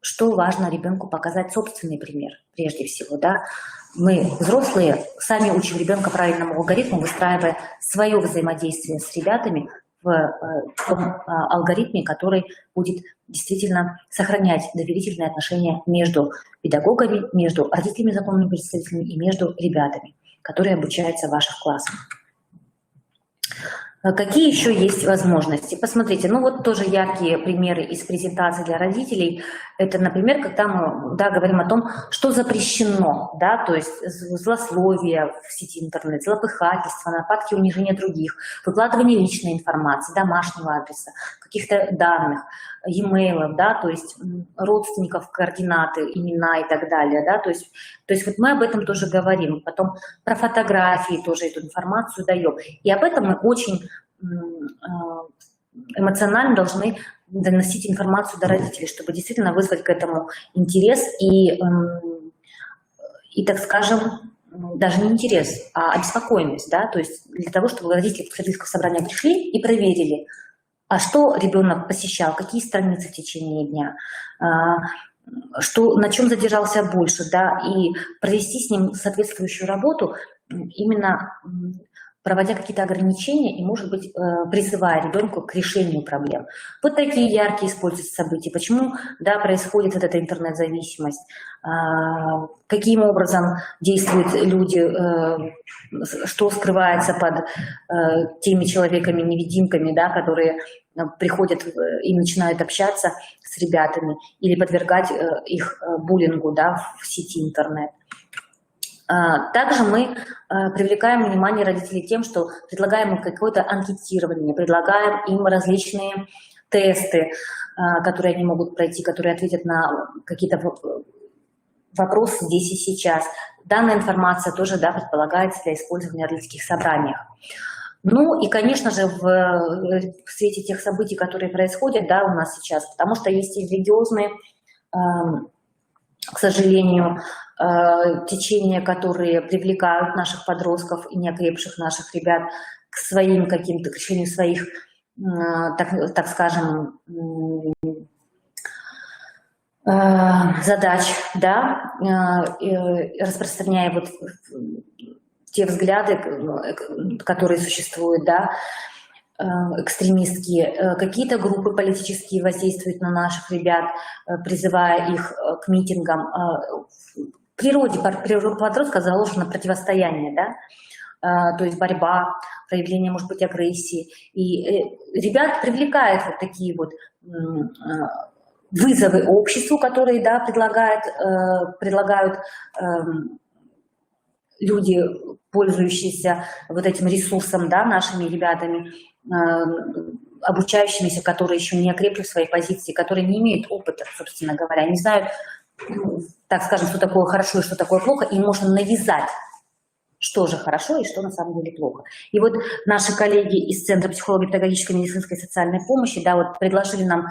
что важно ребенку показать собственный пример, прежде всего. Да. Мы, взрослые, сами учим ребенка правильному алгоритму, выстраивая свое взаимодействие с ребятами в том алгоритме, который будет действительно сохранять доверительные отношения между педагогами, между родителями, законными представителями и между ребятами, которые обучаются в ваших классах. Какие еще есть возможности? Посмотрите, ну вот тоже яркие примеры из презентации для родителей. Это, например, когда мы, да, говорим о том, что запрещено, да, то есть злословие в сети интернет, злопыхательство, нападки, унижение других, выкладывание личной информации, домашнего адреса, каких-то данных, e-mail, да, то есть родственников, координаты, имена и так далее, да, то есть вот мы об этом тоже говорим, потом про фотографии тоже эту информацию даем, и об этом мы очень эмоционально должны доносить информацию до родителей, чтобы действительно вызвать к этому интерес и так скажем, даже не интерес, а обеспокоенность, да, то есть для того, чтобы родители в родительское собрание пришли и проверили, а что ребенок посещал, какие страницы в течение дня, на чем задержался больше, да, и провести с ним соответствующую работу, именно проводя какие-то ограничения и, может быть, призывая ребенка к решению проблем. Вот такие яркие используются события. Почему, да, происходит вот эта интернет-зависимость, каким образом действуют люди, что скрывается под теми человеками-невидимками, да, которые приходят и начинают общаться с ребятами или подвергать их буллингу, да, в сети интернет. Также мы привлекаем внимание родителей тем, что предлагаем им какое-то анкетирование, предлагаем им различные тесты, которые они могут пройти, которые ответят на какие-то вопросы здесь и сейчас. Данная информация тоже, да, предполагается для использования в родительских собраниях. Ну и, конечно же, в свете тех событий, которые происходят, да, у нас сейчас, потому что есть и религиозные, к сожалению, течения, которые привлекают наших подростков и неокрепших наших ребят к своим каким-то, к решению своих, так скажем, задач, да, распространяя вот те взгляды, которые существуют, да, экстремистские. Какие-то группы политические воздействуют на наших ребят, призывая их к митингам. В природе подростка заложено противостояние, да, то есть борьба, проявление, может быть, агрессии. И ребят привлекают вот такие вот вызовы обществу, которые, да, предлагают люди, пользующиеся вот этим ресурсом, да, нашими ребятами, обучающимися, которые еще не окрепли в своей позиции, которые не имеют опыта, собственно говоря, не знают, так скажем, что такое хорошо и что такое плохо, и можно навязать, что же хорошо и что на самом деле плохо. И вот наши коллеги из Центра психологии, педагогической, медицинской и социальной помощи, да, вот предложили нам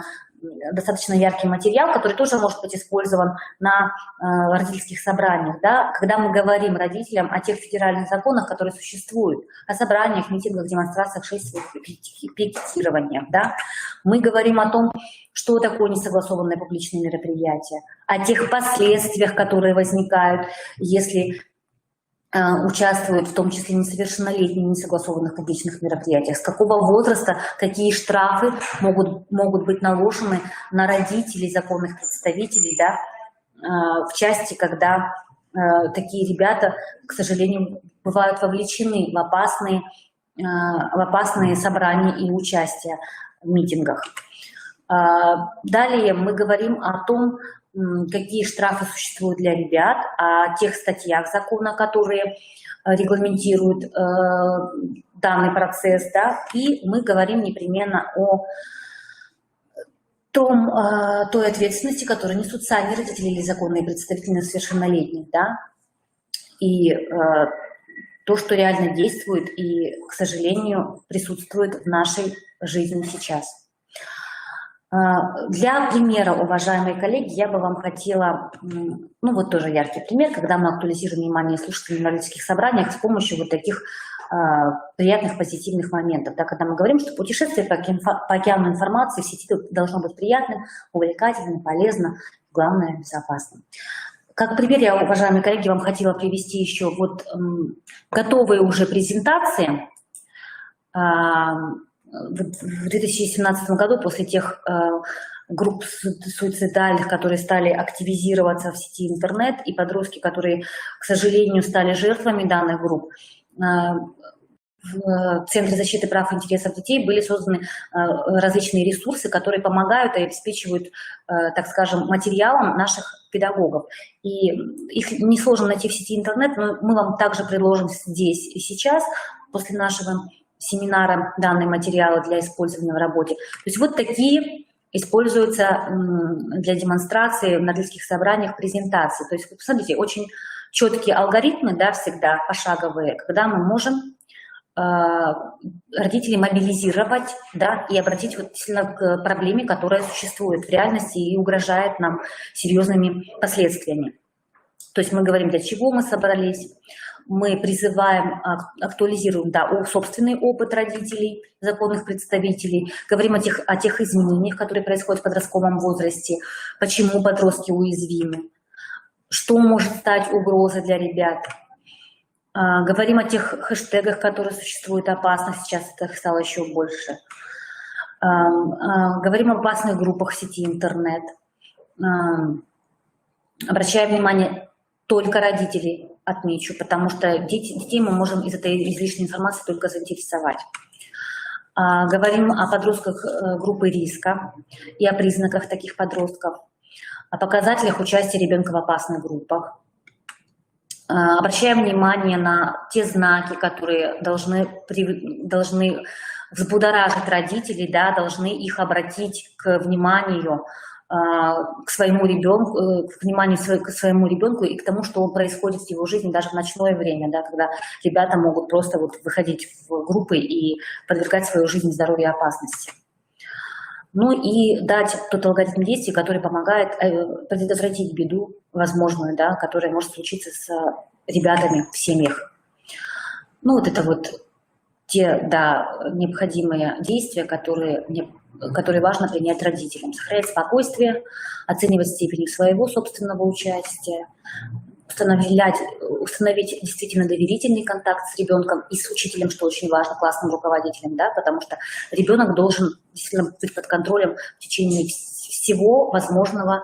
достаточно яркий материал, который тоже может быть использован на родительских собраниях, да, когда мы говорим родителям о тех федеральных законах, которые существуют, о собраниях, митингах, демонстрациях, шествиях, пикетированиях, да, мы говорим о том, что такое несогласованное публичное мероприятие, о тех последствиях, которые возникают, если участвуют, в том числе несовершеннолетние, в несогласованных публичных мероприятиях, с какого возраста какие штрафы могут быть наложены на родителей, законных представителей, да, в части, когда такие ребята, к сожалению, бывают вовлечены в опасные собрания и участие в митингах. Далее мы говорим о том, какие штрафы существуют для ребят, о тех статьях закона, которые регламентируют данный процесс, да, и мы говорим непременно о той ответственности, которую несут сами родители или законные представители несовершеннолетних, да, и то, что реально действует и, к сожалению, присутствует в нашей жизни сейчас. Для примера, уважаемые коллеги, я бы вам хотела, ну вот тоже яркий пример, когда мы актуализируем внимание слушателей на родительских собраниях с помощью вот таких приятных, позитивных моментов. Да, когда мы говорим, что путешествие по океану информации в сети должно быть приятным, увлекательным, полезным, главное, безопасным. Как пример, я, уважаемые коллеги, вам хотела привести еще вот готовые уже презентации. В 2017 году после тех групп суицидальных, которые стали активизироваться в сети интернет, и подростки, которые, к сожалению, стали жертвами данных групп, в Центре защиты прав и интересов детей были созданы различные ресурсы, которые помогают и обеспечивают, так скажем, материалом наших педагогов. И их несложно найти в сети интернет, но мы вам также предложим здесь и сейчас, после нашего семинара, данные материалы для использования в работе. То есть вот такие используются для демонстрации на родительских собраниях презентации. То есть, посмотрите, очень четкие алгоритмы, да, всегда пошаговые, когда мы можем родителей мобилизировать, да, и обратить вот действительно к проблеме, которая существует в реальности и угрожает нам серьезными последствиями. То есть мы говорим, для чего мы собрались, мы призываем, актуализируем, да, собственный опыт родителей, законных представителей, говорим о тех изменениях, которые происходят в подростковом возрасте, почему подростки уязвимы, что может стать угрозой для ребят. Говорим о тех хэштегах, которые существуют, опасных, сейчас их стало еще больше. Говорим об опасных группах в сети интернет. Обращаем внимание только родителей, отмечу, потому что детей мы можем из этой излишней информации только заинтересовать. Говорим о подростках группы риска и о признаках таких подростков, о показателях участия ребенка в опасных группах. Обращаем внимание на те знаки, которые должны взбудоражить родителей, да, должны их обратить к вниманию, к своему ребенку, к своему ребенку и к тому, что происходит в его жизни даже в ночное время, да, когда ребята могут просто вот выходить в группы и подвергать свою жизнь и здоровье опасности. Ну и дать тот алгоритм действий, который помогает предотвратить беду возможную, да, которая может случиться с ребятами в семьях. Ну вот это вот те, да, необходимые действия, которые важно принять родителям. Сохранять спокойствие, оценивать степень своего собственного участия, установить действительно доверительный контакт с ребенком и с учителем, что очень важно, классным руководителем, да, потому что ребенок должен действительно быть под контролем в течение всего возможного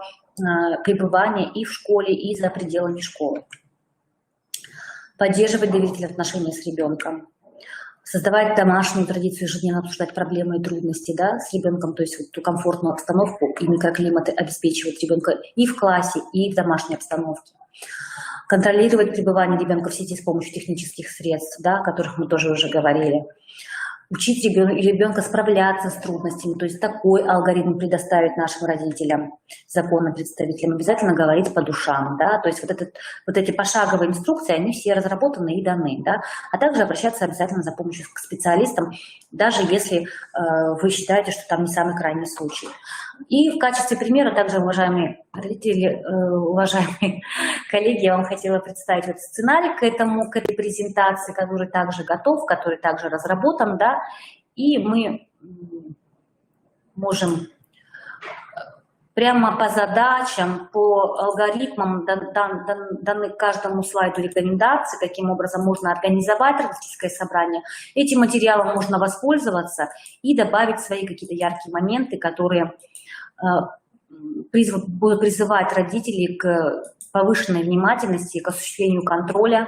пребывания и в школе, и за пределами школы. Поддерживать доверительные отношения с ребенком. Создавать домашнюю традицию, ежедневно обсуждать проблемы и трудности, да, с ребенком, то есть вот ту комфортную обстановку и микроклимат обеспечивать ребенка и в классе, и в домашней обстановке. Контролировать пребывание ребенка в сети с помощью технических средств, да, о которых мы тоже уже говорили. учить ребенка справляться с трудностями. То есть такой алгоритм предоставить нашим родителям, законным представителям, обязательно говорить по душам. Да? То есть вот эти пошаговые инструкции, они все разработаны и даны. Да? А также обращаться обязательно за помощью к специалистам, даже если вы считаете, что там не самый крайний случай. И в качестве примера также, уважаемые родители, уважаемые коллеги, я вам хотела представить вот сценарий к этой презентации, который также готов, который также разработан, да, и мы можем прямо по задачам, по алгоритмам, даны каждому слайду рекомендации, каким образом можно организовать родительское собрание. Этим материалом можно воспользоваться и добавить свои какие-то яркие моменты, которые будут призывать родителей к повышенной внимательности и к осуществлению контроля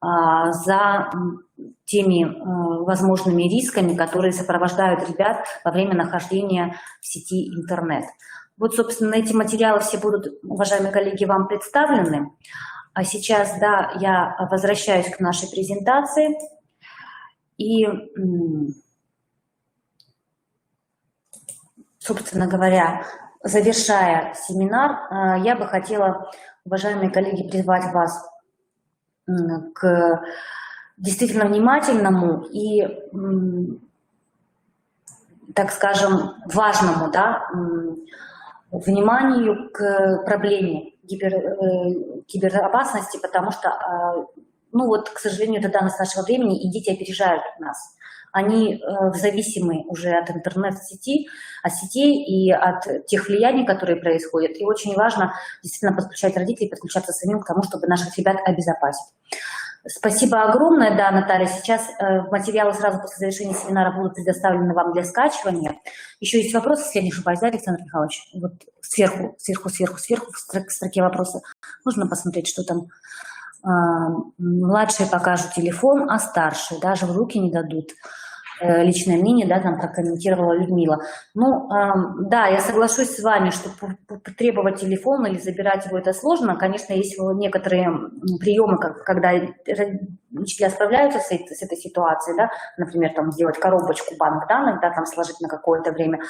за теми возможными рисками, которые сопровождают ребят во время нахождения в сети интернет. Вот, собственно, эти материалы все будут, уважаемые коллеги, вам представлены. А сейчас, да, я возвращаюсь к нашей презентации. И, собственно говоря, завершая семинар, я бы хотела, уважаемые коллеги, призвать вас к действительно внимательному и, так скажем, важному, да, вниманию к проблеме киберобезопасности, потому что, ну вот, к сожалению, это данность нашего времени, и дети опережают нас. Они зависимы уже от интернет-сетей, от сетей и от тех влияний, которые происходят. И очень важно действительно подключать родителей, подключаться самим к тому, чтобы наших ребят обезопасить. Спасибо огромное, да, Наталья. Сейчас материалы сразу после завершения семинара будут предоставлены вам для скачивания. Еще есть вопросы, если я не ошибаюсь, да, Александр Михайлович? Вот сверху в строке вопроса. Нужно посмотреть, что там. Младшие покажут телефон, а старшие даже в руки не дадут. Личное мнение, да, там, как комментировала Людмила. Ну, да, я соглашусь с вами, что требовать телефон или забирать его это сложно. Конечно, есть некоторые приемы, когда учителя справляются с этой ситуацией, да, например, там, сделать коробочку банк данных, да, там, сложить на какое-то время.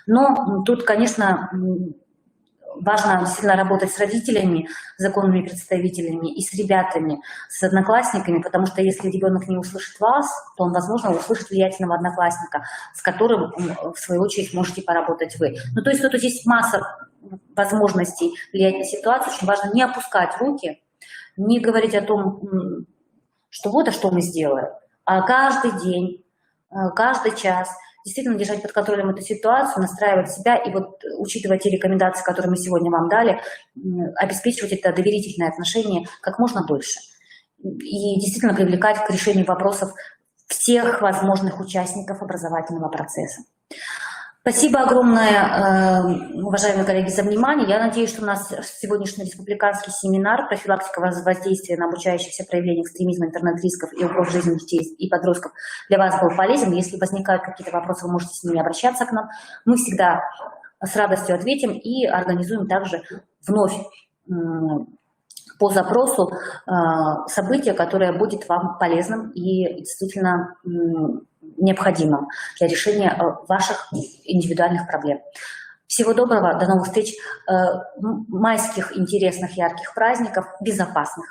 Но тут, конечно, важно действительно работать с родителями, законными представителями и с ребятами, с одноклассниками, потому что если ребенок не услышит вас, то он, возможно, услышит влиятельного одноклассника, с которым, в свою очередь, можете поработать вы. Ну, то есть тут есть масса возможностей влиять на ситуацию. Очень важно не опускать руки, не говорить о том, что вот, а что мы сделаем, а каждый день, каждый час действительно держать под контролем эту ситуацию, настраивать себя и вот, учитывая те рекомендации, которые мы сегодня вам дали, обеспечивать это доверительное отношение как можно больше. И действительно привлекать к решению вопросов всех возможных участников образовательного процесса. Спасибо огромное, уважаемые коллеги, за внимание. Я надеюсь, что у нас сегодняшний республиканский семинар «Профилактика воздействия на обучающихся проявлениях экстремизма, интернет-рисков и угроз жизни детей и подростков» для вас был полезен. Если возникают какие-то вопросы, вы можете с ними обращаться к нам. Мы всегда с радостью ответим и организуем также вновь по запросу событие, которое будет вам полезным и действительно необходимым для решения ваших индивидуальных проблем. Всего доброго, до новых встреч, майских интересных, ярких праздников, безопасных,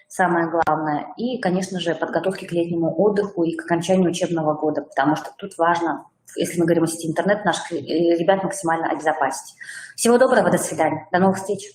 самое главное, и, конечно же, подготовки к летнему отдыху и к окончанию учебного года, потому что тут важно, если мы говорим о сети интернет, наших ребят максимально обезопасить. Всего доброго, до свидания, до новых встреч.